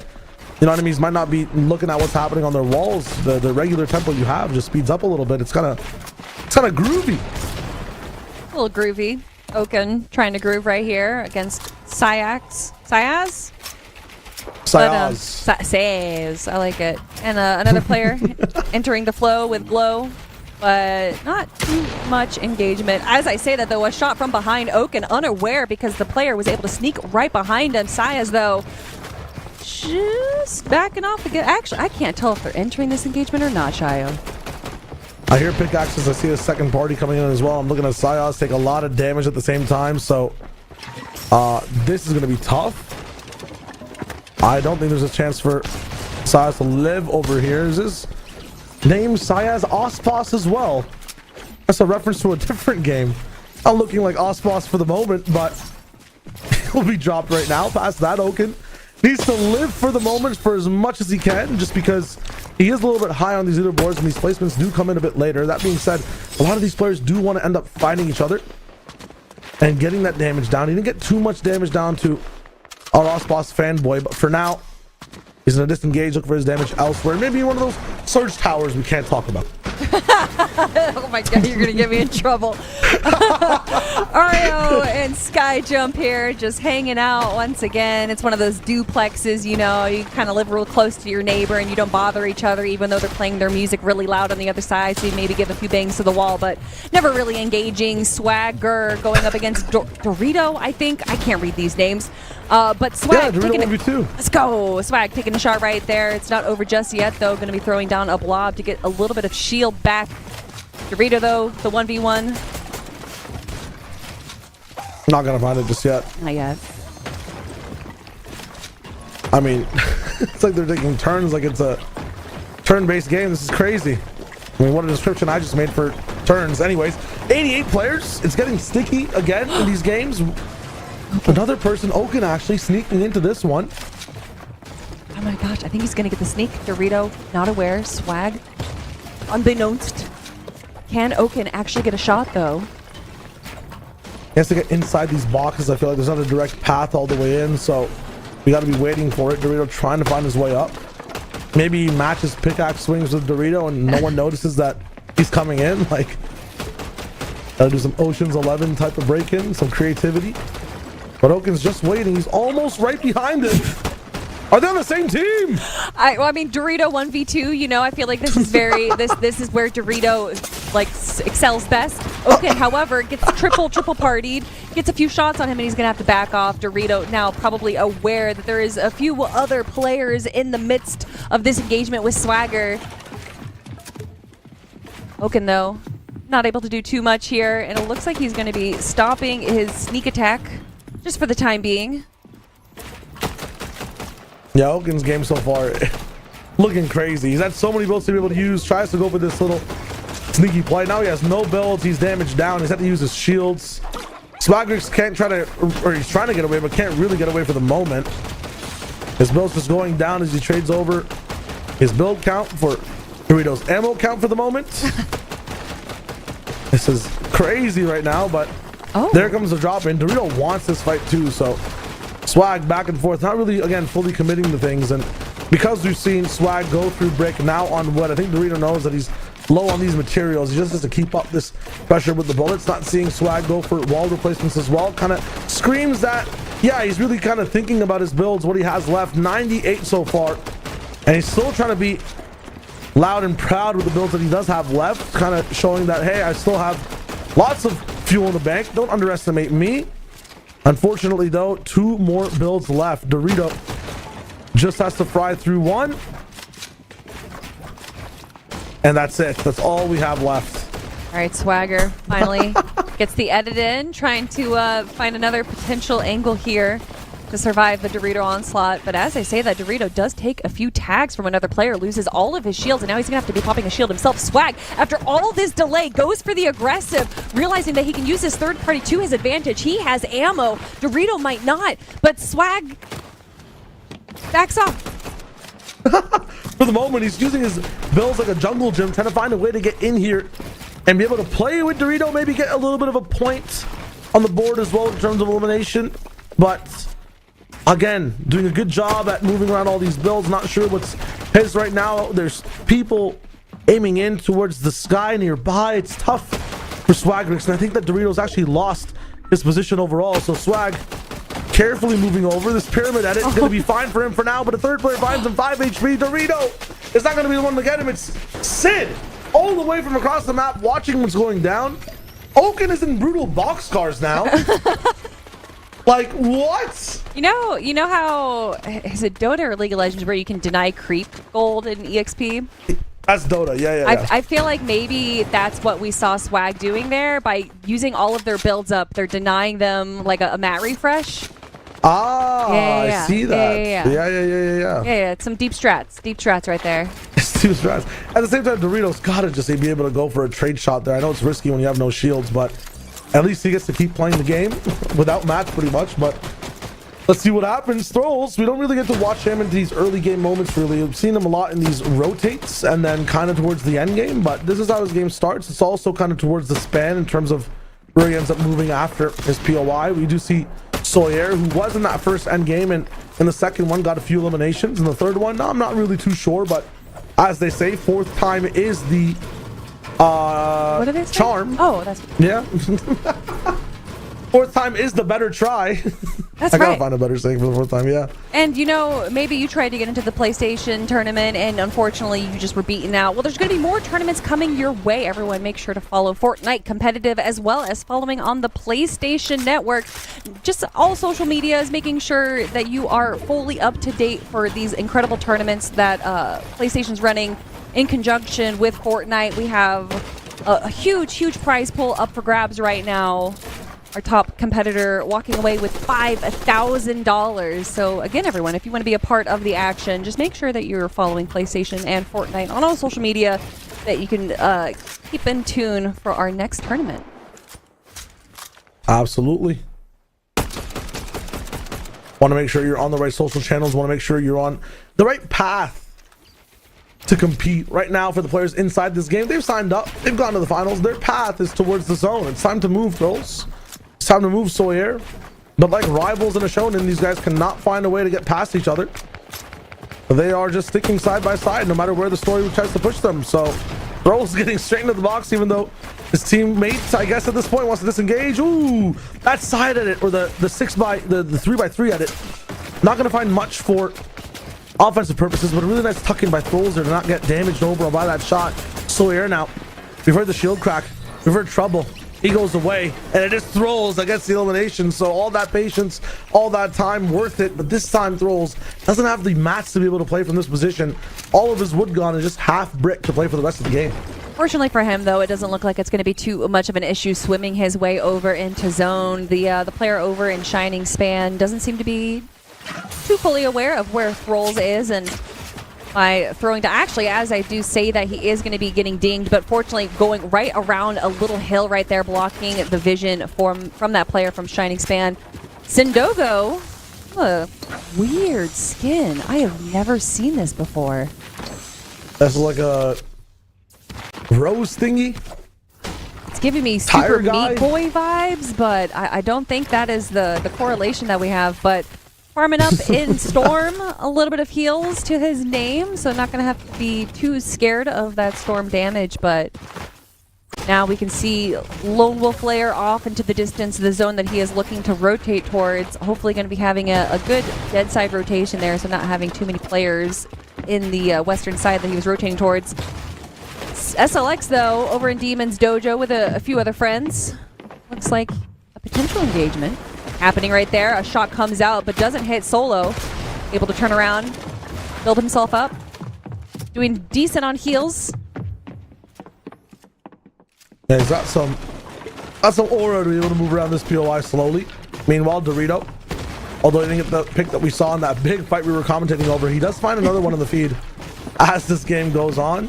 you know, enemies might not be looking at what's happening on their walls. The regular tempo you have just speeds up a little bit. It's kind of groovy. A little groovy. Oaken trying to groove right here against Syaz. Sayaz. I like it. And another player entering the flow with Glow, but not too much engagement. As I say that, though, a shot from behind Oaken, unaware because the player was able to sneak right behind him. Sayaz, though, just backing off again. Actually, I can't tell if they're entering this engagement or not, Shayo. I hear pickaxes. I see a second party coming in as well. I'm looking at Syaz take a lot of damage at the same time, so this is going to be tough. I don't think there's a chance for Syaz to live over here. Is this name Syaz Ospos as well? That's a reference to a different game. Not looking like Ospos for the moment, but he'll be dropped right now. Past that, Oaken needs to live for the moment for as much as he can, just because he is a little bit high on these leaderboards and these placements do come in a bit later. That being said, a lot of these players do want to end up fighting each other and getting that damage down. He didn't get too much damage down to our Ospos fanboy, but for now, he's going to disengage, look for his damage elsewhere. Maybe one of those surge towers we can't talk about. Oh my god, you're gonna get me in trouble. Ario and Sky Jump here, just hanging out once again. It's one of those duplexes, you know, you kind of live real close to your neighbor and you don't bother each other, even though they're playing their music really loud on the other side, so you maybe give a few bangs to the wall, but never really engaging. Swagger going up against Dorito, I think. I can't read these names. But Swag taking it. Let's go. Swag taking a shot right there. It's not over just yet, though. Going to be throwing down a blob to get a little bit of shield back. Dorito, though, the 1v1. Not going to find it just yet. Not yet. I mean, it's like they're taking turns like it's a turn-based game. This is crazy. I mean, what a description I just made for turns. Anyways, 88 players. It's getting sticky again in these games. Another person, Oaken, actually sneaking into this one. Oh my gosh, I think he's gonna get the sneak. Dorito, not aware. Swag, unbeknownst. Can Oaken actually get a shot, though? He has to get inside these boxes. I feel like there's not a direct path all the way in, so we got to be waiting for it. Dorito trying to find his way up. Maybe he matches pickaxe swings with Dorito and no one notices that he's coming in. Like, gotta do some Ocean's 11 type of break-in, some creativity. But Oaken's just waiting. He's almost right behind him. Are they on the same team? I mean, Dorito 1v2, you know, I feel like this is very, this is where Dorito, like, excels best. Oaken, however, gets triple partied, gets a few shots on him, and he's going to have to back off. Dorito now probably aware that there is a few other players in the midst of this engagement with Swagger. Oaken, though, not able to do too much here, and it looks like he's going to be stopping his sneak attack just for the time being. Yeah, Oaken's game so far looking crazy. He's had so many builds to be able to use. Tries to go for this little sneaky play. Now he has no builds. He's damaged down. He's had to use his shields. Swagger can't try to, or he's trying to get away, but can't really get away for the moment. His build's just going down as he trades over his build count for Dorito's ammo count for the moment. This is crazy right now, but there comes the drop in. Dorito wants this fight too, so Swag back and forth, not really, again, fully committing to things. And because we've seen Swag go through brick now on wood, I think Dorito knows that he's low on these materials. He just has to keep up this pressure with the bullets. Not seeing Swag go for wall replacements as well kind of screams that, yeah, he's really kind of thinking about his builds, what he has left. 98 so far, and he's still trying to be loud and proud with the builds that he does have left, kind of showing that, hey, I still have lots of fuel in the bank. Don't underestimate me. Unfortunately, though, 2 more builds left. Dorito just has to fry through 1. And that's it. That's all we have left. All right, Swagger finally gets the edit in, trying to find another potential angle here to survive the Dorito onslaught. But as I say that, Dorito does take a few tags from another player, loses all of his shields, and now he's gonna have to be popping a shield himself. Swag, after all this delay, goes for the aggressive, realizing that he can use his third party to his advantage. He has ammo. Dorito might not, but Swag backs off. For the moment, he's using his builds like a jungle gym, trying to find a way to get in here and be able to play with Dorito, maybe get a little bit of a point on the board as well in terms of elimination. But again, doing a good job at moving around all these builds. Not sure what's his right now. There's people aiming in towards the sky nearby. It's tough for Swagrix, and I think that Dorito's actually lost his position overall. So Swag carefully moving over. This pyramid edit is going to be fine for him for now, but a third player finds him 5 HP. Dorito is not going to be the one to get him. It's Sid all the way from across the map watching what's going down. Oaken is in brutal boxcars now. Like, what? You know how, is it Dota or League of Legends where you can deny creep gold in EXP? That's Dota, yeah. I feel like maybe that's what we saw Swag doing there. By using all of their builds up, they're denying them like a mat refresh. Ah, Yeah. I see that. Yeah, some deep strats right there. Deep strats. At the same time, Doritos gotta just be able to go for a trade shot there. I know it's risky when you have no shields, but at least he gets to keep playing the game without mats pretty much. But let's see what happens. Throlls, we don't really get to watch him into these early game moments really. We've seen him a lot in these rotates and then kind of towards the end game, but this is how his game starts. It's also kind of towards the span in terms of where he ends up moving after his POI. We do see Sawyer, who was in that first end game, and in the second one got a few eliminations. In the third one, I'm not really too sure, but as they say, 4th time is the What do they say? charm. Oh, that's Yeah. 4th time is the better try. That's I gotta right. find a better saying for the 4th time, yeah. And maybe you tried to get into the PlayStation tournament and unfortunately you just were beaten out. Well, there's going to be more tournaments coming your way. Everyone, make sure to follow Fortnite Competitive as well as following on the PlayStation Network. Just all social medias, making sure that you are fully up to date for these incredible tournaments that PlayStation's running in conjunction with Fortnite. We have a huge prize pool up for grabs right now. Our top competitor walking away with $5,000. So again, everyone, if you want to be a part of the action, just make sure that you're following PlayStation and Fortnite on all social media, that you can keep in tune for our next tournament. Absolutely. Want to make sure you're on the right social channels. Want to make sure you're on the right path to compete. Right now, for the players inside this game, they've signed up. They've gone to the finals. Their path is towards the zone. It's time to move, girls. It's time to move, Sawyer. But like rivals in a shonen, these guys cannot find a way to get past each other. They are just sticking side by side, no matter where the story tries to push them. So Throw's getting straight into the box, even though his teammate, I guess at this point, wants to disengage. Ooh, that side edit, or the 3x3 edit, not going to find much for offensive purposes, but a really nice tuck in by Throlls there to not get damaged over by that shot. Sawyer now. We've heard the shield crack. We've heard trouble. He goes away, and it is Throlls that gets the elimination. So all that patience, all that time, worth it. But this time, Throlls doesn't have the mats to be able to play from this position. All of his wood gone and just half brick to play for the rest of the game. Fortunately for him, though, it doesn't look like it's going to be too much of an issue swimming his way over into zone. The player over in Shining Span doesn't seem to be too fully aware of where Throlls is, and by throwing to, actually, as I do say that, he is going to be getting dinged, but fortunately going right around a little hill right there, blocking the vision from that player from Shining Span. Sindogo, a weird skin. I have never seen this before. That's like a rose thingy. It's giving me super Meat Boy vibes, but I don't think that is the correlation that we have. But farming up in Storm, a little bit of heals to his name, so not going to have to be too scared of that Storm damage. But now we can see Lone Wolf Lair off into the distance, the zone that he is looking to rotate towards. Hopefully going to be having a good dead side rotation there, so not having too many players in the western side that he was rotating towards. SLX, though, over in Demon's Dojo with a few other friends. Looks like a potential engagement. happening right there. A shot comes out, but doesn't hit Solo. Able to turn around, build himself up. Doing decent on heals. Yeah, he's got some aura to be able to move around this POI slowly. Meanwhile, Dorito, although he didn't get the pick that we saw in that big fight we were commentating over, he does find another one in the feed as this game goes on.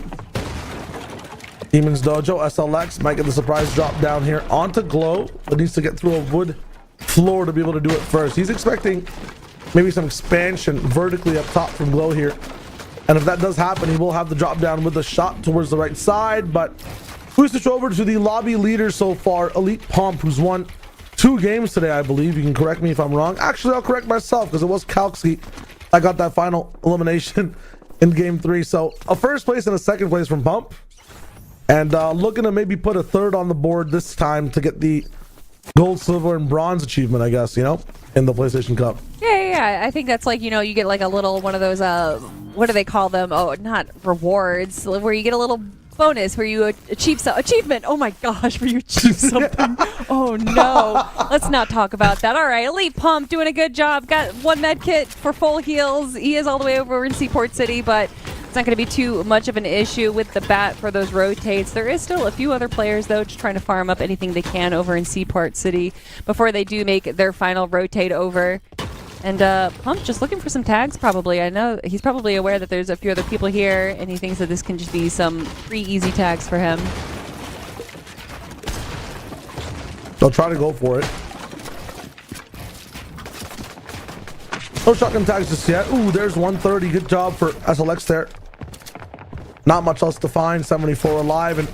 Demon's Dojo, SLX might get the surprise drop down here onto Glow, but needs to get through a wood floor to be able to do it first. He's expecting maybe some expansion vertically up top from Glow here. And if that does happen, he will have the drop down with a shot towards the right side. But we switch over to the lobby leader so far, Elite Pump, who's won 2 games today, I believe. You can correct me if I'm wrong. Actually, I'll correct myself because it was Kalski. I got that final elimination in game 3. So a first place and a second place from Pump. And looking to maybe put a third on the board this time to get the gold, silver, and bronze achievement, I guess, you know, in the PlayStation Cup. Yeah. I think that's like, you know, you get like a little one of those, what do they call them? Oh, not rewards, where you get a little bonus where you achieve achievement. Oh my gosh, where you achieve something. Oh no, let's not talk about that. All right, Elite Pump doing a good job. Got 1 med kit for full heals. He is all the way over in Seaport City, but it's not going to be too much of an issue with the bat for those rotates. There is still a few other players, though, just trying to farm up anything they can over in Seaport City before they do make their final rotate over. And Pump just looking for some tags, probably. I know he's probably aware that there's a few other people here, and he thinks that this can just be some free, easy tags for him. They'll try to go for it. No shotgun tags just yet. Ooh, there's 130. Good job for SLX there. Not much else to find. 74 alive. And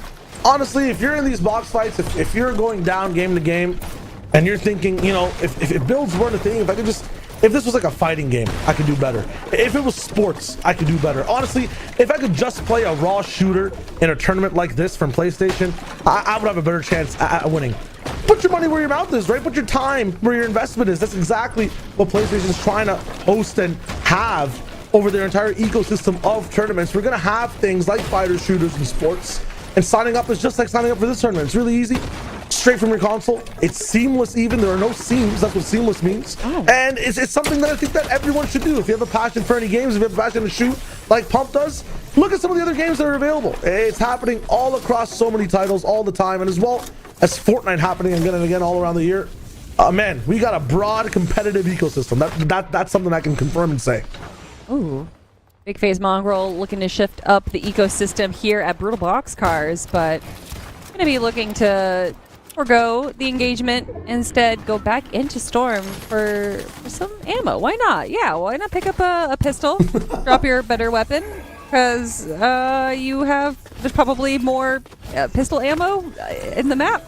honestly, if you're in these box fights, if you're going down game to game and you're thinking, you know, if builds weren't a thing, if this was like a fighting game, I could do better. If it was sports, I could do better. Honestly, if I could just play a raw shooter in a tournament like this from PlayStation, I would have a better chance at winning. Put your money where your mouth is, right? Put your time where your investment is. That's exactly what PlayStation is trying to host and have over their entire ecosystem of tournaments. We're going to have things like fighter shooters and sports, and signing up is just like signing up for this tournament. It's really easy, straight from your console. It's seamless even. There are no seams. That's what seamless means. And it's something that I think that everyone should do. If you have a passion for any games, if you have a passion to shoot like Pump does, look at some of the other games that are available. It's happening all across so many titles all the time, and as well as Fortnite happening again and again all around the year. Man, we got a broad competitive ecosystem. That's something I can confirm and say. Ooh. Big Phase Mongrel looking to shift up the ecosystem here at Brutal Boxcars, but going to be looking to forgo the engagement, instead go back into Storm for some ammo. Why not? Yeah, why not pick up a pistol, drop your better weapon, because there's probably more pistol ammo in the map,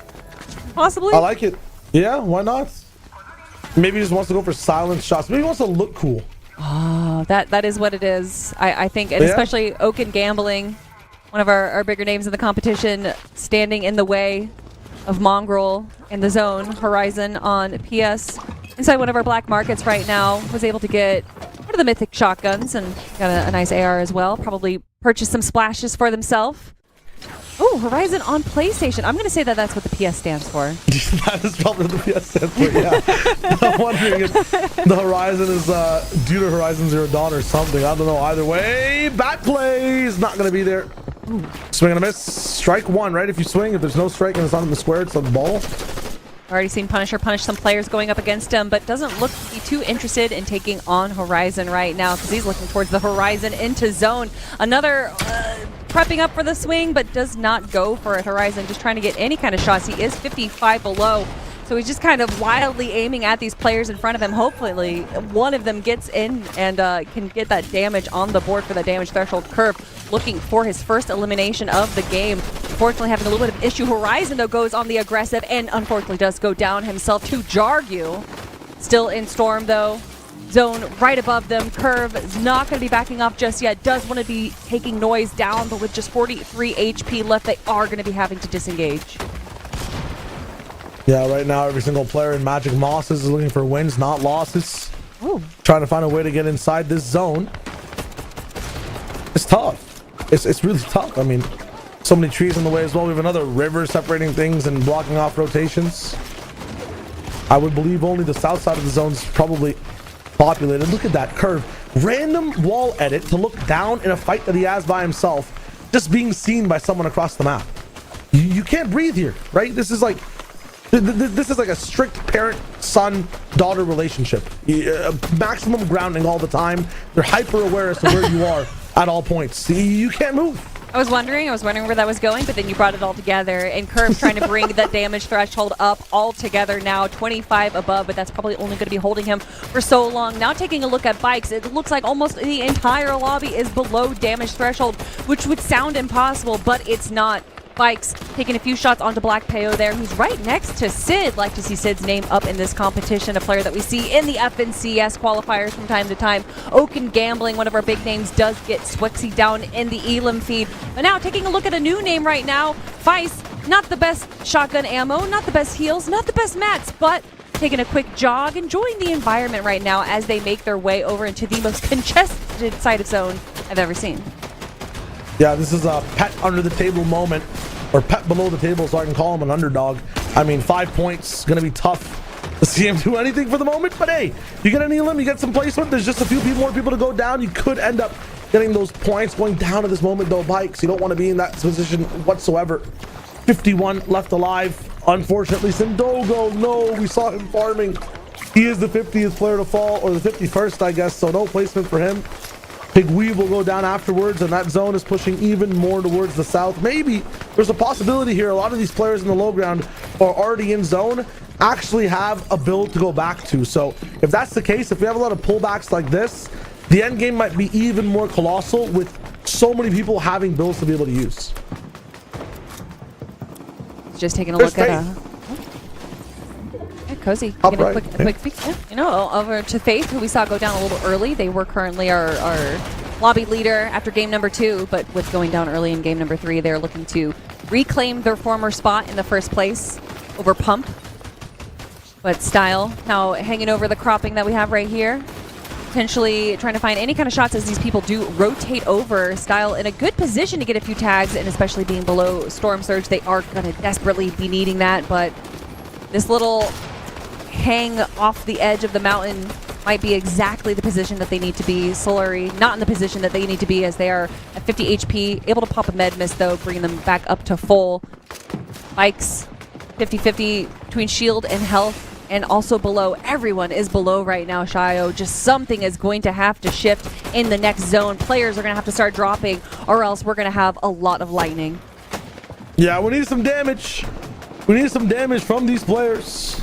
possibly. I like it. Yeah, why not? Maybe he just wants to go for silence shots. Maybe he wants to look cool. Oh, that is what it is. I think, and especially Oaken Gambling, one of our bigger names in the competition, standing in the way of Mongrel in the zone. Horizon on PS inside one of our black markets right now was able to get one of the mythic shotguns and got a nice AR as well. Probably purchased some splashes for themselves. Oh, Horizon on PlayStation. I'm going to say that that's what the PS stands for. That is probably what the PS stands for, yeah. I'm wondering if the Horizon is due to Horizon Zero Dawn or something. I don't know. Either way, bat plays not going to be there. Ooh. Swing and a miss. Strike one, right? If you swing, if there's no strike and it's not in the square, it's on the ball. Already seen Punisher punish some players going up against him, but doesn't look to be too interested in taking on Horizon right now because he's looking towards the Horizon into zone. Another prepping up for the swing, but does not go for it. Horizon just trying to get any kind of shots. He is 55 below, so he's just kind of wildly aiming at these players in front of him. Hopefully one of them gets in and can get that damage on the board for the damage threshold curve, looking for his first elimination of the game. Unfortunately having a little bit of issue. Horizon though goes on the aggressive and unfortunately does go down himself to Jargu. Still in Storm though. Zone right above them. Curve is not going to be backing off just yet. Does want to be taking Noise down, but with just 43 HP left, they are going to be having to disengage. Yeah, right now every single player in Magic Mosses is looking for wins, not losses. Ooh. Trying to find a way to get inside this zone. It's tough. It's really tough. I mean, so many trees in the way as well. We have another river separating things and blocking off rotations. I would believe only the south side of the zone's probably populated. Look at that curve. Random wall edit to look down in a fight that he has by himself, just being seen by someone across the map. You can't breathe here, right? This is like a strict parent-son-daughter relationship. Maximum grounding all the time. They're hyper aware as to where you are at all points. You can't move. I was wondering where that was going, but then you brought it all together, and Curve trying to bring that damage threshold up all together now, 25 above, but that's probably only going to be holding him for so long. Now taking a look at Bikes, it looks like almost the entire lobby is below damage threshold, which would sound impossible, but it's not. Bikes taking a few shots onto Black Peo there, who's right next to Sid. Like to see Sid's name up in this competition, a player that we see in the FNCS qualifiers from time to time. Oaken Gambling, one of our big names, does get Swixy down in the Elam feed. But now taking a look at a new name right now, Vice, not the best shotgun ammo, not the best heals, not the best mats, but taking a quick jog, enjoying the environment right now as they make their way over into the most congested side of zone I've ever seen. Yeah, this is a pet under the table moment, or pet below the table, so I can call him an underdog. I mean, 5 points, gonna be tough to see him do anything for the moment, but hey, you get an Elam, you get some placement, there's just a few more people to go down, you could end up getting those points going down at this moment though, Bikes. You don't want to be in that position whatsoever. 51 left alive, unfortunately. Sindogo, no, we saw him farming. He is the 50th player to fall, or the 51st, I guess, so no placement for him. Big Weave will go down afterwards, and that zone is pushing even more towards the south. Maybe there's a possibility here. A lot of these players in the low ground are already in zone, actually have a build to go back to. So if that's the case, if we have a lot of pullbacks like this, the end game might be even more colossal with so many people having builds to be able to use. Just taking a look at Cozy, a quick peek. Yeah. You know, over to Faith, who we saw go down a little early. They were currently our lobby leader after game number 2, but with going down early in game number 3, they're looking to reclaim their former spot in the first place over Pump. But Style now hanging over the cropping that we have right here, potentially trying to find any kind of shots as these people do rotate over. Style in a good position to get a few tags, and especially being below Storm Surge, they are going to desperately be needing that. But this little hang off the edge of the mountain might be exactly the position that they need to be. Solary not in the position that they need to be, as they are at 50 HP, able to pop a med miss though, bringing them back up to full. Bikes 50-50 between shield and health, and also below. Everyone is below right now, Shio. Just something is going to have to shift in the next zone. Players are going to have to start dropping, or else we're going to have a lot of lightning. Yeah, we need some damage. We need some damage from these players.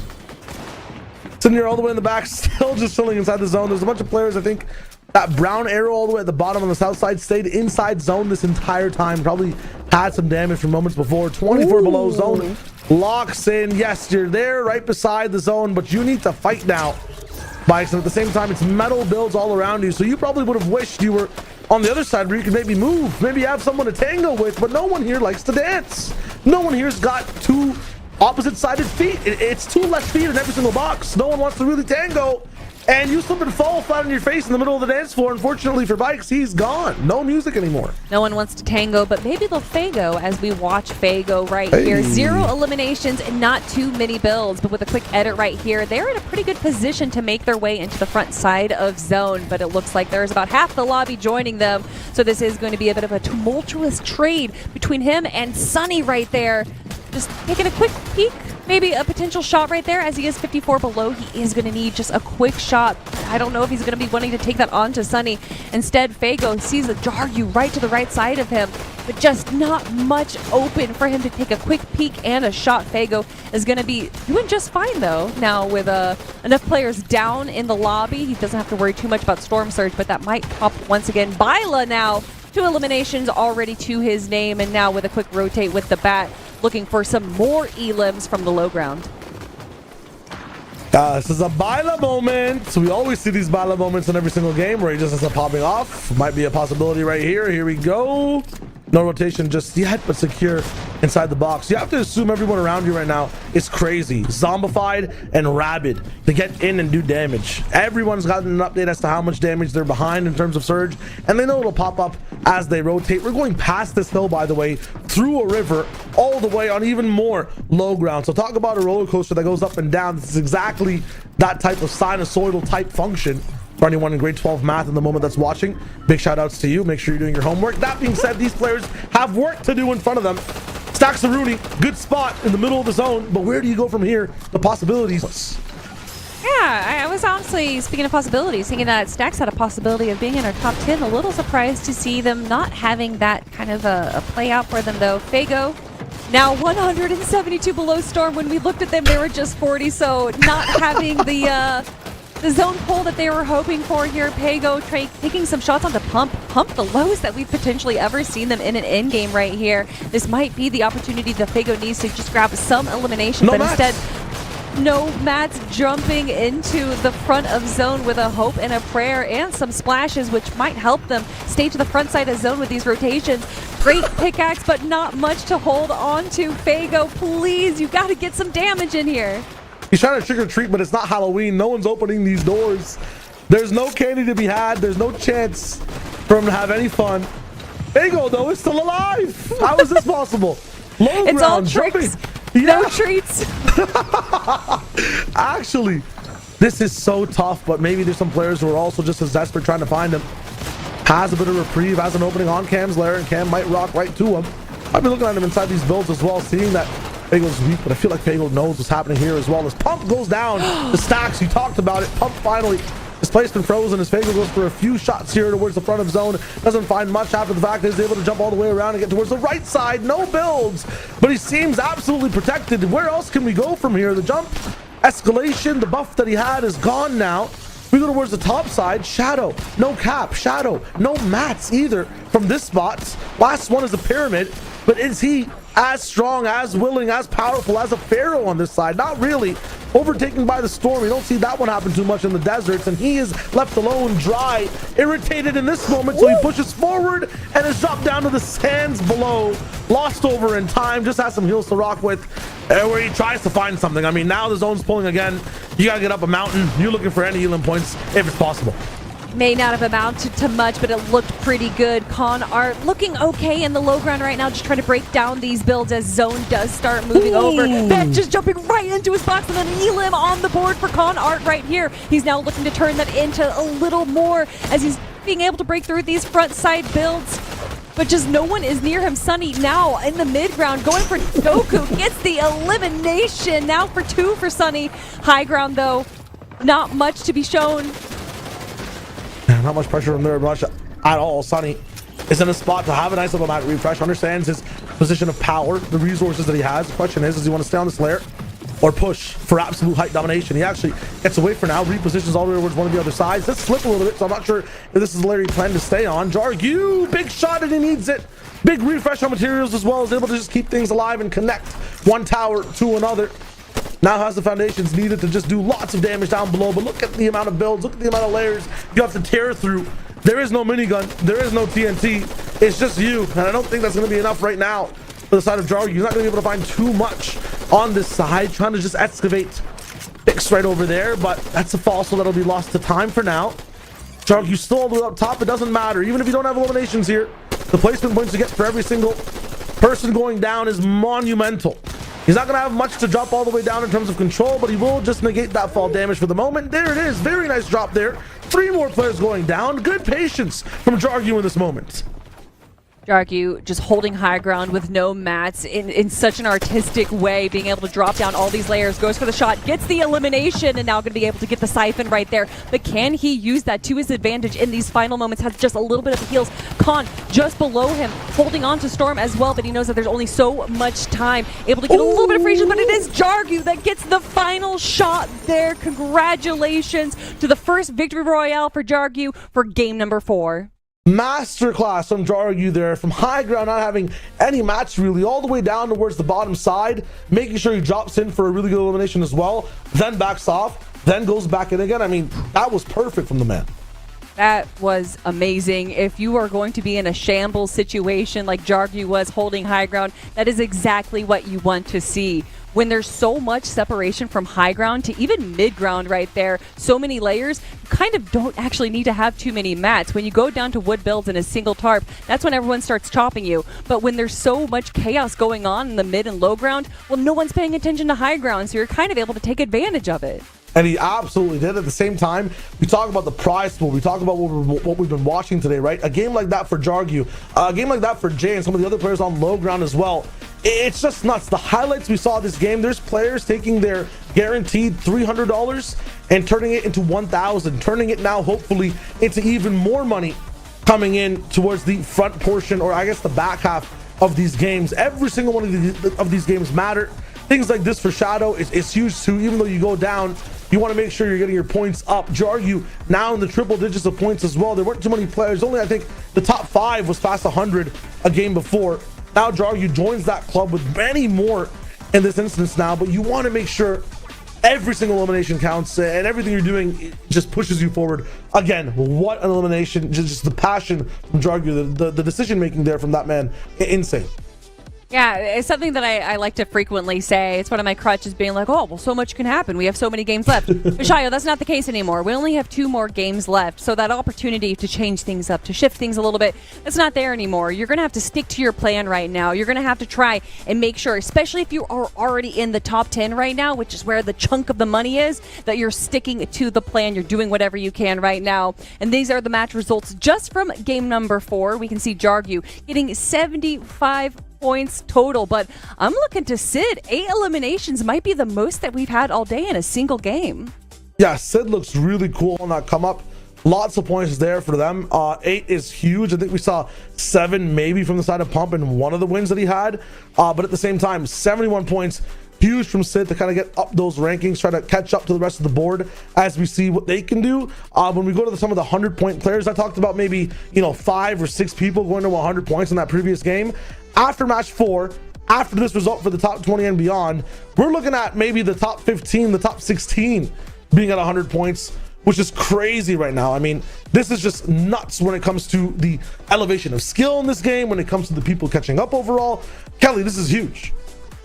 Sitting here all the way in the back, still just chilling inside the zone. There's a bunch of players, I think that brown arrow all the way at the bottom on the south side stayed inside zone this entire time. Probably had some damage from moments before. 24 below zone locks in. Yes, you're there right beside the zone, but you need to fight now, Bikes. And at the same time, it's metal builds all around you. So you probably would have wished you were on the other side where you could maybe move, maybe have someone to tango with, but no one here likes to dance. No one here's got two opposite-sided feet. It's 2 left feet in every single box. No one wants to really tango, and you slip and fall flat on your face in the middle of the dance floor. Unfortunately for Bikes, he's gone. No music anymore. No one wants to tango, but maybe they'll Fago as we watch Fago right here. 0 eliminations and not too many builds, but with a quick edit right here, they're in a pretty good position to make their way into the front side of zone, but it looks like there's about half the lobby joining them, so this is going to be a bit of a tumultuous trade between him and Sunny right there. Just taking a quick peek, maybe a potential shot right there. As he is 54 below, he is going to need just a quick shot. I don't know if he's going to be wanting to take that on to Sunny. Instead, Fago sees the Jaryu right to the right side of him, but just not much open for him to take a quick peek and a shot. Fago is going to be doing just fine, though. Now, with enough players down in the lobby, he doesn't have to worry too much about Storm Surge, but that might pop once again. Byla now, 2 eliminations already to his name, and now with a quick rotate with the bat, looking for some more elims from the low ground. This is a Byla moment. So we always see these Byla moments in every single game where he just ends up popping off. Might be a possibility right here. Here we go. No rotation just yet, but secure inside the box. You have to assume everyone around you right now is crazy, zombified and rabid to get in and do damage. Everyone's gotten an update as to how much damage they're behind in terms of surge, and they know it'll pop up as they rotate. We're going past this hill, by the way, through a river, all the way on even more low ground. So talk about a roller coaster that goes up and down. This is exactly that type of sinusoidal type function. For anyone in grade 12 math in the moment that's watching, big shout outs to you. Make sure you're doing your homework. That being said, these players have work to do in front of them. Stacks of Rooney, good spot in the middle of the zone, but where do you go from here? The possibilities. Yeah, I was honestly, speaking of possibilities, thinking that Stacks had a possibility of being in our top 10. A little surprised to see them not having that kind of a play out for them, though. Fago, now 172 below Storm. When we looked at them, they were just 40, so not having the zone pull that they were hoping for here. Pago taking some shots on the pump the lowest that we've potentially ever seen them in an end game right here. This might be the opportunity that Fago needs to just grab some elimination, but instead, no, Matt's jumping into the front of zone with a hope and a prayer and some splashes, which might help them stay to the front side of zone with these rotations. Great pickaxe, but not much to hold on to. Fago, please, you got to get some damage in here. He's trying to trick or treat, but it's not Halloween. No one's opening these doors. There's no candy to be had. There's no chance for him to have any fun. Fago, though, is still alive. How is this possible? Low it's ground, all tricks, jumping. no treats. Actually, this is so tough, but maybe there's some players who are also just as desperate trying to find him. Has a bit of reprieve, has an opening on Cam's lair, and Cam might rock right to him. I've been looking at him inside these builds as well, seeing that Fago's weak, but I feel like Fago knows what's happening here as well. As Pump goes down, the Stacks, you talked about it. Pump finally, his placement frozen as Fago goes for a few shots here towards the front of zone. Doesn't find much after the fact that he's able to jump all the way around and get towards the right side. No builds, but he seems absolutely protected. Where else can we go from here? The jump escalation, the buff that he had is gone now. We go towards the top side. Shadow, no cap. Shadow, no mats either from this spot. Last one is a pyramid, but is he as strong, as willing, as powerful as a pharaoh on this side? Not really. Overtaken by the storm. You don't see that one happen too much in the deserts, and he is left alone, dry, irritated in this moment. So he pushes forward and is dropped down to the sands below. Lost over in time. Just has some heals to rock with, where he tries to find something. I mean, now the zone's pulling again. You gotta get up a mountain. You're looking for any healing points if it's possible. May not have amounted to much, but it looked pretty good. Con Art looking okay in the low ground right now, just trying to break down these builds as zone does start moving over. Ben just jumping right into his box, and then Elim on the board for Con Art right here. He's now looking to turn that into a little more as he's being able to break through these front side builds. But just no one is near him. Sunny now in the mid ground going for Goku, gets the elimination now for 2 for Sunny. High ground though, not much to be shown. Not much pressure from there, much at all. Sunny is in a spot to have a nice little map refresh, understands his position of power, the resources that he has. The question is, does he want to stay on this layer or push for absolute height domination? He actually gets away for now, repositions all the way towards one of the other sides. Let's flip a little bit, so I'm not sure if this is the layer he planned to stay on. Jargu, big shot, and he needs it. Big refresh on materials as well, is able to just keep things alive and connect one tower to another. Now has the foundations needed to just do lots of damage down below, but look at the amount of builds, look at the amount of layers you have to tear through. There is no minigun, there is no TNT, it's just you, and I don't think that's going to be enough right now for the side of Jargu. He's not going to be able to find too much on this side, trying to just excavate fix right over there, but that's a fossil that'll be lost to time for now. Jargu still all the way up top. It doesn't matter, even if you don't have eliminations here, the placement points you get for every single person going down is monumental. He's not going to have much to drop all the way down in terms of control, but he will just negate that fall damage for the moment. There it is. Very nice drop there. 3 more players going down. Good patience from Jargu in this moment. Jargu just holding high ground with no mats in such an artistic way, being able to drop down all these layers, goes for the shot, gets the elimination, and now going to be able to get the siphon right there. But can he use that to his advantage in these final moments? Has just a little bit of the heals. Khan just below him, holding on to Storm as well, but he knows that there's only so much time. Able to get a little bit of freezing, but it is Jargu that gets the final shot there. Congratulations to the first victory royale for Jargu for game number 4. Masterclass from Jargu there, from high ground, not having any mats really, all the way down towards the bottom side, making sure he drops in for a really good elimination as well, then backs off, then goes back in again. I mean, that was perfect from the man. That was amazing. If you are going to be in a shambles situation like Jargu was holding high ground, that is exactly what you want to see. When there's so much separation from high ground to even mid ground right there, so many layers, you kind of don't actually need to have too many mats. When you go down to wood builds in a single tarp, that's when everyone starts chopping you. But when there's so much chaos going on in the mid and low ground, well, no one's paying attention to high ground, so you're kind of able to take advantage of it. And he absolutely did. At the same time, we talk about the prize pool. We talk about what we've been watching today, right? A game like that for Jargu, a game like that for Jay and some of the other players on low ground as well. It's just nuts. The highlights we saw this game, there's players taking their guaranteed $300 and turning it into $1,000, turning it now hopefully into even more money coming in towards the front portion, or I guess the back half of these games. Every single one of these games matter. Things like this for Shadow is huge too. Even though you go down, you want to make sure you're getting your points up. Jargu now in the triple digits of points as well. There weren't too many players. Only I think the top 5 was past 100 a game before. Now Jargu joins that club with many more in this instance now. But you want to make sure every single elimination counts, and everything you're doing just pushes you forward. Again, what an elimination. Just the passion from Jargu, the decision making there from that man, insane. Yeah, it's something that I like to frequently say. It's one of my crutches, being like, oh, well, so much can happen. We have so many games left. But Shayo, that's not the case anymore. We only have 2 more games left. So that opportunity to change things up, to shift things a little bit, that's not there anymore. You're going to have to stick to your plan right now. You're going to have to try and make sure, especially if you are already in the top 10 right now, which is where the chunk of the money is, that you're sticking to the plan. You're doing whatever you can right now. And these are the match results just from game number 4. We can see Jargu getting 75 points total, but I'm looking to Sid. 8 eliminations might be the most that we've had all day in a single game. Yeah, Sid looks really cool on that come up. Lots of points there for them. 8 is huge. I think we saw 7 maybe from the side of Pump in one of the wins that he had. But at the same time, 71 points. Huge from Sid to kind of get up those rankings, try to catch up to the rest of the board as we see what they can do. When we go to some of the 100-point players, I talked about maybe 5 or 6 people going to 100 points in that previous game. After match 4, after this result for the top 20 and beyond, we're looking at maybe the top 15, the top 16 being at 100 points, which is crazy right now. I mean, this is just nuts when it comes to the elevation of skill in this game, when it comes to the people catching up overall. Kelly, this is huge.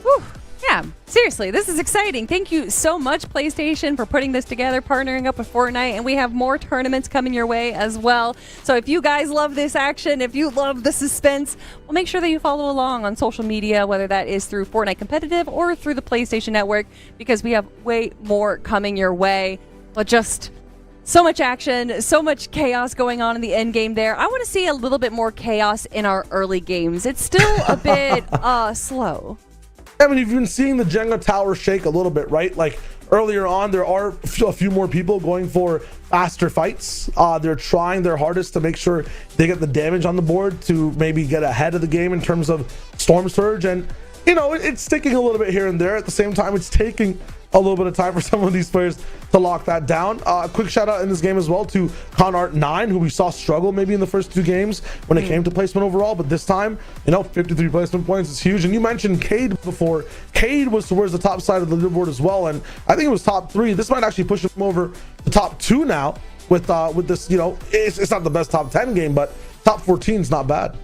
Whew. Yeah, seriously, this is exciting. Thank you so much, PlayStation, for putting this together, partnering up with Fortnite, and we have more tournaments coming your way as well. So if you guys love this action, if you love the suspense, well, make sure that you follow along on social media, whether that is through Fortnite Competitive or through the PlayStation Network, because we have way more coming your way. But just so much action, so much chaos going on in the end game there. I want to see a little bit more chaos in our early games. It's still a bit slow. I mean, you've been seeing the Jenga tower shake a little bit, right? Like earlier on, there are a few more people going for faster fights. They're trying their hardest to make sure they get the damage on the board to maybe get ahead of the game in terms of Storm Surge. And, it's sticking a little bit here and there. At the same time, it's taking a little bit of time for some of these players to lock that down. Quick shout out in this game as well to Conart9, who we saw struggle maybe in the first 2 games when it came to placement overall, but this time 53 placement points is huge. And you mentioned Cade before. Cade was towards the top side of the leaderboard as well, and I think it was top 3. This might actually push him over the top 2 now with this. It's not the best top 10 game, but top 14 is not bad.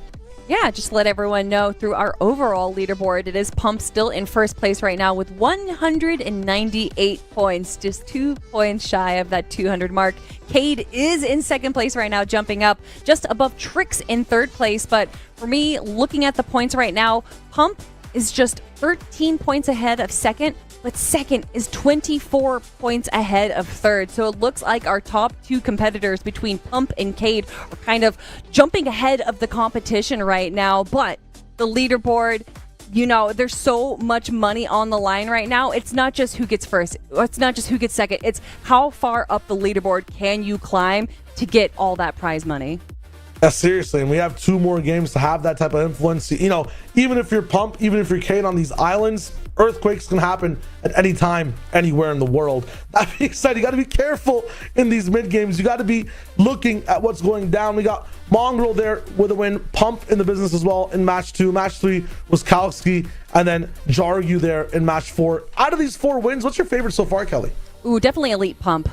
Yeah, just let everyone know through our overall leaderboard, it is Pump still in first place right now with 198 points, just 2 points shy of that 200 mark. Cade is in second place right now, jumping up just above Trix in third place. But for me, looking at the points right now, Pump is just 13 points ahead of second, but second is 24 points ahead of third. So it looks like our top 2 competitors between Pump and Cade are kind of jumping ahead of the competition right now. But the leaderboard, there's so much money on the line right now. It's not just who gets first. It's not just who gets second. It's how far up the leaderboard can you climb to get all that prize money. Yeah, seriously, and we have 2 more games to have that type of influence. Even if you're Pump, even if you're Cade on these islands, earthquakes can happen at any time, anywhere in the world. That being said, you got to be careful in these mid games. You got to be looking at what's going down. We got Mongrel there with a win, Pump in the business as well in match 2. Match 3 was Kalski, and then Jargu there in match 4. Out of these 4 wins, what's your favorite so far, Kelly? Ooh, definitely Elite Pump.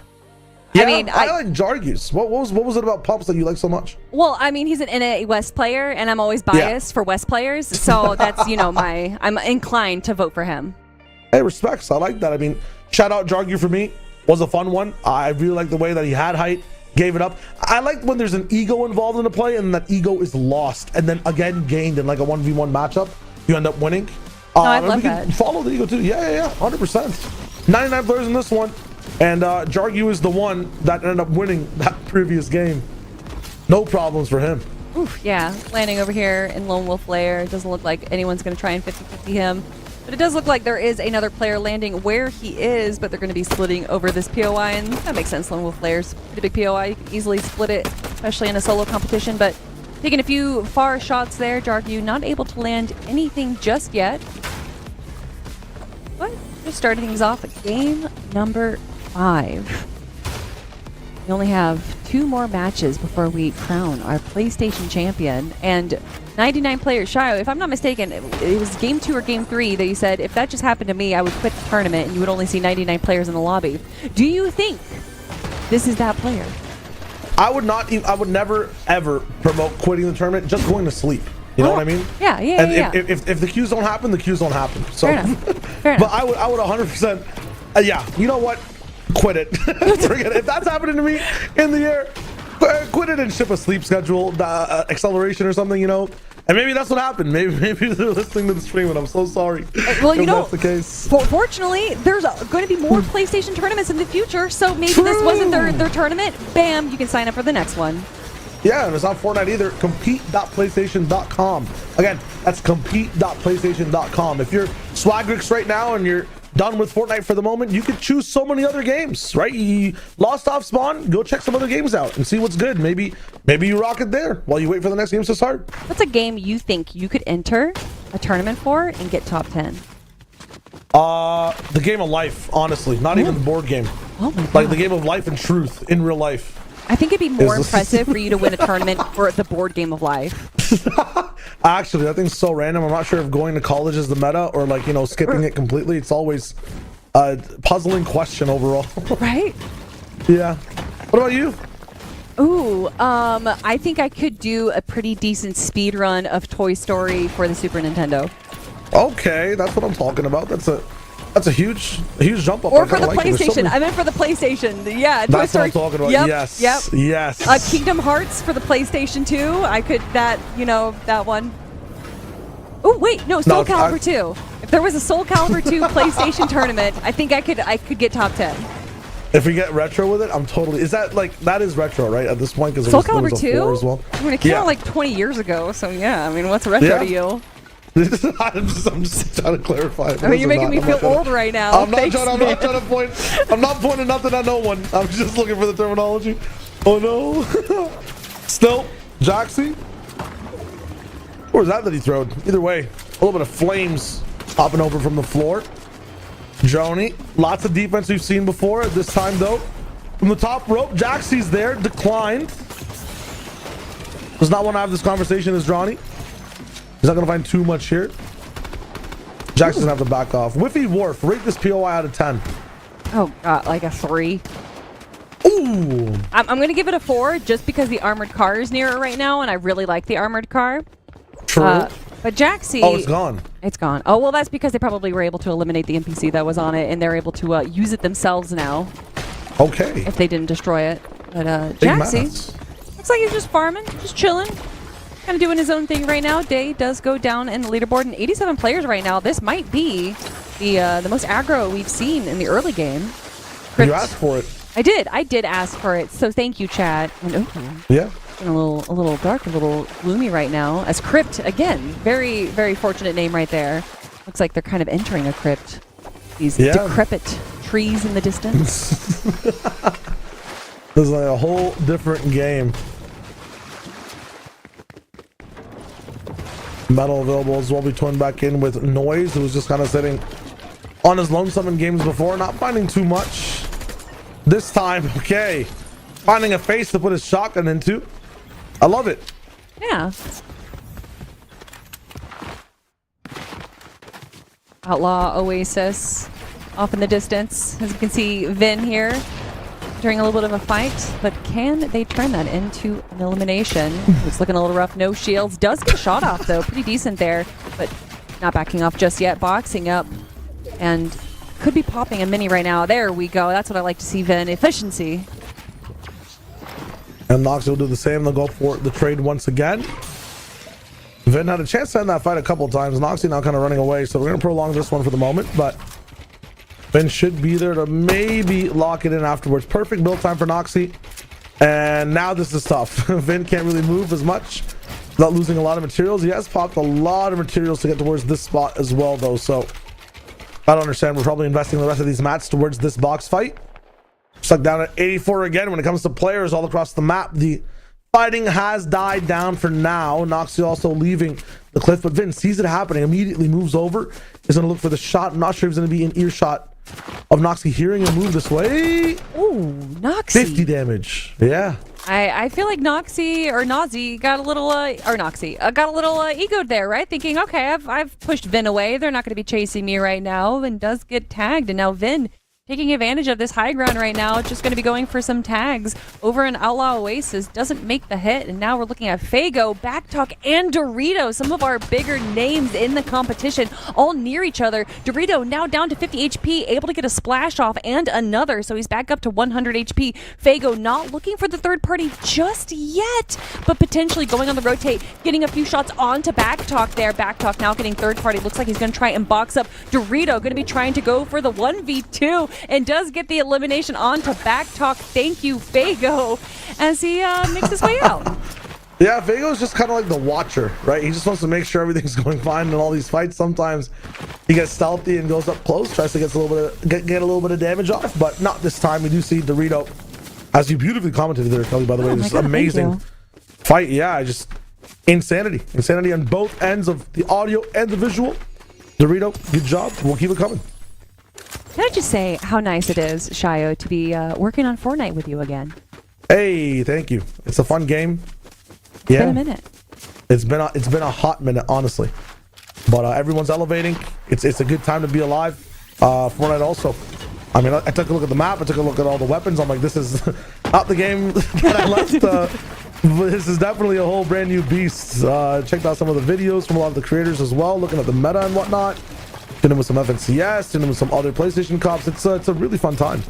Yeah, I mean, I like Jargus. What was it about Pumps that you like so much? well, I mean, he's an NA West player, and I'm always biased for West players, so that's I'm inclined to vote for him. Hey, respects. I like that. I mean, shout out Jargu for me. Was a fun one. I really like the way that he had height, gave it up. I like when there's an ego involved in the play, and that ego is lost, and then again gained in like a 1v1 matchup. You end up winning. I love that. Follow the ego too. Yeah, 100%. 99 players in this one. And Jargu is the one that ended up winning that previous game. No problems for him. Oof, yeah, landing over here in Lone Wolf Lair. It doesn't look like anyone's going to try and 50-50 him. But it does look like there is another player landing where he is, but they're going to be splitting over this POI, and that makes sense. Lone Wolf Lair's pretty big POI. You can easily split it, especially in a solo competition. But taking a few far shots there, Jargu not able to land anything just yet. But just starting things off at game number 5. We only have 2 more matches before we crown our PlayStation champion, and 99 players shy. If I'm not mistaken, it was game 2 or game 3 that you said, if that just happened to me, I would quit the tournament and you would only see 99 players in the lobby. Do you think this is that player? I would never ever promote quitting the tournament, just going to sleep. You know what I mean? Yeah. And if the queues don't happen, the queues don't happen. So, Fair enough. But I would 100%. Yeah, you know what? Quit it. Forget it. If that's happening to me in the air, quit it and ship a sleep schedule, acceleration or something. And maybe that's what happened. Maybe they're listening to the stream, and I'm so sorry. Well, if that's the case. Fortunately, there's going to be more PlayStation tournaments in the future, so maybe this wasn't their tournament. Bam, you can sign up for the next one. Yeah, and it's not Fortnite either. Compete.playstation.com. Again, that's compete.playstation.com. If you're Swagrix right now and you're done with Fortnite for the moment, you could choose so many other games, right? You lost off spawn, go check some other games out and see what's good. Maybe you rock it there while you wait for the next games to start. What's a game you think you could enter a tournament for and get top 10? The game of life, honestly. Not even the board game. Oh my God. Like the game of life and truth in real life. I think it'd be more impressive for you to win a tournament for the board game of life. Actually, that thing's so random. I'm not sure if going to college is the meta or skipping it completely. It's always a puzzling question overall. Right? Yeah. What about you? Ooh, I think I could do a pretty decent speed run of Toy Story for the Super Nintendo. Okay, that's what I'm talking about. That's a huge jump up. Or for the PlayStation. I meant for the PlayStation. Yeah, Toy That's Story. what I'm talking about. Yep, Yes. Kingdom Hearts for the PlayStation 2. I could that one. Oh wait, no, Soul Calibur 2. If there was a Soul Calibur 2 PlayStation tournament, I think I could get top 10. If we get retro with it, I'm totally. Is that that is retro, right? At this point, because Soul Calibur 2 as well. I mean, it came out like 20 years ago, so yeah. I mean, what's retro to you? I'm just trying to clarify. I mean, you're making me feel old right now. I'm not trying to point. I'm not pointing nothing at no one. I'm just looking for the terminology. Oh no. Still, Joxy. Where's that he throwed? Either way, a little bit of flames popping over from the floor. Joni, lots of defense we've seen before. This time though, from the top rope, Joxy's there, declined. Does not want to have this conversation as Johnny. He's not going to find too much here. Jackson's going to have to back off. Whiffy Wharf, rate this POI out of 10. Oh, God, like a 3. Ooh. I'm going to give it a 4 just because the armored car is near it right now, and I really like the armored car. True. But Jaxie... Oh, it's gone. It's gone. Oh, well, that's because they probably were able to eliminate the NPC that was on it, and they're able to use it themselves now. Okay. If they didn't destroy it. But Jaxie, looks like he's just farming, just chilling. Kind of doing his own thing right now. Day does go down in the leaderboard, and 87 players right now. This might be the most aggro we've seen in the early game. You asked for it. I did ask for it. So thank you, chat. And, yeah. A little dark, a little gloomy right now. As Crypt again, very very fortunate name right there. Looks like they're kind of entering a crypt. These decrepit trees in the distance. This is like a whole different game. Metal available as well. We twin back in with Noise, who was just kind of sitting on his lone summon games before, not finding too much. This time, okay, finding a face to put his shotgun into. I love it. Yeah. Outlaw Oasis off in the distance. As you can see, Vin here during a little bit of a fight, but can they turn that into an elimination? It's looking a little rough. No shields. Does get a shot off, though. Pretty decent there, but not backing off just yet. Boxing up and could be popping a mini right now. There we go. That's what I like to see, Vin. Efficiency. And Noxy will do the same. They'll go for the trade once again. Vin had a chance to end that fight a couple of times. Noxy now kind of running away, so we're going to prolong this one for the moment, but Vin should be there to maybe lock it in afterwards. Perfect build time for Noxy. And now this is tough. Vin can't really move as much without losing a lot of materials. He has popped a lot of materials to get towards this spot as well, though, so I don't understand. We're probably investing the rest of these mats towards this box fight. Stuck down at 84 again when it comes to players all across the map. The fighting has died down for now. Noxy also leaving the cliff, but Vin sees it happening, immediately moves over, is going to look for the shot. I'm not sure if he's going to be in earshot of Noxy hearing him move this way. Ooh, Noxy. 50 damage. Yeah. I feel like Noxy or Nazi got a little got a little egoed there, right? Thinking, okay, I've pushed Vin away. They're not going to be chasing me right now, and does get tagged. And now Vin taking advantage of this high ground right now, just going to be going for some tags over an Outlaw Oasis. Doesn't make the hit, and now we're looking at Fago, Backtalk, and Dorito, some of our bigger names in the competition, all near each other. Dorito now down to 50 HP, able to get a splash off and another, so he's back up to 100 HP. Fago not looking for the third party just yet, but potentially going on the rotate, getting a few shots onto Backtalk there. Backtalk now getting third party. Looks like he's going to try and box up Dorito, going to be trying to go for the 1v2, and does get the elimination onto Backtalk. Thank you, Fago, as he makes his way out. Yeah, Fago's just kind of like the watcher, right? He just wants to make sure everything's going fine in all these fights. Sometimes he gets stealthy and goes up close, tries to get a little bit of damage off, but not this time. We do see Dorito, as you beautifully commented there, Kelly, by the way. This is amazing fight. Yeah, just insanity on both ends of the audio and the visual. Dorito, good job. We'll keep it coming. Can I just say how nice it is, Shayo, to be working on Fortnite with you again? Hey, thank you. It's a fun game. It's been a minute. It's been a hot minute, honestly. But everyone's elevating. It's a good time to be alive. Fortnite also. I mean, I took a look at the map. I took a look at all the weapons. I'm like, this is not the game that I left. This is definitely a whole brand new beast. Checked out some of the videos from a lot of the creators as well, looking at the meta and whatnot. Tuned in with some FNCS, tuned in with some other PlayStation Cups. It's a really fun time.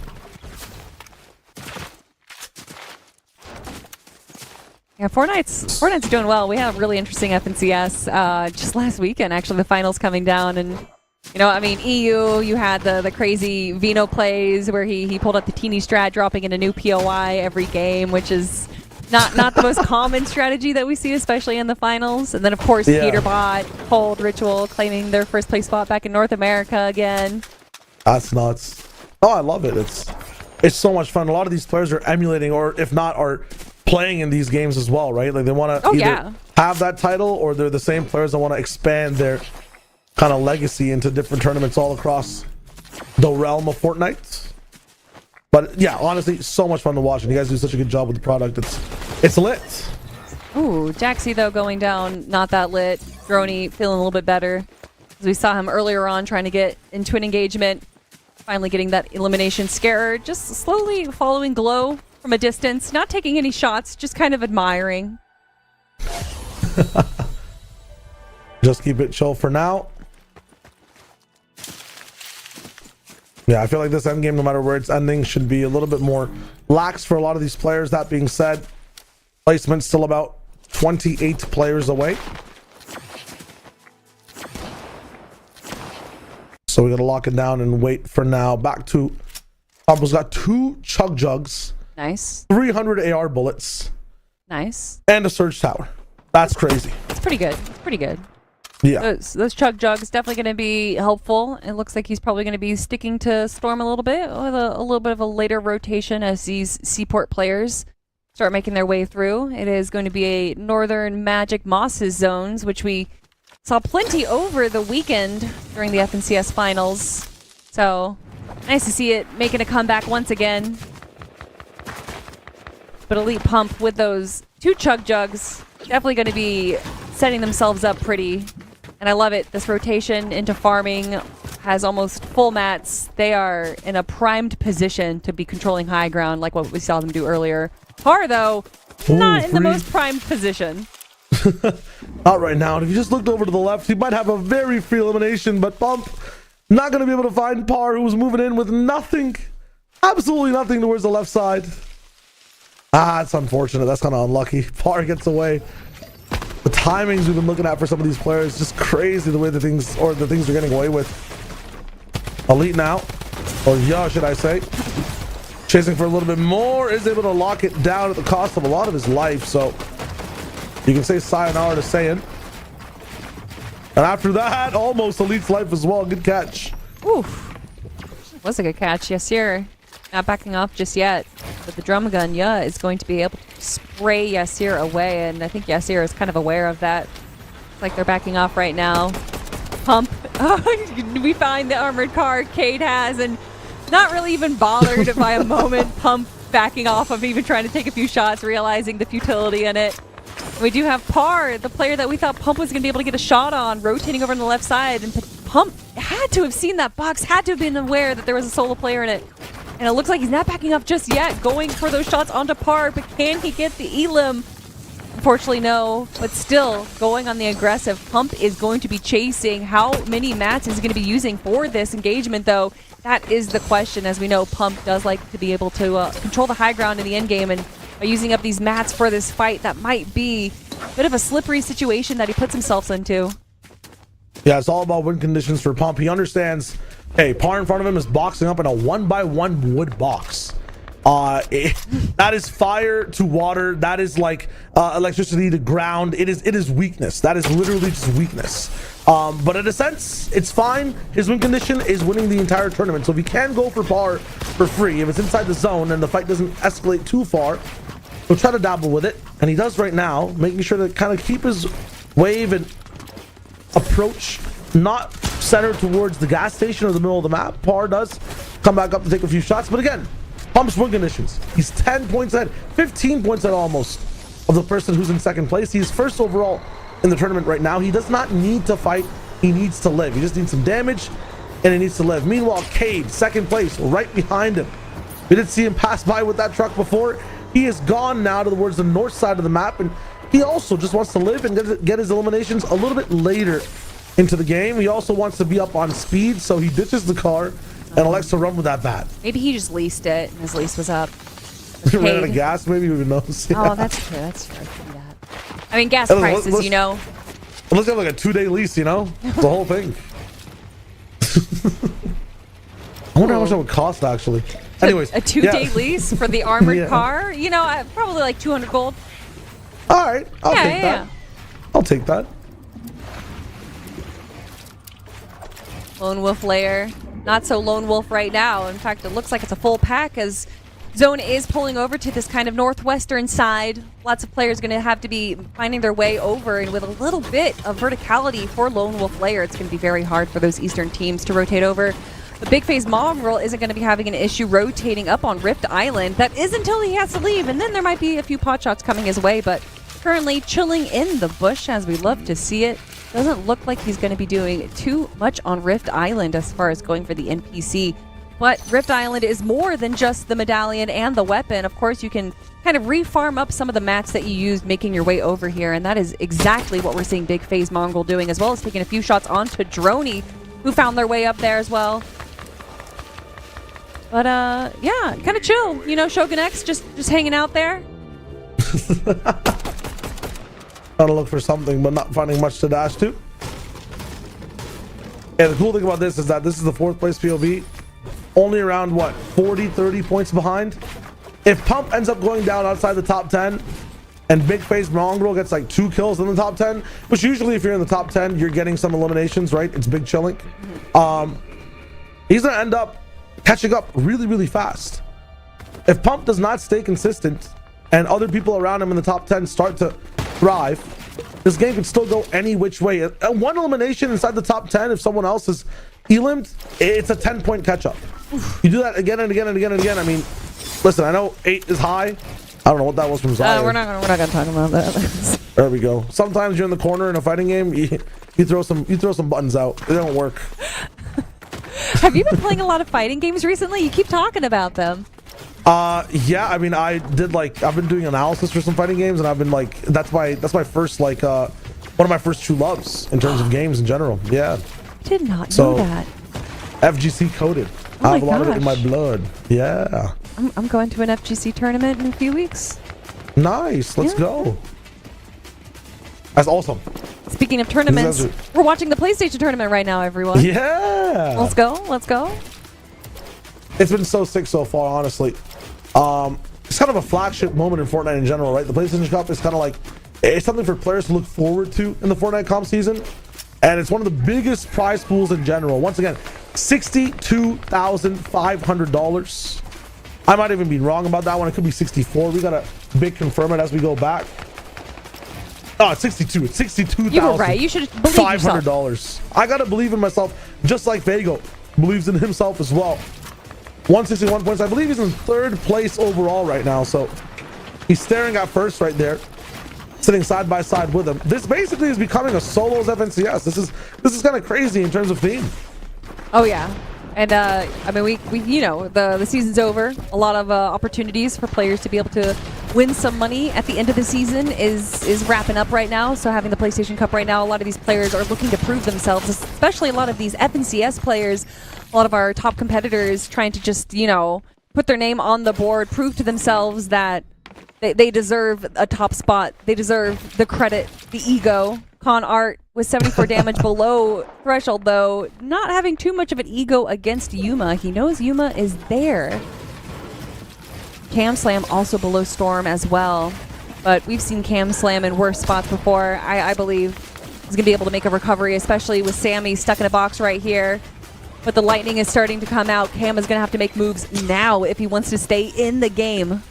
Yeah, Fortnite's doing well. We had a really interesting FNCS just last weekend, actually, the finals coming down. And, you know, I mean, EU, you had the crazy Vino plays where he pulled up the teeny strat, dropping in a new POI every game, which is not the most common strategy that we see, especially in the finals. And then, of course, Peterbot, Cold, Ritual claiming their first place spot back in North America again. That's nuts. Oh, I love it. It's so much fun. A lot of these players are emulating, or if not, are playing in these games as well, right? Like they want to either have that title, or they're the same players that want to expand their kind of legacy into different tournaments all across the realm of Fortnite. But yeah, honestly, so much fun to watch, and you guys do such a good job with the product. It's lit. Ooh, Jaxie though going down, not that lit. Droney feeling a little bit better, as we saw him earlier on trying to get into an engagement, finally getting that elimination scare, just slowly following Glow from a distance, not taking any shots, just kind of admiring. Just keep it chill for now. Yeah, I feel like this endgame, no matter where it's ending, should be a little bit more lax for a lot of these players. That being said, placement's still about 28 players away. So we gotta lock it down and wait for now. Back to Pablo's got 2 chug jugs. Nice. 300 AR bullets. Nice. And a surge tower. That's crazy. It's pretty good. It's pretty good. Yeah. Those chug jugs definitely going to be helpful. It looks like he's probably going to be sticking to Storm a little bit, with a little bit of a later rotation as these Seaport players start making their way through. It is going to be a Northern Magic Mosses zones, which we saw plenty over the weekend during the FNCS finals. So nice to see it making a comeback once again. But Elite Pump with those 2 chug jugs definitely going to be setting themselves up pretty. And I love it. This rotation into farming has almost full mats, they are in a primed position to be controlling high ground like what we saw them do earlier. Par, though, not in the most primed position. Not right now. And if you just looked over to the left, he might have a very free elimination, but Pump not going to be able to find Par, who was moving in with nothing, absolutely nothing towards the left side. It's unfortunate. That's kind of unlucky. Par gets away. The timings we've been looking at for some of these players, just crazy the way the things are getting away with. Elite now, or yeah, should I say, chasing for a little bit more, is able to lock it down at the cost of a lot of his life. So you can say sayonara to Saiyan. And after that, almost Elite's life as well. Good catch. Oof. Was a good catch. Yasir not backing off just yet. But the drum gun, is going to be able to spray Yasir away. And I think Yasir is kind of aware of that. It's like they're backing off right now. Pump. We find the armored car Cade has, and not really even bothered by a moment. Pump backing off of even trying to take a few shots, realizing the futility in it. We do have Par, the player that we thought Pump was going to be able to get a shot on, rotating over on the left side. And Pump had to have seen that box, had to have been aware that there was a solo player in it. And it looks like he's not backing up just yet, going for those shots onto Par. But can he get the elim? Unfortunately, no. But still, going on the aggressive. Pump is going to be chasing. How many mats is he going to be using for this engagement, though? That is the question. As we know, Pump does like to be able to control the high ground in the end game, and by using up these mats for this fight, that might be a bit of a slippery situation that he puts himself into. Yeah, it's all about win conditions for Pump. He understands, hey, Par in front of him is boxing up in a 1x1 wood box. That is fire to water. That is like electricity to ground. It is weakness. That is literally just weakness. But in a sense, it's fine. His win condition is winning the entire tournament. So if he can go for Par for free, if it's inside the zone and the fight doesn't escalate too far, he'll try to dabble with it. And he does right now, making sure to kind of keep his wave and approach not centered towards the gas station or the middle of the map. Par does come back up to take a few shots. But again, Pump's win conditions. He's 10 points ahead, 15 points ahead almost of the person who's in second place. He's first overall in the tournament right now. He does not need to fight. He needs to live. He just needs some damage and he needs to live. Meanwhile, Cade, second place, right behind him. We did see him pass by with that truck before. He is gone now towards the north side of the map, and he also just wants to live and get his eliminations a little bit later into the game. He also wants to be up on speed, so he ditches the car and elects to run with that bat. Maybe he just leased it and his lease was up. He ran out of gas, maybe, who knows? Yeah. Oh, that's true. That's true. I mean, gas prices, you know. Let's have like a 2-day lease, you know? The whole thing. I wonder how much that would cost, actually. Anyways, a 2-day lease for the armored car? You know, probably like 200 gold. All right, I'll take that. I'll take that. Lone Wolf layer. Not so Lone Wolf right now. In fact, it looks like it's a full pack as Zone is pulling over to this kind of northwestern side. Lots of players going to have to be finding their way over, and with a little bit of verticality for Lone Wolf layer, it's going to be very hard for those eastern teams to rotate over. The Big Phase Mongrel isn't going to be having an issue rotating up on Rift Island. That is until he has to leave, and then there might be a few pot shots coming his way, but currently chilling in the bush as we love to see it. Doesn't look like he's going to be doing too much on Rift Island as far as going for the NPC. But Rift Island is more than just the medallion and the weapon. Of course, you can kind of refarm up some of the mats that you used making your way over here, and that is exactly what we're seeing Big Phase Mongrel doing, as well as taking a few shots onto Droney, who found their way up there as well. But yeah, kind of chill. You know, Shogun X just hanging out there. Trying to look for something, but not finding much to dash to. And the cool thing about this is that this is the 4th place POV. Only around, what, 40, 30 points behind. If Pump ends up going down outside the top 10, and Big Phase Mongrel gets like 2 kills in the top 10, which usually if you're in the top 10, you're getting some eliminations, right? It's big chilling. He's going to end up catching up really, really fast. If Pump does not stay consistent, and other people around him in the top 10 start to thrive, this game could still go any which way. One elimination inside the top 10, if someone else is elimed, it's a 10-point catch-up. You do that again and again and again and again. I mean, listen, I know 8 is high. I don't know what that was from Zion. We're not gonna talk about that. There we go. Sometimes you're in the corner in a fighting game, you throw some buttons out. They don't work. Have you been playing a lot of fighting games recently? You keep talking about them. Yeah, I mean, I've been doing analysis for some fighting games, and I've been like, that's my first, like, one of my first true loves in terms of games in general. Yeah. Did not know that. FGC coded. Oh I have a lot of it gosh. in my blood. Yeah. I'm going to an FGC tournament in a few weeks. Nice. Let's go. That's awesome. Speaking of tournaments, we're watching the PlayStation tournament right now, everyone. Yeah. Let's go. Let's go. It's been so sick so far, honestly. It's kind of a flagship moment in Fortnite in general, right? The PlayStation Cup is kind of like, it's something for players to look forward to in the Fortnite comp season. And it's one of the biggest prize pools in general. Once again, $62,500. I might even be wrong about that one. It could be 64. We gotta big confirm it as we go back. Oh, it's 62. It's 62,000. You were right. You should believe yourself. $500. I gotta believe in myself, just like Vago believes in himself as well. 161 points. I believe he's in third place overall right now. So he's staring at first right there, sitting side by side with him. This basically is becoming a solos FNCS. This is kind of crazy in terms of theme. Oh yeah, and I mean we you know the season's over. A lot of opportunities for players to be able to win some money at the end of the season is wrapping up right now. So having the PlayStation Cup right now, a lot of these players are looking to prove themselves, especially a lot of these FNCS players, a lot of our top competitors trying to just put their name on the board, prove to themselves that they deserve a top spot. They deserve the credit, the ego. Con Art with 74 damage below threshold, though, not having too much of an ego against Yuma. He knows Yuma is there. Cam Slam also below Storm as well. But we've seen Cam Slam in worse spots before. I believe he's going to be able to make a recovery, especially with Sammy stuck in a box right here. But the lightning is starting to come out. Cam is going to have to make moves now if he wants to stay in the game.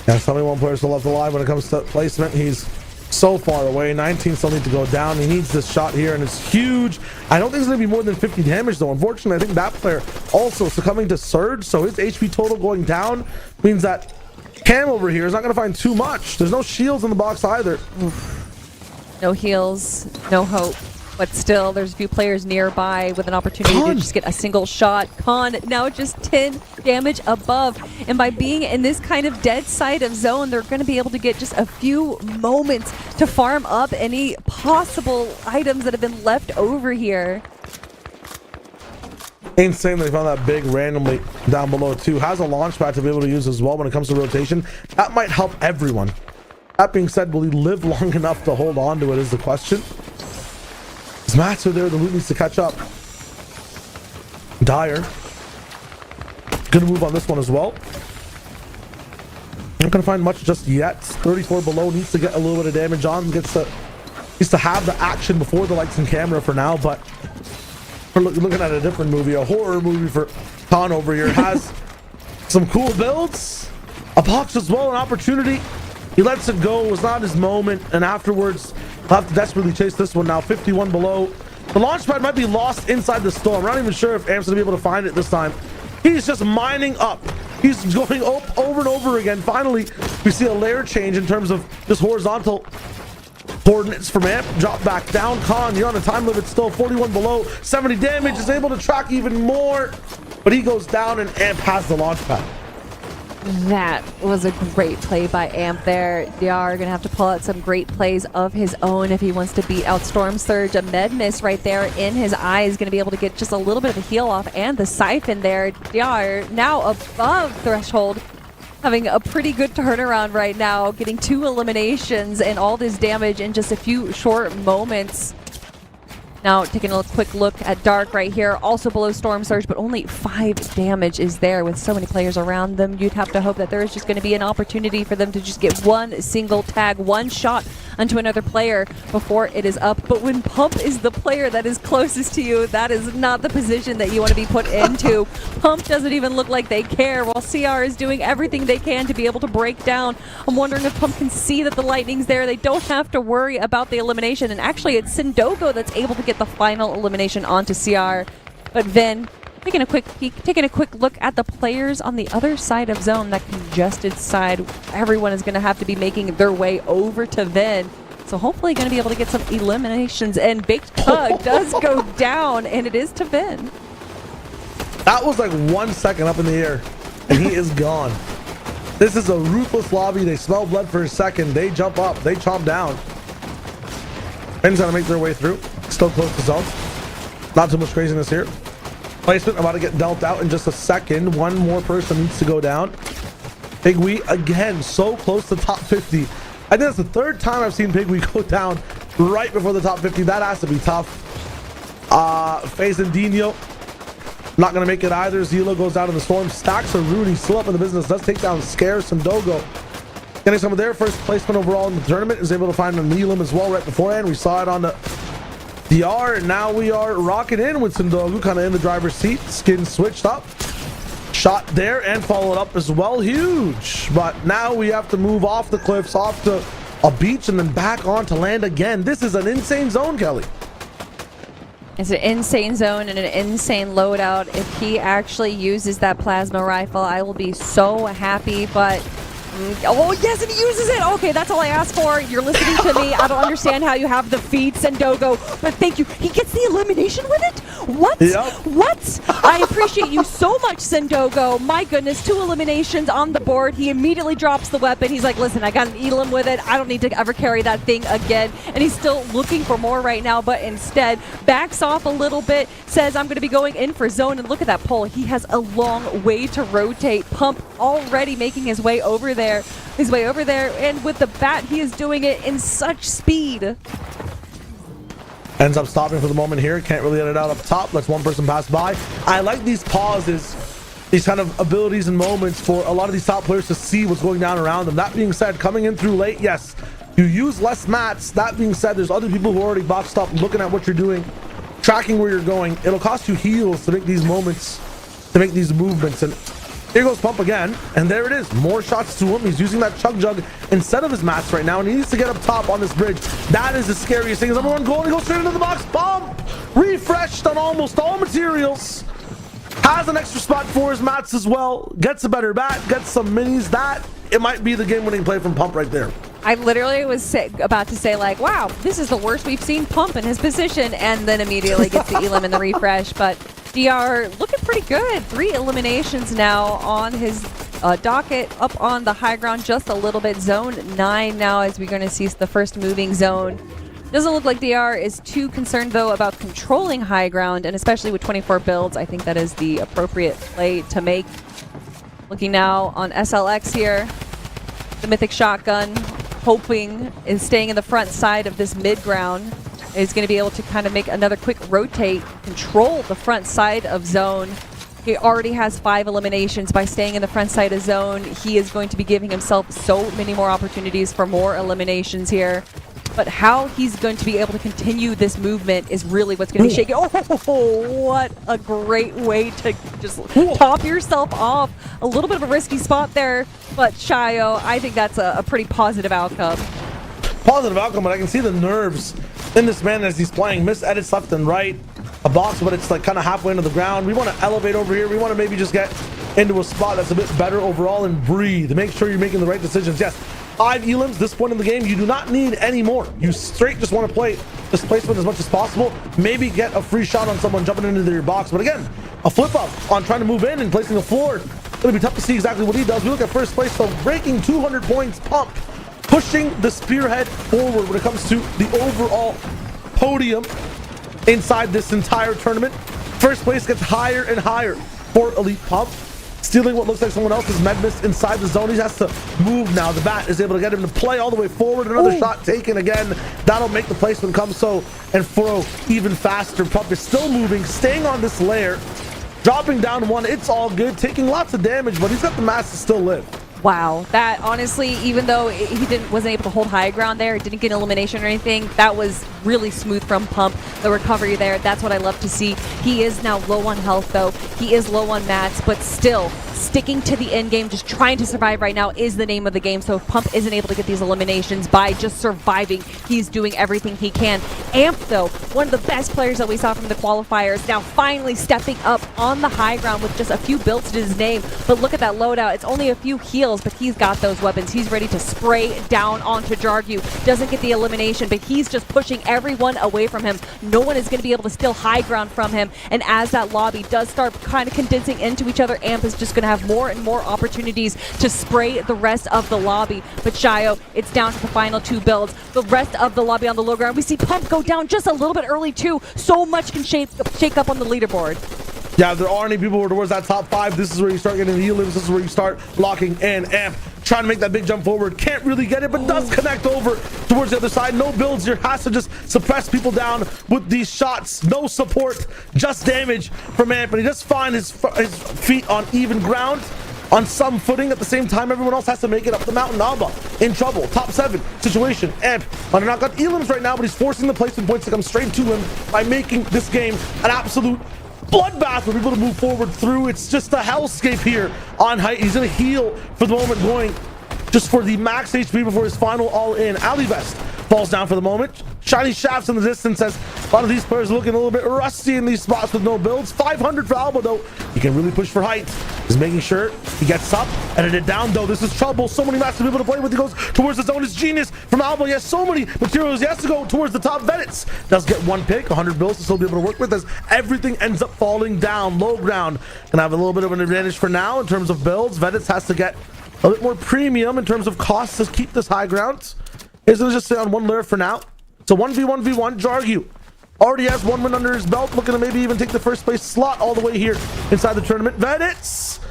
Yeah, 71 players still left alive when it comes to placement. He's so far away. 19 still need to go down. He needs this shot here, and it's huge. I don't think it's going to be more than 50 damage, though. Unfortunately, I think that player also succumbing to Surge, so his HP total going down means that Cam over here is not going to find too much. There's no shields in the box either. Oof. No heals, no hope. But still, there's a few players nearby with an opportunity to just get a single shot. Con now just 10 damage above. And by being in this kind of dead side of zone, they're going to be able to get just a few moments to farm up any possible items that have been left over here. Insane that they found that big randomly down below too. Has a launch pad to be able to use as well when it comes to rotation. That might help everyone. That being said, will he live long enough to hold on to it is the question. His mats are there. The loot needs to catch up. Dyer gonna move on this one as well. Not gonna find much just yet. 34 below, needs to get a little bit of damage on. Needs to have the action before the lights and camera for now, but we're looking at a different movie, a horror movie for Con over here. Has some cool builds, a box as well, an opportunity. He lets it go. It was not his moment, and afterwards he'll have to desperately chase this one now. 51 below. The launch pad might be lost inside the storm. I'm not even sure if Amp's gonna be able to find it this time. He's just mining up. He's going over and over again. Finally, we see a layer change in terms of just horizontal coordinates from Amp. Drop back down. Con, you're on a time limit still. 41 below. 70 damage. Is able to track even more, but he goes down, and Amp has the launch pad. That was a great play by Amp there. DR gonna have to pull out some great plays of his own if he wants to beat out Storm Surge. A med miss right there in his eye is gonna be able to get just a little bit of a heal off, and the siphon there. DR now above threshold, having a pretty good turnaround right now, getting 2 eliminations and all this damage in just a few short moments. Now taking a quick look at Dark right here, also below Storm Surge, but only 5 damage is there with so many players around them. You'd have to hope that there is just going to be an opportunity for them to just get one single tag, one shot onto another player before it is up. But when Pump is the player that is closest to you, that is not the position that you want to be put into. Pump doesn't even look like they care, while CR is doing everything they can to be able to break down. I'm wondering if Pump can see that the lightning's there. They don't have to worry about the elimination, and actually it's Sindogo that's able to get the final elimination onto CR. But Vin, taking a quick peek, taking a quick look at the players on the other side of zone, that congested side. Everyone is going to have to be making their way over to Vin. So hopefully going to be able to get some eliminations. And Baked Pug does go down, and it is to Vin. That was like 1 second up in the air, and he is gone. This is a ruthless lobby. They smell blood for a second. They jump up. They chomp down. Vin's gonna make their way through. Still close to zone. Not too much craziness here. Placement about to get dealt out in just a second. One more person needs to go down. Pigwee again, so close to top 50. I think that's the third time I've seen Pigwee go down right before the top 50. That has to be tough. FaZe and Dino not gonna make it either. Zilo goes down in the storm. Stacks are Rudy still up in the business. Does take down Scarce and Dogo. Getting some of their first placement overall in the tournament. Is able to find a Neelam as well right beforehand. We saw it on the DR, and now we are rocking in with Sindogu kind of in the driver's seat. Skin switched up. Shot there and followed up as well. Huge. But now we have to move off the cliffs, off to a beach, and then back on to land again. This is an insane zone, Kelly. It's an insane zone and an insane loadout. If he actually uses that plasma rifle, I will be so happy. But oh yes, and he uses it. Okay, that's all I asked for. You're listening to me. I don't understand how you have the feed, Sendogo, but thank you. He gets the elimination with it. What? Yep. What? I appreciate you so much, Sendogo. My goodness, 2 eliminations on the board. He immediately drops the weapon. He's like, listen, I got an Elam with it. I don't need to ever carry that thing again. And he's still looking for more right now, but instead backs off a little bit, says I'm going to be going in for zone. And look at that pole. He has a long way to rotate. Pump already making his way over there. And with the bat, he is doing it in such speed. Ends up stopping for the moment here. Can't really let it out up top. Lets one person pass by. I like these pauses, these kind of abilities and moments for a lot of these top players to see what's going down around them. That being said, coming in through late, yes, you use less mats. That being said, there's other people who are already boxed up, looking at what you're doing, tracking where you're going. It'll cost you heals to make these moments, to make these movements. And here goes Pump again, and there it is. More shots to him. He's using that chug jug instead of his mats right now, and he needs to get up top on this bridge. That is the scariest thing. Is number one goal, and he goes straight into the box. Pump refreshed on almost all materials. Has an extra spot for his mats as well. Gets a better bat, gets some minis. That, it might be the game-winning play from Pump right there. I literally was about to say, like, wow, this is the worst we've seen Pump in his position, and then immediately gets the Elam in the refresh. But DR looking pretty good. 3 eliminations now on his docket, up on the high ground just a little bit. Zone 9 now, as we're going to see the first moving zone. Doesn't look like DR is too concerned, though, about controlling high ground, and especially with 24 builds, I think that is the appropriate play to make. Looking now on SLX here, the Mythic Shotgun, hoping is staying in the front side of this mid ground, is going to be able to kind of make another quick rotate, control the front side of zone. He already has 5 eliminations. By staying in the front side of zone, he is going to be giving himself so many more opportunities for more eliminations here. But how he's going to be able to continue this movement is really what's going to be shaking. Oh, what a great way to just top yourself off. A little bit of a risky spot there, but Shayo, I think that's a pretty positive outcome. Positive outcome, but I can see the nerves in this man as he's playing. Miss edits left and right. A box, but it's like kind of halfway into the ground. We want to elevate over here. We want to maybe just get into a spot that's a bit better overall and breathe. Make sure you're making the right decisions. Yes, 5 elims this point in the game. You do not need any more. You straight just want to play displacement as much as possible. Maybe get a free shot on someone jumping into your box. But again, a flip up on trying to move in and placing the floor. It'll be tough to see exactly what he does. We look at first place, though, breaking 200 points. Pump pushing the spearhead forward when it comes to the overall podium inside this entire tournament. First place gets higher and higher for Elite Pump. Stealing what looks like someone else's med miss inside the zone. He has to move now. The bat is able to get him to play all the way forward. Another shot taken again. That'll make the placement come so and fro even faster. Pump is still moving, staying on this layer, dropping down 1. It's all good, taking lots of damage, but he's got the mass to still live. Wow, that honestly, even though he wasn't able to hold high ground there, didn't get an elimination or anything, that was really smooth from Pump. The recovery there, that's what I love to see. He is now low on health, though. He is low on mats, but still sticking to the end game, just trying to survive right now is the name of the game. So if Pump isn't able to get these eliminations by just surviving, he's doing everything he can. Amp, though, one of the best players that we saw from the qualifiers, now finally stepping up on the high ground with just a few builds to his name. But look at that loadout. It's only a few heals, but he's got those weapons. He's ready to spray down onto Jargu. Doesn't get the elimination, but he's just pushing everyone away from him. No one is going to be able to steal high ground from him. And as that lobby does start kind of condensing into each other, Amp is just going to have more and more opportunities to spray the rest of the lobby. But Shio, it's down to the final 2 builds. The rest of the lobby on the low ground, we see Pump go down just a little bit early too. So much can shake up on the leaderboard. Yeah, there aren't any people towards that top 5. This is where you start getting the elims. This is where you start locking in. Amp trying to make that big jump forward. Can't really get it, but does connect over towards the other side. No builds here. Has to just suppress people down with these shots. No support, just damage from Amp. And he does find his feet on even ground, on some footing. At the same time, everyone else has to make it up the mountain. Alba in trouble. Top 7 situation. Amp under not got elims right now, but he's forcing the placement points to come straight to him by making this game an absolute bloodbath for people to move forward through. It's just a hellscape here on height. He's gonna heal for the moment, going just for the max HP before his final all-in. Alivest falls down for the moment. Shiny shafts in the distance as a lot of these players looking a little bit rusty in these spots with no builds. 500 for Alba, though. He can really push for height. He's making sure he gets up, edited down, though. This is trouble. So many maps to be able to play with. He goes towards the zone. It's genius from Alba. He has so many materials. He has to go towards the top. Vedets does get 1 pick, 100 bills to still be able to work with, as everything ends up falling down. Low ground can have a little bit of an advantage for now in terms of builds. Vedets has to get a bit more premium in terms of costs to keep this high ground. He's going to just stay on 1 layer for now. So 1v1v1. Jargu already has 1 win under his belt, looking to maybe even take the first place slot all the way here inside the tournament. Vedets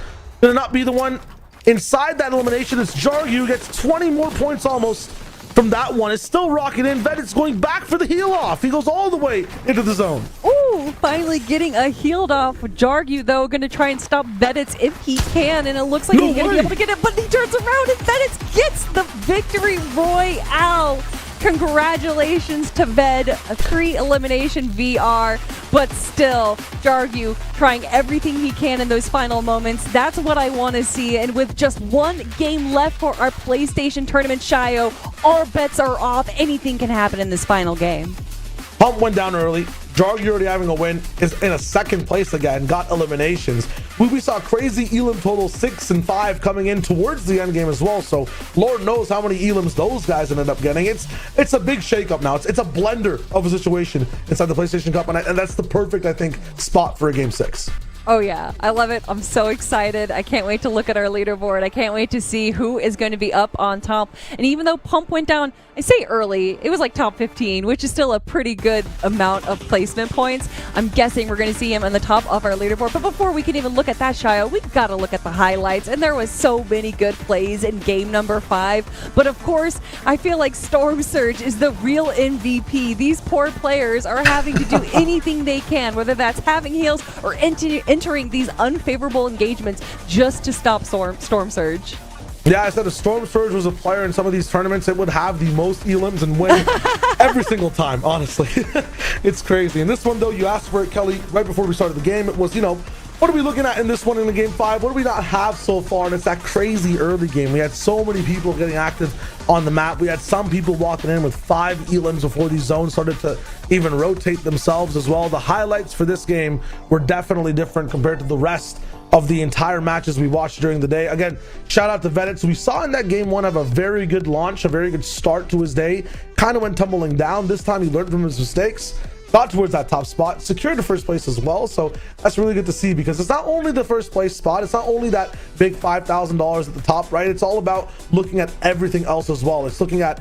gonna not be the one inside that elimination. It's Jargu, gets 20 more points almost from that one. It's still rocking in. Vedets going back for the heal off. He goes all the way into the zone. Ooh, finally getting a healed off. Jargu, though, going to try and stop Vedets if he can, and it looks like he's going to be able to get it, but he turns around and Vedets gets the victory royale. Congratulations to Ved, a 3 elimination VR, but still Jargu trying everything he can in those final moments. That's what I want to see. And with just 1 game left for our PlayStation tournament, Shio, our bets are off. Anything can happen in this final game. Pump went down early. Jargu already having a win, is in a 2nd place again, got eliminations. We saw crazy elim total 6 and 5 coming in towards the end game as well. So Lord knows how many elims those guys ended up getting. It's a big shakeup now. It's a blender of a situation inside the PlayStation Cup, and that's the perfect, I think, spot for a game 6. Oh yeah, I love it. I'm so excited. I can't wait to look at our leaderboard. I can't wait to see who is going to be up on top. And even though Pump went down, I say early, it was like top 15, which is still a pretty good amount of placement points. I'm guessing we're going to see him on the top of our leaderboard. But before we can even look at that, Shio, we've got to look at the highlights. And there was so many good plays in game number 5. But of course, I feel like Storm Surge is the real MVP. These poor players are having to do anything they can, whether that's having heals or entering these unfavorable engagements just to stop Storm Surge. Yeah, I said if Storm Surge was a player in some of these tournaments, it would have the most elims and win every single time, honestly. It's crazy. And this one, though, you asked for it, Kelly, right before we started the game. It was, what are we looking at in this one in the game 5? What do we not have so far? And it's that crazy early game. We had so many people getting active on the map. We had some people walking in with 5 elims before these zones started to even rotate themselves as well. The highlights for this game were definitely different compared to the rest of the entire matches we watched during the day. Again, shout out to Vedets. We saw in that game 1 have a very good launch, a very good start to his day. Kind of went tumbling down. This time he learned from his mistakes, got towards that top spot, secured the first place as well. So that's really good to see, because it's not only the first place spot, it's not only that big $5,000 at the top, right? It's all about looking at everything else as well. It's looking at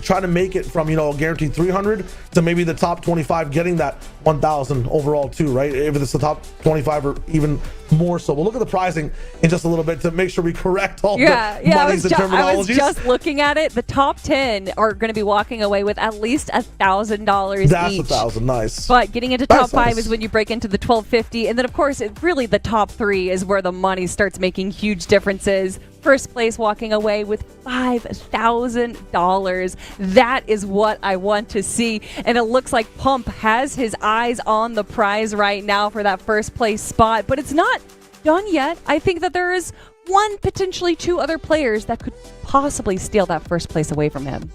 trying to make it from, a guaranteed 300 to maybe the top 25, getting that 1,000 overall too, right? If it's the top 25 or even more so. We'll look at the pricing in just a little bit to make sure we correct all the monies and terminologies. I was just looking at it. The top 10 are going to be walking away with at least $1,000 each. That's 1,000, nice. But getting into top 5 is when you break into the 1,250, and then of course, really the top 3 is where the money starts making huge differences. First place walking away with $5,000. That is what I want to see. And it looks like Pump has his eyes on the prize right now for that first place spot. But it's not done yet. I think that there is one, potentially two other players that could possibly steal that first place away from him.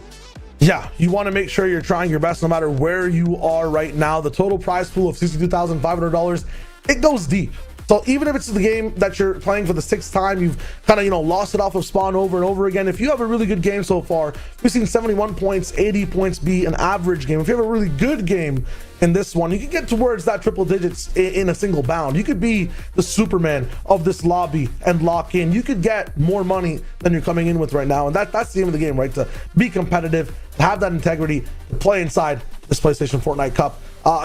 Yeah, you want to make sure you're trying your best no matter where you are right now. The total prize pool of $62,500, it goes deep. So even if it's the game that you're playing for the sixth time, you've kind of, lost it off of spawn over and over again. If you have a really good game so far, we've seen 71 points, 80 points be an average game. If you have a really good game in this one, you can get towards that triple digits in a single bound. You could be the Superman of this lobby and lock in. You could get more money than you're coming in with right now. And that's the aim of the game, right? To be competitive, to have that integrity, to play inside this PlayStation Fortnite Cup.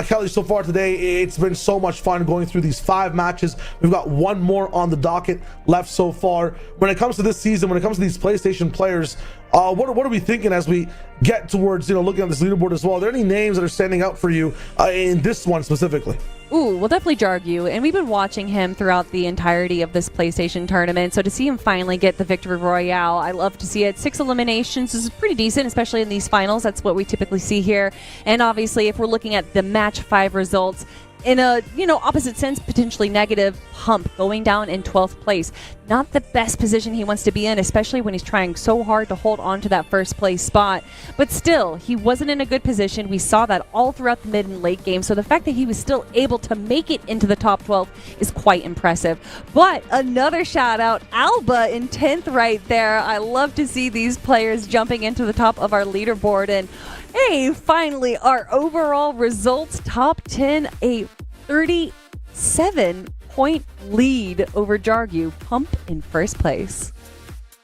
Kelly, so far today, it's been so much fun going through these 5 matches. We've got one more on the docket left so far. When it comes to this season, when it comes to these PlayStation players, what are we thinking as we get towards, looking at this leaderboard as well? Are there any names that are standing out for you in this one specifically? Ooh, well, definitely Jargu. And we've been watching him throughout the entirety of this PlayStation tournament. So to see him finally get the victory royale, I love to see it. 6 eliminations is pretty decent, especially in these finals. That's what we typically see here. And obviously, if we're looking at the match 5 results, in a, opposite sense, potentially negative, Pump going down in 12th place. Not the best position he wants to be in, especially when he's trying so hard to hold on to that first place spot. But still, he wasn't in a good position. We saw that all throughout the mid and late game. So the fact that he was still able to make it into the top 12 is quite impressive. But another shout out, Alba in 10th right there. I love to see these players jumping into the top of our leaderboard. And hey, finally, our overall results, top 10, a 37-point lead over Jargu. Pump in first place.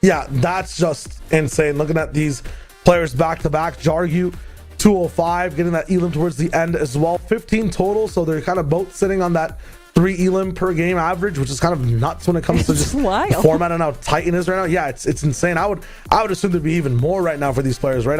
Yeah, that's just insane. Looking at these players back to back, Jargu 205, getting that elim towards the end as well. 15 total, so they're kind of both sitting on that 3 elim per game average, which is kind of nuts when it comes to just the format and how tight it is right now. Yeah, it's insane. I would assume there'd be even more right now for these players, right?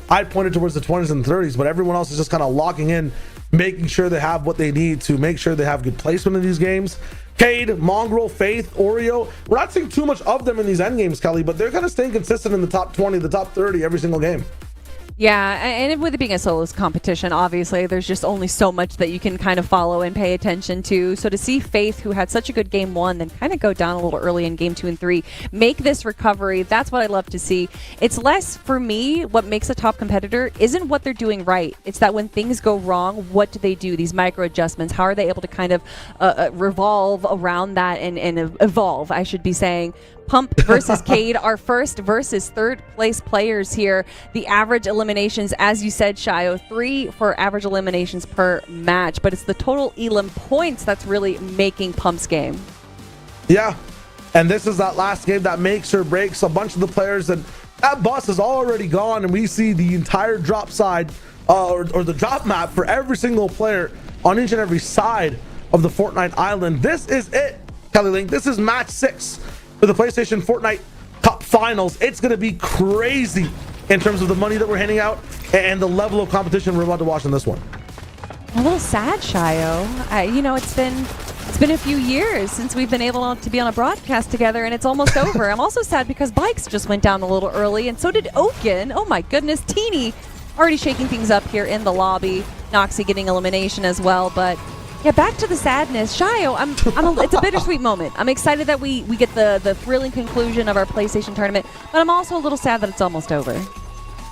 I pointed towards the 20s and 30s, but everyone else is just kind of locking in, making sure they have what they need to make sure they have good placement in these games. Cade, Mongrel, Faith, Oreo, we're not seeing too much of them in these end games, Kelly, but they're kind of staying consistent in the top 20, the top 30 every single game. Yeah, and with it being a solos competition, obviously, there's just only so much that you can kind of follow and pay attention to. So to see Faith, who had such a good game 1, then kind of go down a little early in game 2 and 3, make this recovery, that's what I love to see. It's less, for me, what makes a top competitor isn't what they're doing right. It's that when things go wrong, what do they do? These micro adjustments, how are they able to kind of revolve around that and evolve, I should be saying. Pump versus Cade, our first versus third place players here. The average eliminations, as you said, Shio, 3 for average eliminations per match, but it's the total elim points that's really making Pump's game. Yeah, and this is that last game that makes or breaks a bunch of the players, and that bus is already gone, and we see the entire drop side or the drop map for every single player on each and every side of the Fortnite island. This is it, Kelly Link. This is match 6 for the PlayStation Fortnite Cup Finals. It's going to be crazy in terms of the money that we're handing out and the level of competition we're about to watch in this one. A little sad, Shio. It's been a few years since we've been able to be on a broadcast together, and it's almost over. I'm also sad because Bikes just went down a little early, and so did Oaken. Oh my goodness, Teeny already shaking things up here in the lobby. Noxie getting elimination as well, but yeah, back to the sadness. Shio, it's a bittersweet moment. I'm excited that we get the thrilling conclusion of our PlayStation tournament, but I'm also a little sad that it's almost over.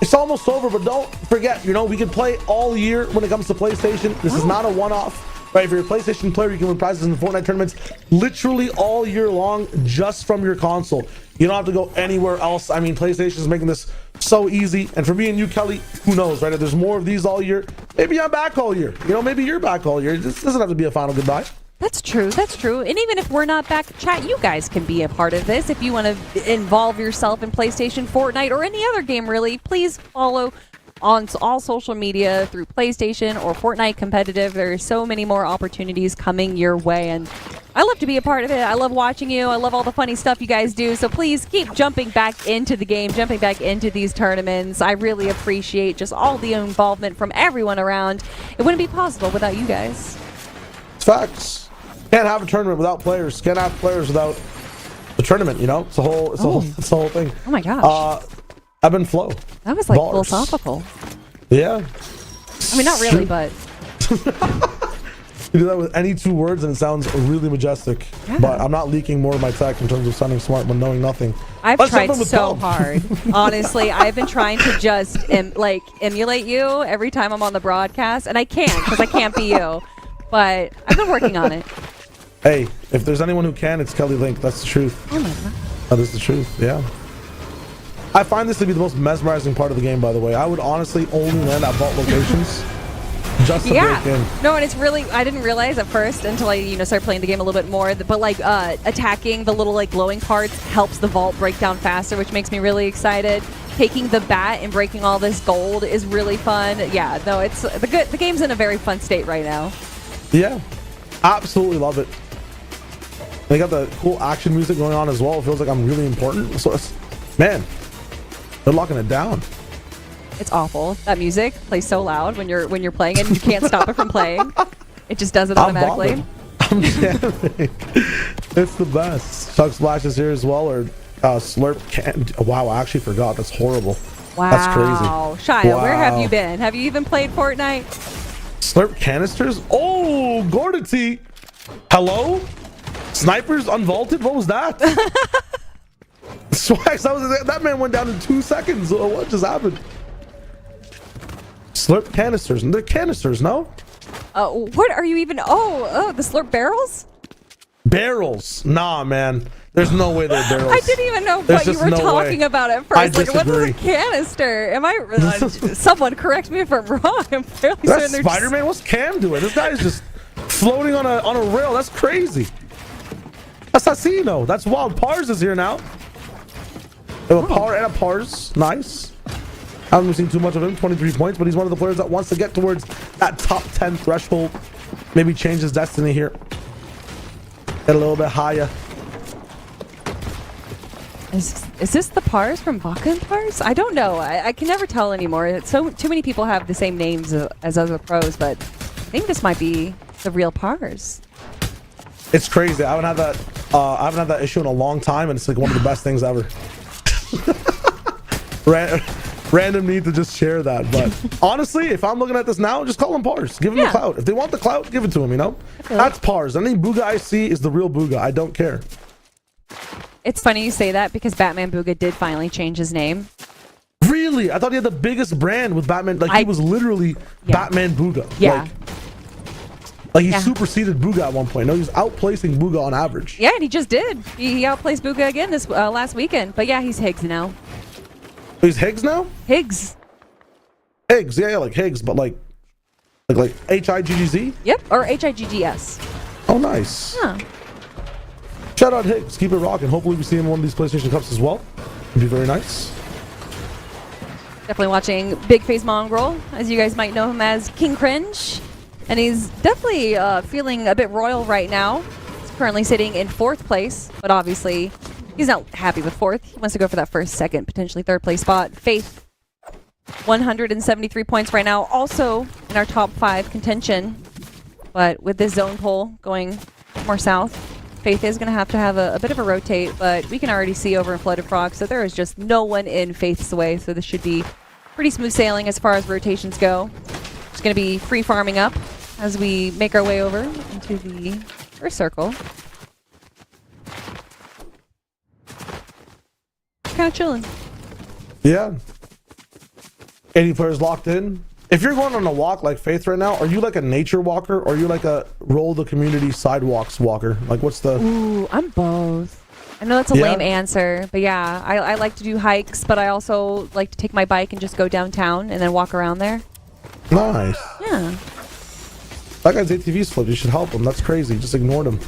It's almost over, but don't forget, we can play all year when it comes to PlayStation. This is not a one-off, right? If you're a PlayStation player, you can win prizes in the Fortnite tournaments literally all year long just from your console. You don't have to go anywhere else. I mean, PlayStation is making this so easy. And for me and you, Kelly, who knows, right? If there's more of these all year, maybe I'm back all year. Maybe you're back all year. This doesn't have to be a final goodbye. That's true. That's true. And even if we're not back, chat, you guys can be a part of this. If you want to involve yourself in PlayStation, Fortnite, or any other game, really, please follow on all social media through PlayStation or Fortnite Competitive. There are so many more opportunities coming your way, and I love to be a part of it. I love watching you. I love all the funny stuff you guys do. So please keep jumping back into the game, jumping back into these tournaments. I really appreciate just all the involvement from everyone around. It wouldn't be possible without you guys. It's facts. Can't have a tournament without players. Can't have players without the tournament. It's the whole thing. Oh my gosh. Ebb and flow. That was like Bars. philosophical. Yeah. I mean, not really, but You do that with any two words and it sounds really majestic. Yeah. But I'm not leaking more of my tech in terms of sounding smart when knowing nothing. I've Let's tried jump in with so Tom. hard. Honestly, I've been trying to just emulate you every time I'm on the broadcast, and I can't because I can't be you. But I've been working on it. Hey, if there's anyone who can, it's Kelly Link. That's the truth. Oh my god. That is the truth, yeah. I find this to be the most mesmerizing part of the game, by the way. I would honestly only land at vault locations just to break in. No, and it's really, I didn't realize at first until I, started playing the game a little bit more, but like attacking the little like glowing parts helps the vault break down faster, which makes me really excited. Taking the bat and breaking all this gold is really fun. Yeah, no, it's the game's in a very fun state right now. Yeah, absolutely love it. They got the cool action music going on as well. It feels like I'm really important. So, man, they're locking it down. It's awful. That music plays so loud when you're playing it and you can't stop it from playing. It just does it automatically. I'm jamming. It's the best. Chug Splash is here as well, or Slurp can. Wow, I actually forgot. That's horrible. Wow. That's crazy. Shia, where have you been? Have you even played Fortnite? Slurp canisters? Oh, Gordity. Hello? Snipers unvaulted? What was that? Swags, that man went down in 2 seconds. What just happened? Slurp canisters. They're canisters, no? What are you even? Oh, the slurp barrels? Barrels. Nah, man. There's no way they're barrels. I didn't even know There's what you were no talking way. about at first. I Like, what is disagree. a canister? Am I? Someone correct me if I'm wrong. I'm fairly certain That's they're Spider-Man. What's Cam doing? This guy is just floating on a rail. That's crazy. Assassino. That's wild. Pars is here now. They have a Par and a Pars. Nice. I haven't seen too much of him. 23 points, but he's one of the players that wants to get towards that top 10 threshold. Maybe change his destiny here. Get a little bit higher. Is this the Pars from Baka and Pars? I don't know. I can never tell anymore. It's too many people have the same names as other pros, but I think this might be the real Pars. It's crazy. I haven't had that issue in a long time, and it's like one of the best things ever. Random need to just share that, but honestly, if I'm looking at this now, just call them Pars. Give them the clout. If they want the clout, give it to them. That's Pars. Any Booga I see is the real Booga. I don't care. It's funny you say that because Batman Booga did finally change his name. Really? I thought he had the biggest brand with Batman. Like he was literally Batman Booga. Yeah. Like he superseded Booga at one point. No, he was outplacing Booga on average. Yeah, and he just did. He outplaced Booga again this last weekend. But yeah, he's Higgs now. He's Higgs now? Higgs. Higgs, yeah, like Higgs, but like H-I-G-G-Z? Yep, or H-I-G-G-S. Oh, nice. Huh. Shout out Higgs. Keep it rocking. Hopefully we see him in one of these PlayStation Cups as well. It'd be very nice. Definitely watching Big Face Mongrel, as you guys might know him as King Cringe. And he's definitely feeling a bit royal right now. He's currently sitting in 4th place, but obviously he's not happy with 4th. He wants to go for that 1st, 2nd, potentially 3rd place spot. Faith, 173 points right now, also in our top 5 contention. But with this zone poll going more south, Faith is going to have a bit of a rotate, but we can already see over in Flooded Frog, so there is just no one in Faith's way, so this should be pretty smooth sailing as far as rotations go. It's going to be free farming up as we make our way over into the first circle. Kind of chilling. Yeah. 80 players locked in. If you're going on a walk like Faith right now, are you like a nature walker or are you like a roll the community sidewalks walker? Like what's the... Ooh, I'm both. I know that's a lame answer, but yeah, I like to do hikes, but I also like to take my bike and just go downtown and then walk around there. Nice. Yeah. That guy's ATV's flipped. You should help him. That's crazy. Just ignored him.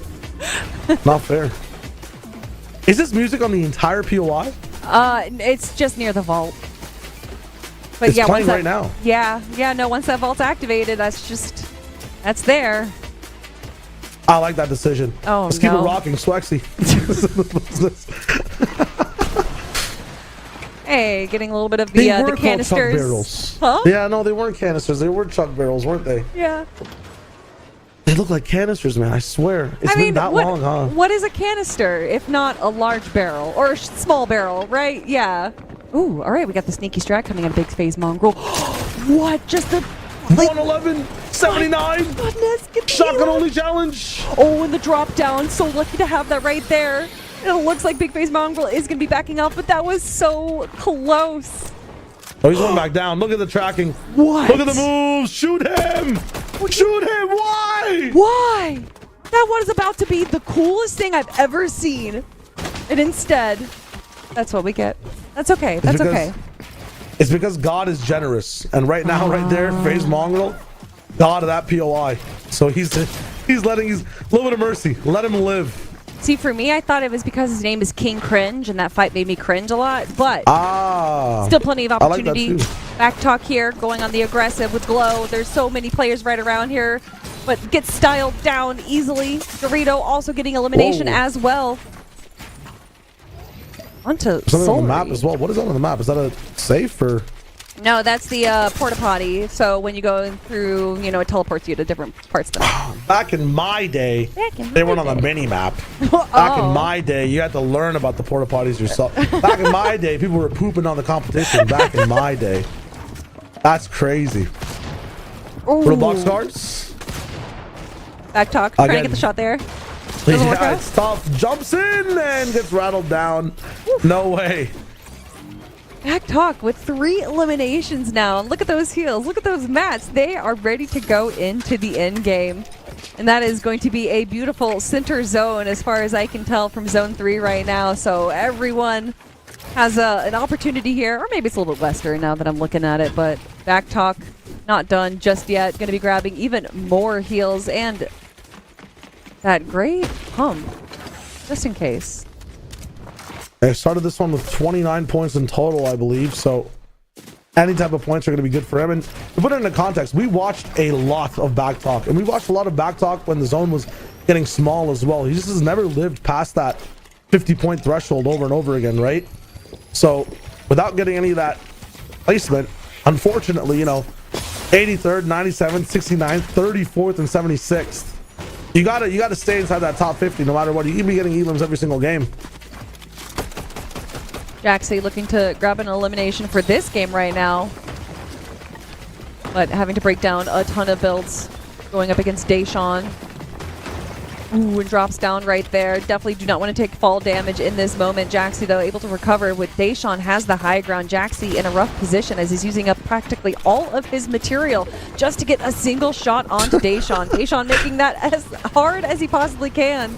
Not fair. Is this music on the entire POI? It's just near the vault. But it's yeah, playing right now. Yeah, no, once that vault's activated, that's there. I like that decision. Oh, Let's keep it rocking, Swexy. Hey, getting a little bit of the canisters. Chuck barrels. Huh? Yeah, no, they weren't canisters. They were chuck barrels, weren't they? Yeah. They look like canisters, man. I swear. It's been that long, huh? What is a canister if not a large barrel or a small barrel, right? Yeah. Ooh, all right. We got the sneaky strat coming on Big Phase Mongrel. What? Just the 111 79. Goodness, get the Shotgun heal. only challenge. Oh, and the drop down. So lucky to have that right there. And it looks like Big Face Mongrel is going to be backing up, but that was so close. Oh, he's going back down. Look at the tracking. What? Look at the moves. Shoot him. Shoot him. Why? Why? That was about to be the coolest thing I've ever seen. And instead, that's what we get. That's okay. That's okay. It's because God is generous. And right now, right there, FaZe Mongrel, God of that POI. So he's a little bit of mercy. Let him live. See, for me, I thought it was because his name is King Cringe, and that fight made me cringe a lot. But still plenty of opportunity. Back talk here, going on the aggressive with Glow. There's so many players right around here, but gets styled down easily. Dorito also getting elimination as well. Onto something on the map Solary. as well. What is that on the map? Is that a safe or? No, that's the porta potty. So when you go through, you know, it teleports you to different parts of the map. Back in my day, they weren't on the mini map. Back in my day, you had to learn about the porta potties yourself. Back in my day, people were pooping on the competition. Back in my day, that's crazy. Little box guards. Back talk. Trying to get the shot there. Yeah, it's tough. Jumps in and gets rattled down. No way. Back talk with 3 eliminations now. Look at those heals. Look at those mats. They are ready to go into the end game. And that is going to be a beautiful center zone as far as I can tell from zone 3 right now. So everyone has an opportunity here. Or maybe it's a little bit western now that I'm looking at it. But back talk not done just yet. Going to be grabbing even more heals and that great pump just in case. I started this one with 29 points in total, I believe. So any type of points are going to be good for him. And to put it into context, we watched a lot of backtalk, and we watched a lot of backtalk when the zone was getting small as well. He just has never lived past that 50-point threshold over and over again, right? So without getting any of that placement, unfortunately, you know, 83rd, 97th, 69th, 34th, and 76th. You gotta stay inside that top 50 no matter what. You can be getting elims every single game. Jaxie looking to grab an elimination for this game right now. But having to break down a ton of builds going up against Deshawn. Ooh, and drops down right there. Definitely do not want to take fall damage in this moment. Jaxie, though, able to recover with Deshawn has the high ground. Jaxie in a rough position as he's using up practically all of his material just to get a single shot onto Deshawn. Deshawn making that as hard as he possibly can.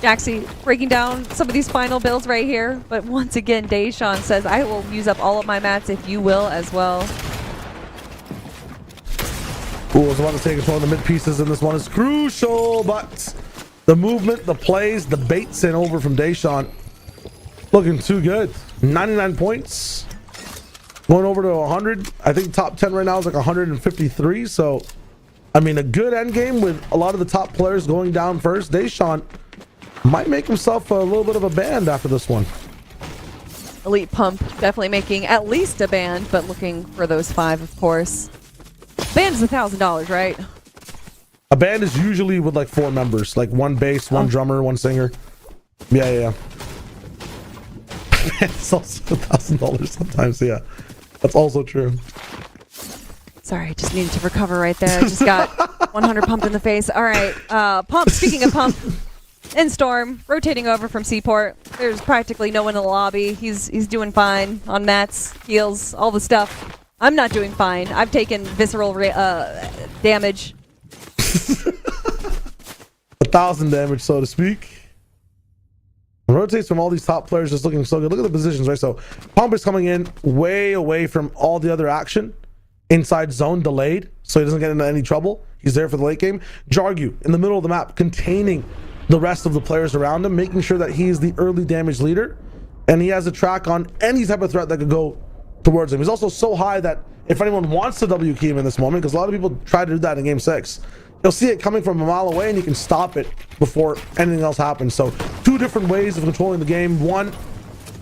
Jaxie breaking down some of these final builds right here. But once again, Deshawn says, I will use up all of my mats if you will as well. Ooh, I was about to take control of the mid pieces, and this one is crucial, but the movement, the plays, the baits in over from Deshawn looking too good. 99 points. Going over to 100. I think top 10 right now is like 153. So, I mean, a good end game with a lot of the top players going down first. Deshawn might make himself a little bit of a band after this one. Elite Pump definitely making at least a band, but looking for those 5, of course. Band is $1,000, right? A band is usually with like 4 members, like 1 bass, 1 drummer, 1 singer. Yeah. It's also $1,000 sometimes. Yeah, that's also true. Sorry, just needed to recover right there. Just got 100 pumped in the face. All right, Pump. Speaking of Pump, in Storm, rotating over from Seaport. There's practically no one in the lobby. He's doing fine on mats, heals, all the stuff. I'm not doing fine. I've taken visceral damage. 1,000 damage, so to speak. And rotates from all these top players, just looking so good. Look at the positions, right? So Pump is coming in way away from all the other action. Inside zone, delayed, so he doesn't get into any trouble. He's there for the late game. Jargu in the middle of the map, containing the rest of the players around him, making sure that he's the early damage leader, and he has a track on any type of threat that could go towards him. He's also so high that if anyone wants to W key him in this moment, because a lot of people try to do that in game 6, you'll see it coming from a mile away and you can stop it before anything else happens. So 2 different ways of controlling the game. One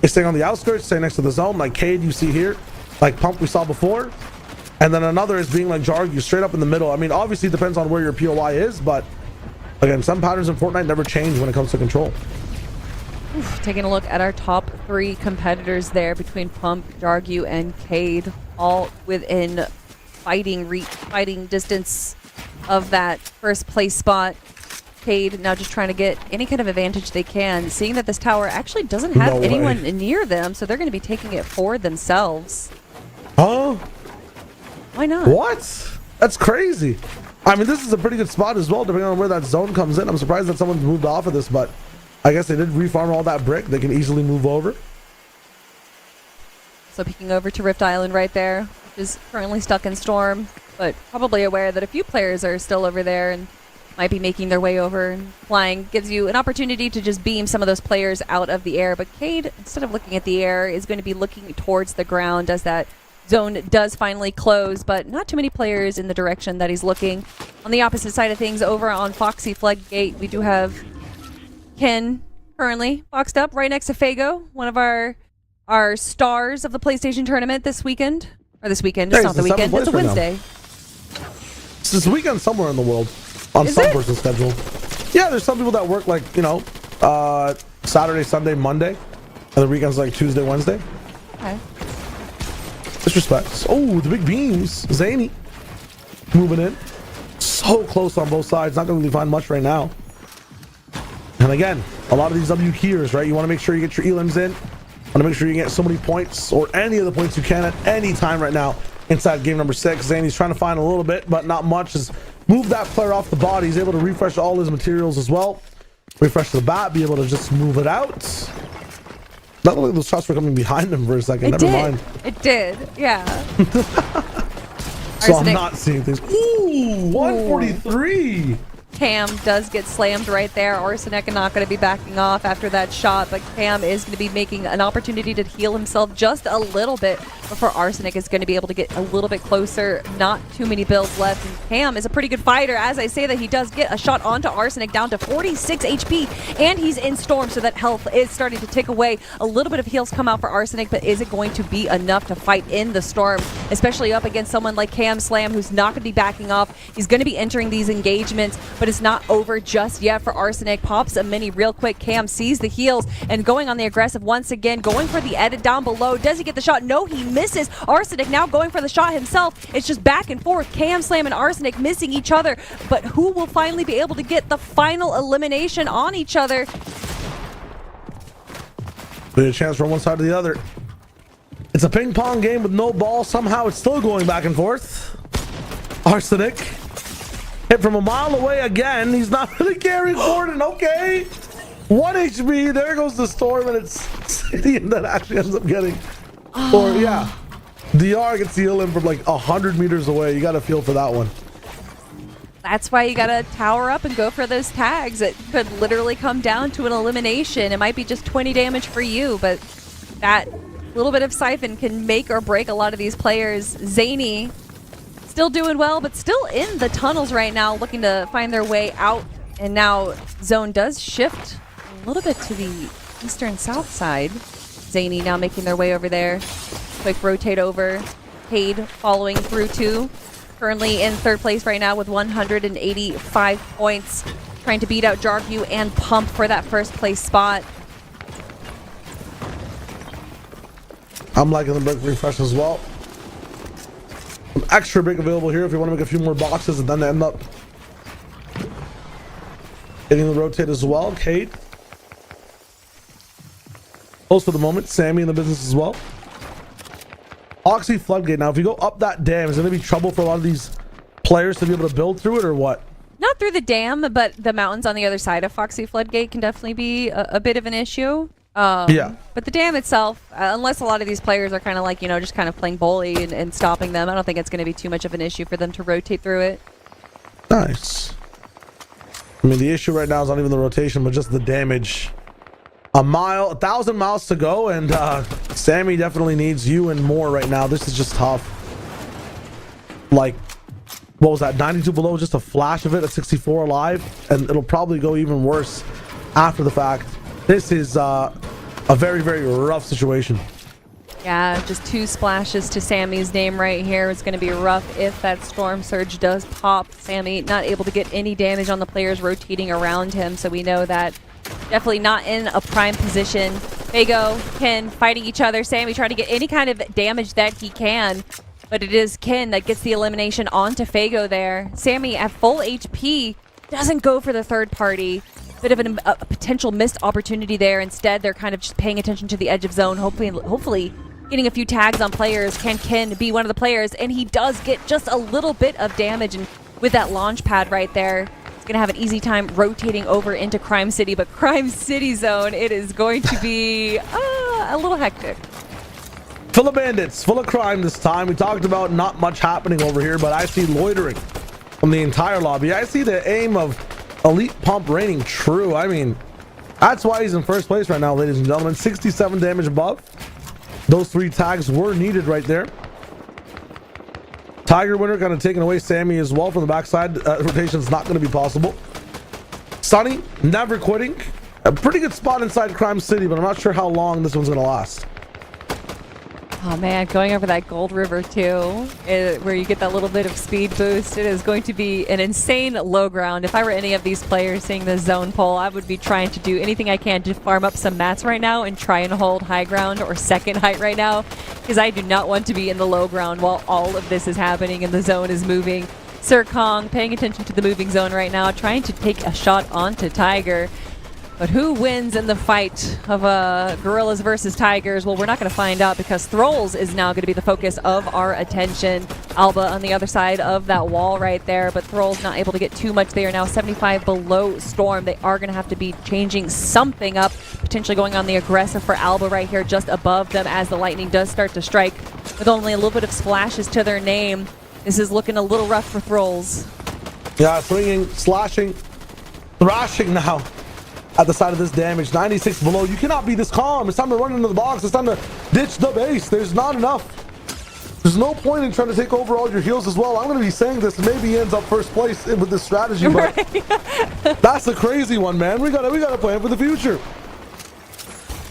is staying on the outskirts, staying next to the zone, like Cade you see here, like Pump we saw before. And then another is being like Jargu, straight up in the middle. I mean, obviously it depends on where your POI is, but again, some patterns in Fortnite never change when it comes to control. Oof, taking a look at our top 3 competitors there between Pump, Jargu, and Cade, all within fighting distance of that first place spot. Cade now just trying to get any kind of advantage they can, seeing that this tower actually doesn't have anyone near them, so they're going to be taking it for themselves. Oh, why not? What? That's crazy. I mean, this is a pretty good spot as well, depending on where that zone comes in. I'm surprised that someone's moved off of this, but I guess they did refarm all that brick. They can easily move over. So peeking over to Rift Island right there, which is currently stuck in Storm, but probably aware that a few players are still over there and might be making their way over, and flying gives you an opportunity to just beam some of those players out of the air. But Cade, instead of looking at the air, is going to be looking towards the ground as that zone does finally close, but not too many players in the direction that he's looking. On the opposite side of things, over on Foxy Floodgate, we do have Ken currently boxed up right next to Fago, one of our stars of the PlayStation tournament this weekend. Or this weekend, it's not the weekend, it's a Wednesday. It's this weekend somewhere in the world. On some person's schedule. Yeah, there's some people that work like, you know, Saturday, Sunday, Monday. And the weekend's like Tuesday, Wednesday. Okay. Disrespect. Oh, the big beams. Zany. Moving in. So close on both sides. Not going to really find much right now. And again, a lot of these W keys, right? You want to make sure you get your elims in. Want to make sure you get so many points or any of the points you can at any time right now inside game number 6. Zany's trying to find a little bit, but not much. Is move that player off the body. He's able to refresh all his materials as well. Refresh the bat, be able to just move it out. Not only those shots were coming behind him for a second. Never mind. It did, yeah. So I'm not seeing things. Ooh, 143. Cam does get slammed right there. Arsenic not going to be backing off after that shot, but Cam is going to be making an opportunity to heal himself just a little bit before Arsenic is going to be able to get a little bit closer. Not too many builds left, and Cam is a pretty good fighter. As I say that, he does get a shot onto Arsenic down to 46 HP, and he's in Storm, so that health is starting to tick away. A little bit of heals come out for Arsenic, but is it going to be enough to fight in the Storm, especially up against someone like Cam Slam, who's not going to be backing off. He's going to be entering these engagements, but it's not over just yet for Arsenic. Pops a mini real quick. Cam sees the heals and going on the aggressive once again, going for the edit down below. Does he get the shot? No, he misses. Arsenic now going for the shot himself. It's just back and forth. Cam Slam and Arsenic missing each other, but who will finally be able to get the final elimination on each other? But a chance from one side to the other. It's a ping pong game with no ball. Somehow it's still going back and forth. Arsenic hit from a mile away again. He's not really carrying forward, and okay. 1 HP. There goes the Storm, and it's Sidian that actually ends up getting. Or yeah, DR gets the heal in from like 100 meters away. You got to feel for that one. That's why you gotta tower up and go for those tags. It could literally come down to an elimination. It might be just 20 damage for you, but that little bit of siphon can make or break a lot of these players. Zany still doing well, but still in the tunnels right now, looking to find their way out. And now Zone does shift a little bit to the eastern south side. Zany now making their way over there. Quick rotate over. Cade following through too. Currently in third place right now with 185 points. Trying to beat out Jarview and Pump for that first place spot. I'm liking the brick refresh as well. Some extra brick available here if you want to make a few more boxes and then end up getting the rotate as well. Cade. Close for the moment. Sammy in the business as well. Oxy Floodgate. Now, if you go up that dam, is it going to be trouble for a lot of these players to be able to build through it or what? Not through the dam, but the mountains on the other side of Foxy Floodgate can definitely be a bit of an issue. Yeah. But the dam itself, unless a lot of these players are kind of like, you know, just kind of playing bully and stopping them, I don't think it's going to be too much of an issue for them to rotate through it. Nice. I mean, the issue right now is not even the rotation, but just the damage. 1,000 miles to go, and Sammy definitely needs you and more right now. This is just tough. Like, what was that? 92 below, just a flash of it at 64 alive, and it'll probably go even worse after the fact. This is a very, very rough situation. Yeah, just 2 splashes to Sammy's name right here. It's going to be rough if that Storm Surge does pop. Sammy not able to get any damage on the players rotating around him, so we know that definitely not in a prime position. Fago, Ken fighting each other. Sammy trying to get any kind of damage that he can. But it is Kin that gets the elimination onto Fago there. Sammy at full HP doesn't go for the third party. Bit of a potential missed opportunity there. Instead, they're kind of just paying attention to the edge of zone, hopefully getting a few tags on players. Can Kin be one of the players? And he does get just a little bit of damage, and with that launch pad right there, he's going to have an easy time rotating over into Crime City. But Crime City zone, it is going to be a little hectic. Full of bandits, full of crime this time. We talked about not much happening over here, but I see loitering from the entire lobby. I see the aim of Elite Pump reigning true. I mean, that's why he's in first place right now, ladies and gentlemen. 67 damage above. Those 3 tags were needed right there. Tiger winner kind of taking away Sammy as well from the backside. Rotation is not going to be possible. Sunny, never quitting. A pretty good spot inside Crime City, but I'm not sure how long this one's going to last. Oh man, going over that Gold River too, where you get that little bit of speed boost, it is going to be an insane low ground. If I were any of these players seeing the zone pull, I would be trying to do anything I can to farm up some mats right now and try and hold high ground or second height right now, because I do not want to be in the low ground while all of this is happening and the zone is moving. Sir Kong paying attention to the moving zone right now, trying to take a shot onto Tiger. But who wins in the fight of Gorillas versus Tigers? Well, we're not going to find out, because Throlls is now going to be the focus of our attention. Alba on the other side of that wall right there, but Throlls not able to get too much. They are now 75 below Storm. They are going to have to be changing something up, potentially going on the aggressive for Alba right here just above them as the lightning does start to strike with only a little bit of splashes to their name. This is looking a little rough for Throlls. Yeah, swinging, slashing, thrashing now at the side of this damage. 96 below. You cannot be this calm. It's time to run into the box. It's time to ditch the base. There's not enough. There's no point in trying to take over all your heals as well. I'm going to be saying this. Maybe he ends up first place with this strategy, but that's a crazy one, man. We gotta plan for the future.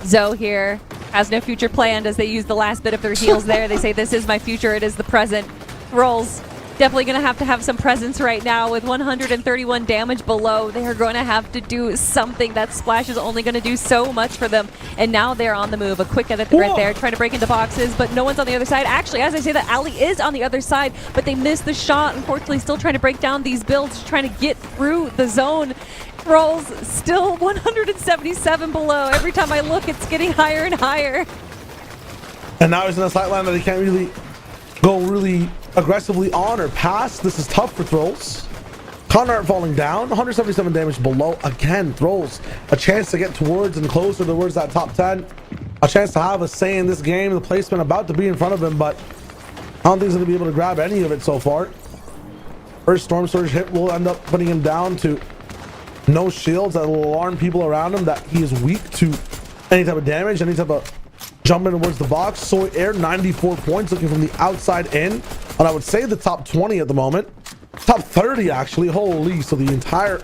Zoe here has no future planned as they use the last bit of their heals there. They say, this is my future. It is the present. Throlls definitely going to have some presence right now with 131 damage below. They are going to have to do something. That splash is only going to do so much for them. And now they're on the move. A quick edit right there, trying to break into boxes, but no one's on the other side. Actually, as I say that, Ali is on the other side, but they missed the shot. Unfortunately, still trying to break down these builds, trying to get through the zone. Throlls still 177 below. Every time I look, it's getting higher and higher. And now he's in a sight line that he can't really go aggressively on or past. This is tough for Throlls. Conrad falling down, 177 damage below. Again, Throlls a chance to get towards and closer towards that top 10. A chance to have a say in this game. The placement about to be in front of him, but I don't think he's going to be able to grab any of it so far. First Storm Surge hit will end up putting him down to no shields. That will alarm people around him that he is weak to any type of damage, any type of jumping towards the box. Soy Air 94 points, looking from the outside in, and I would say the top 20 at the moment, top 30 actually. Holy, so the entire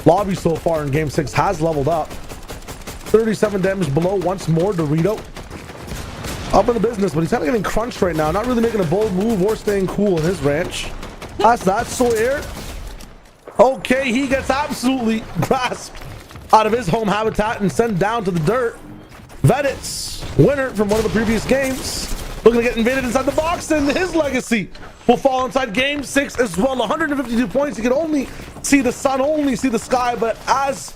lobby so far in game 6 has leveled up. 37 damage below once more. Dorito up in the business, but he's kind of getting crunched right now, not really making a bold move or staying cool in his ranch. That's that. Soy Air, okay, he gets absolutely grasped out of his home habitat and sent down to the dirt. Veditz, winner from one of the previous games, looking to get invaded inside the box, and his legacy will fall inside game 6 as well. 152 points. He can only see the sun, only see the sky, but as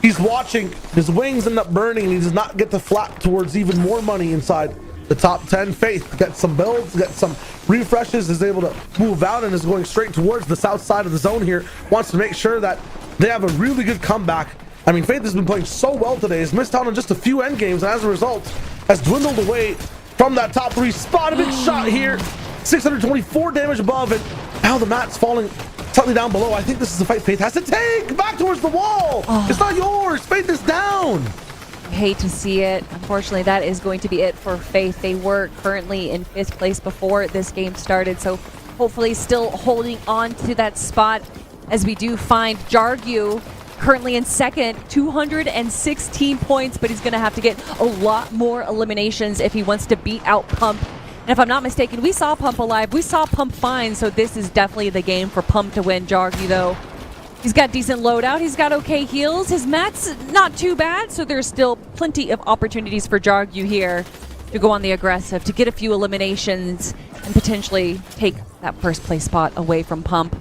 he's watching, his wings end up burning and he does not get to flap towards even more money inside the top 10. Faith gets some builds, gets some refreshes, is able to move out and is going straight towards the south side of the zone here. Wants to make sure that they have a really good comeback. I mean, Faith has been playing so well today. He's missed out on just a few end games, and as a result has dwindled away from that top 3 spot. A big shot here, 624 damage above, and now the mat's falling slightly down below. I think this is the fight Faith has to take. Back towards the wall. It's not yours. Faith is down. I hate to see it. Unfortunately, that is going to be it for Faith. They were currently in 5th place before this game started, so hopefully still holding on to that spot as we do find Jargu currently in 2nd, 216 points, but he's going to have to get a lot more eliminations if he wants to beat out Pump. And if I'm not mistaken, we saw Pump alive, we saw Pump fine, so this is definitely the game for Pump to win. Jargu, though, he's got decent loadout, he's got okay heals, his mat's not too bad, so there's still plenty of opportunities for Jargu here. to go on the aggressive, to get a few eliminations, and potentially take that first place spot away from Pump.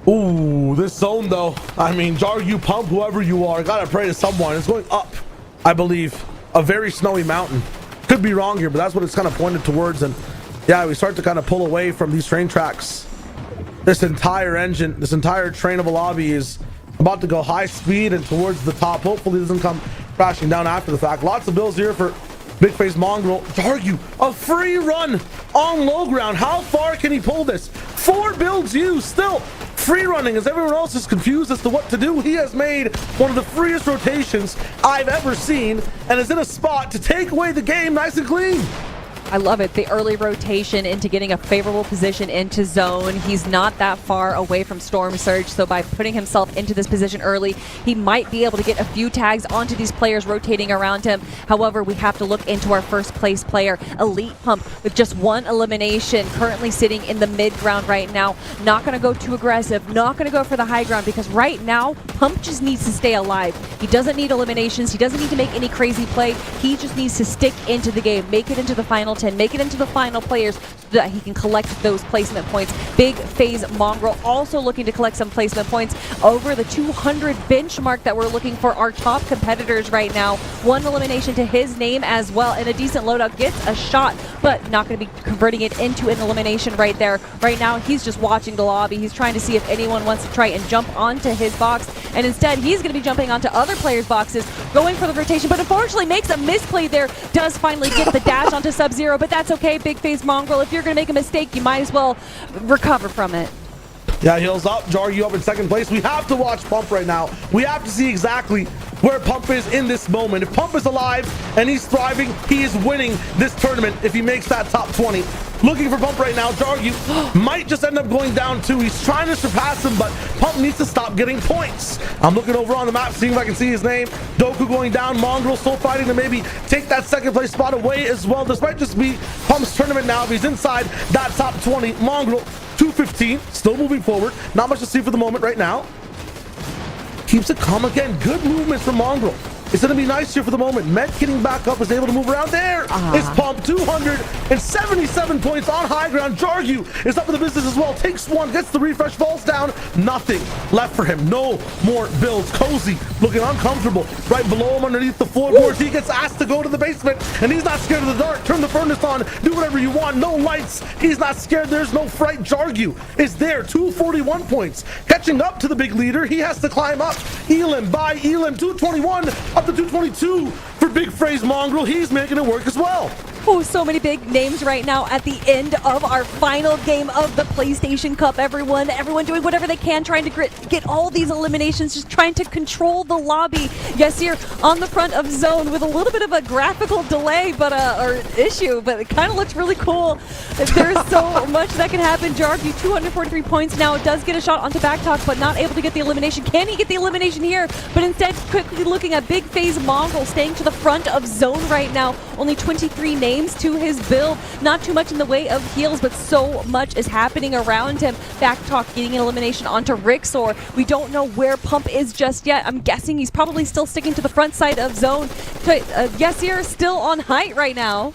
Ooh, this zone though. I mean, Jargu, Pump, whoever you are, gotta pray to someone. It's going up, I believe. A very snowy mountain. Could be wrong here, but that's what it's kind of pointed towards. And yeah, we start to kind of pull away from these train tracks. This entire engine, this entire train of a lobby is about to go high speed and towards the top. Hopefully it doesn't come crashing down after the fact. Lots of builds here for Big Face Mongrel. Jargu, a free run on low ground. How far can he pull this? 4 builds used, still free running as everyone else is confused as to what to do. He has made one of the freest rotations I've ever seen and is in a spot to take away the game nice and clean. I love it. The early rotation into getting a favorable position into zone. He's not that far away from Storm Surge, so by putting himself into this position early, he might be able to get a few tags onto these players rotating around him. However, we have to look into our first place player, Elite Pump, with just 1 elimination, currently sitting in the mid ground right now. Not going to go too aggressive, not going to go for the high ground, because right now, Pump just needs to stay alive. He doesn't need eliminations. He doesn't need to make any crazy play. He just needs to stick into the game, make it into the final 10, make it into the final players so that he can collect those placement points. Big Phase Mongrel also looking to collect some placement points over the 200 benchmark that we're looking for our top competitors right now. 1 elimination to his name as well, and a decent loadout, gets a shot, but not going to be converting it into an elimination right there. Right now, he's just watching the lobby. He's trying to see if anyone wants to try and jump onto his box, and instead he's going to be jumping onto other players' boxes, going for the rotation, but unfortunately makes a misplay there. Does finally get the dash onto Sub-Zero, but that's okay, Big Face Mongrel. If you're going to make a mistake, you might as well recover from it. Yeah, heals up. Jargu up in second place. We have to watch Pump right now. We have to see exactly where Pump is in this moment. If Pump is alive and he's thriving, he is winning this tournament if he makes that top 20. Looking for Pump right now. Jargu might just end up going down too. He's trying to surpass him, but Pump needs to stop getting points. I'm looking over on the map, seeing if I can see his name. Doku going down. Mongrel still fighting to maybe take that second place spot away as well. This might just be Pump's tournament now if he's inside that top 20. Mongrel, 215, still moving forward. Not much to see for the moment right now. Keeps it calm again. Good movement from Mongrel. It's going to be nice here for the moment. Med getting back up, is able to move around. There is Pump, 277 points on high ground. Jargu is up in the business as well. Takes 1, gets the refresh, falls down. Nothing left for him. No more builds. Cozy looking uncomfortable. Right below him underneath the floorboards. He gets asked to go to the basement, and he's not scared of the dark. Turn the furnace on. Do whatever you want. No lights. He's not scared. There's no fright. Jargu is there. 241 points. Catching up to the big leader. He has to climb up. Elim by Elim. 221 up to 222 for Big Phrase Mongrel. He's making it work as well. Oh, so many big names right now at the end of our final game of the PlayStation Cup. Everyone doing whatever they can, trying to get all these eliminations, just trying to control the lobby. Yes, here on the front of zone with a little bit of a graphical delay, but or issue, but it kind of looks really cool. There's so much that can happen. Jargu, 243 points now. Does get a shot onto Backtalk, but not able to get the elimination. Can he get the elimination here? But instead, quickly looking at Big Phase Mongrel, staying to the front of zone right now. Only 23 names to his build. Not too much in the way of heals, but so much is happening around him. Backtalk getting an elimination onto Rixor. We don't know where Pump is just yet. I'm guessing he's probably still sticking to the front side of zone. Yesir still on height right now.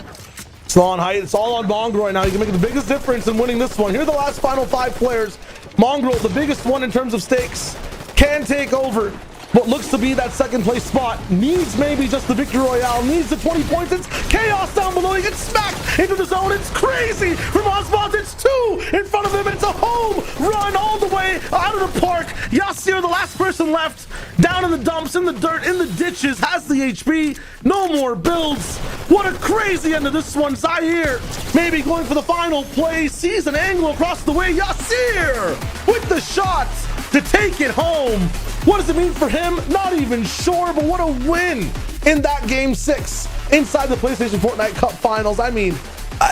Still on height. It's all on Mongrel right now. He can make the biggest difference in winning this one. Here are the last final 5 players. Mongrel, the biggest one in terms of stakes, can take over what looks to be that second place spot. Needs maybe just the victory royale. Needs the 20 points. It's chaos down below. He gets smacked into the zone. It's crazy from Oswald. It's 2 in front of him. It's a home run all the way out of the park. Yasir, the last person left, down in the dumps, in the dirt, in the ditches, has the HP. No more builds. What a crazy end to this one. Zaire maybe going for the final play. Sees an angle across the way. Yasir with the shots to take it home. What does it mean for him? Not even sure, but what a win in that game 6 inside the PlayStation Fortnite Cup Finals. I mean,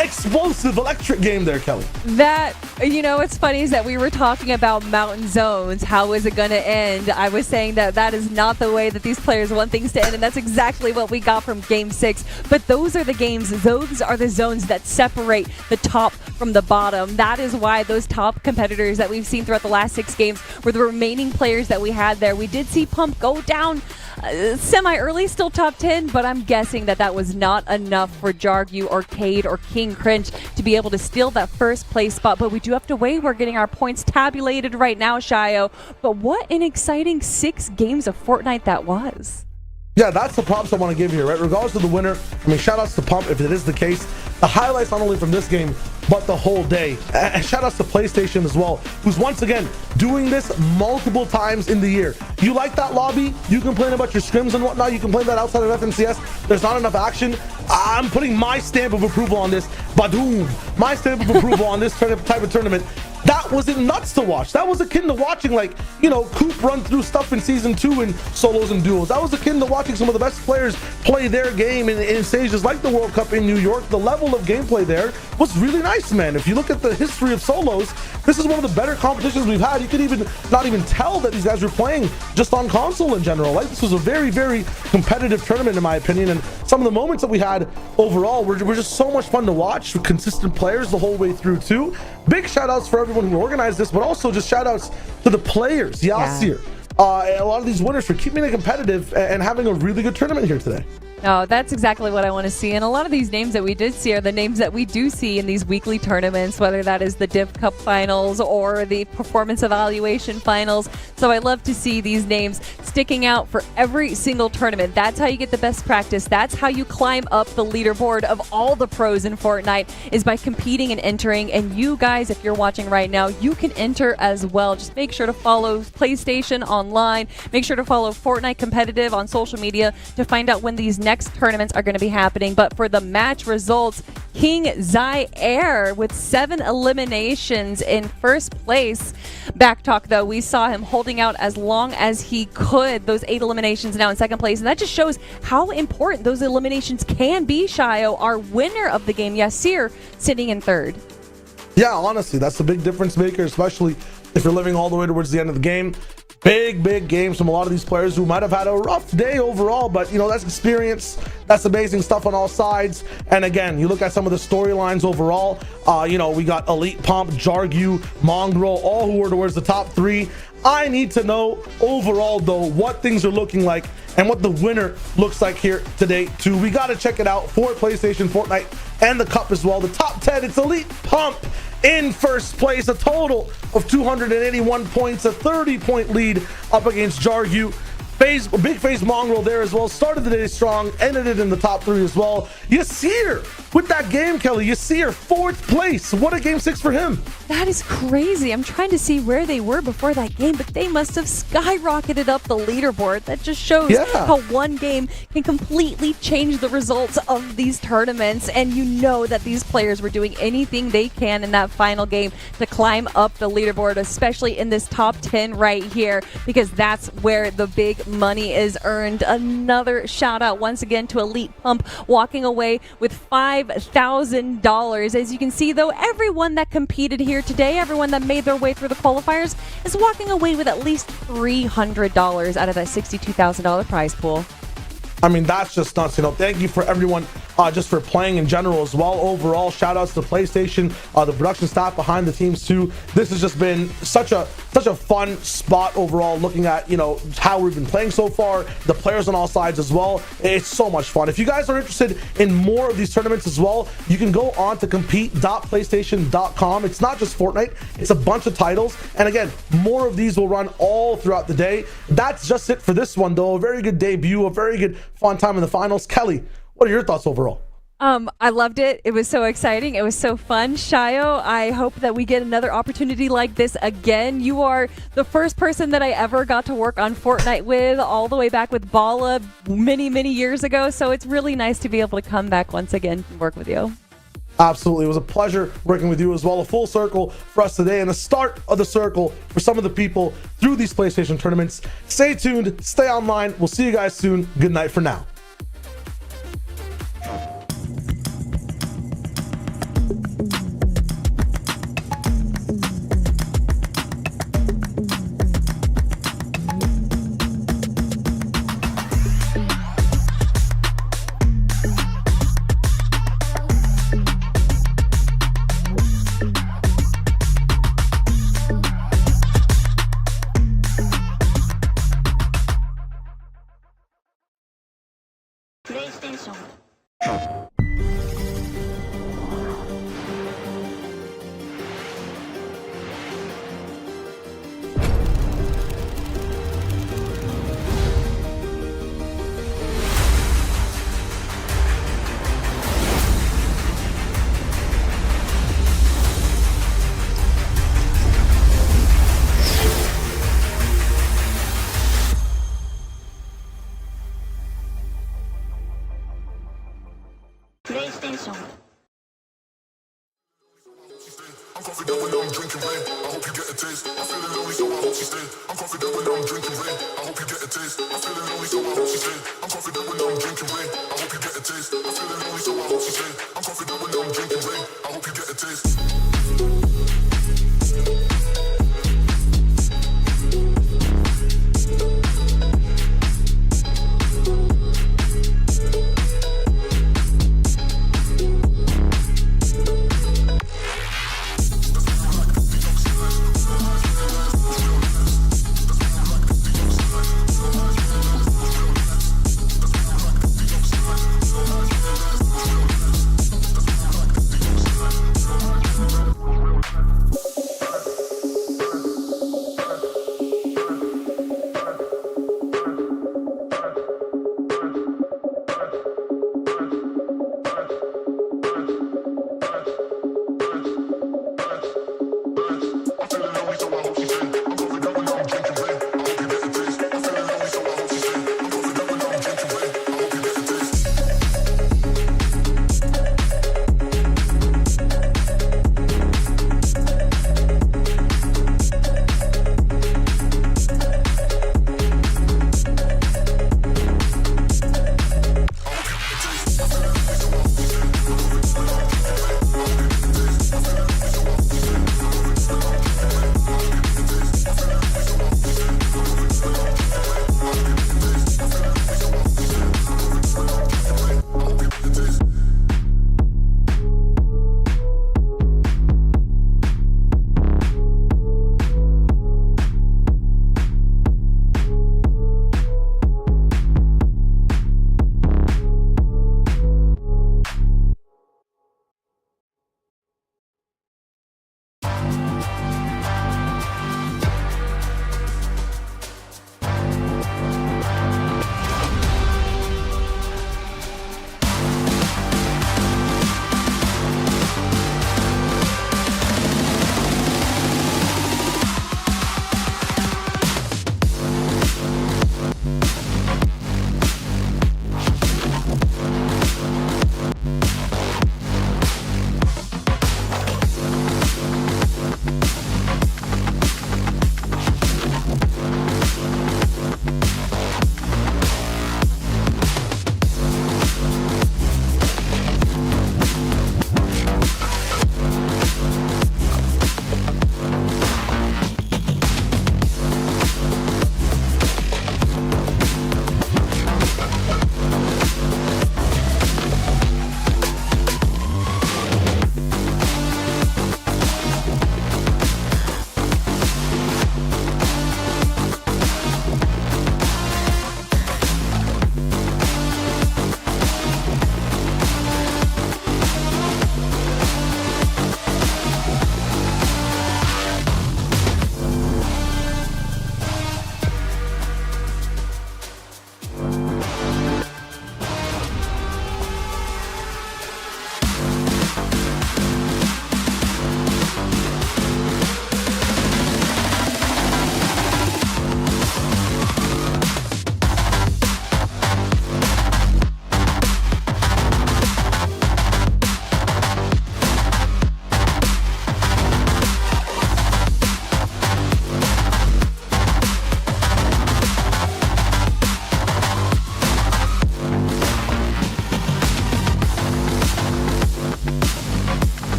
explosive, electric game there, Kelly. That, what's funny is that we were talking about mountain zones. How is it going to end? I was saying that is not the way that these players want things to end, and that's exactly what we got from game 6. But those are the games, those are the zones that separate the top from the bottom. That is why those top competitors that we've seen throughout the last 6 games were the remaining players that we had there. We did see Pump go down semi-early, still top 10, but I'm guessing that was not enough for Jargu, Arcade, or King Cringe to be able to steal that first place spot. But we do have to wait. We're getting our points tabulated right now, Shio. But what an exciting 6 games of Fortnite that was. Yeah, that's the props I want to give here, right? Regardless of the winner, I mean, shout outs to Pump if it is the case. The highlights not only from this game, but the whole day. And shout outs to PlayStation as well, who's once again doing this multiple times in the year. You like that lobby? You complain about your scrims and whatnot. You complain that outside of FNCS, there's not enough action. I'm putting my stamp of approval on this. Badoom! My stamp of approval on this type of tournament. That wasn't nuts to watch. That was akin to watching, like, you know, Coop run through stuff in season 2 in solos and duos. That was akin to watching some of the best players play their game in stages like the World Cup in New York. The level of gameplay there was really nice, man. If you look at the history of solos, this is one of the better competitions we've had. You could even not even tell that these guys were playing just on console in general. Like, this was a very, very competitive tournament in my opinion, and some of the moments that we had overall were just so much fun to watch. Consistent players the whole way through too. Big shout outs for everyone who organized this, but also just shout outs to the players, Yasir, a lot of these winners for keeping it competitive and having a really good tournament here today. No, that's exactly what I want to see. And a lot of these names that we did see are the names that we do see in these weekly tournaments, whether that is the Div Cup finals or the performance evaluation finals. So I love to see these names sticking out for every single tournament. That's how you get the best practice. That's how you climb up the leaderboard of all the pros in Fortnite, is by competing and entering. And you guys, if you're watching right now, you can enter as well. Just make sure to follow PlayStation online. Make sure to follow Fortnite Competitive on social media to find out when these next tournaments are going to be happening. But for the match results, King Zaire with 7 eliminations in first place. Backtalk, though, we saw him holding out as long as he could. Those 8 eliminations now in second place, and that just shows how important those eliminations can be. Shio, our winner of the game, Yasir, sitting in third. Yeah, honestly, that's a big difference maker, especially if you're living all the way towards the end of the game. Big games from a lot of these players who might have had a rough day overall, but you know, that's experience. That's amazing stuff on all sides. And again, you look at some of the storylines overall, you know, we got Elite Pump, Jargu, Mongrel, all who were towards the top 3. I need to know overall though what things are looking like and what the winner looks like here today too. We got to check it out for PlayStation, Fortnite, and the Cup as well. The top 10, it's Elite Pump in first place, a total of 281 points, a 30-point lead up against Jargu. Big face Mongrel there as well. Started the day strong, ended it in the top 3 as well. Yasir with that game, Kelly. Yasir, 4th place. What a game 6 for him. That is crazy. I'm trying to see where they were before that game, but they must have skyrocketed up the leaderboard. That just shows how one game can completely change the results of these tournaments. And you know that these players were doing anything they can in that final game to climb up the leaderboard, especially in this top 10 right here, because that's where the big money is earned. Another shout out once again to Elite Pump, walking away with $5,000. As you can see though, everyone that competed here today, everyone that made their way through the qualifiers, is walking away with at least $300 out of that $62,000 prize pool. I mean, that's just nuts. You know, thank you for everyone just for playing in general as well. Overall, shout outs to PlayStation, the production staff behind the teams too. This has just been such a fun spot overall, looking at, you know, how we've been playing so far, the players on all sides as well. It's so much fun. If you guys are interested in more of these tournaments as well, you can go on to compete.playstation.com. It's not just Fortnite, it's a bunch of titles. And again, more of these will run all throughout the day. That's just it for this one though. A very good debut, a very good fun time in the finals. Kelly, what are your thoughts overall? I loved it. It was so exciting. It was so fun. Shio, I hope that we get another opportunity like this again. You are the first person that I ever got to work on Fortnite with, all the way back with Bala many years ago. So it's really nice to be able to come back once again and work with you. Absolutely. It was a pleasure working with you as well. A full circle for us today and the start of the circle for some of the people through these PlayStation tournaments. Stay tuned. Stay online. We'll see you guys soon. Good night for now. PlayStation I'm confident when I'm drinking rain. I hope you get a taste. I'm feeling lonely, so I hope she stay. I'm confident when I'm drinking rain. I hope you get a taste. I'm feeling lonely, so I hope she stay. I'm confident when I'm drinking rain. I hope you get a taste. I'm feeling lonely, so I hope she stay. I'm confident when I'm drinking rain. I hope you get a taste.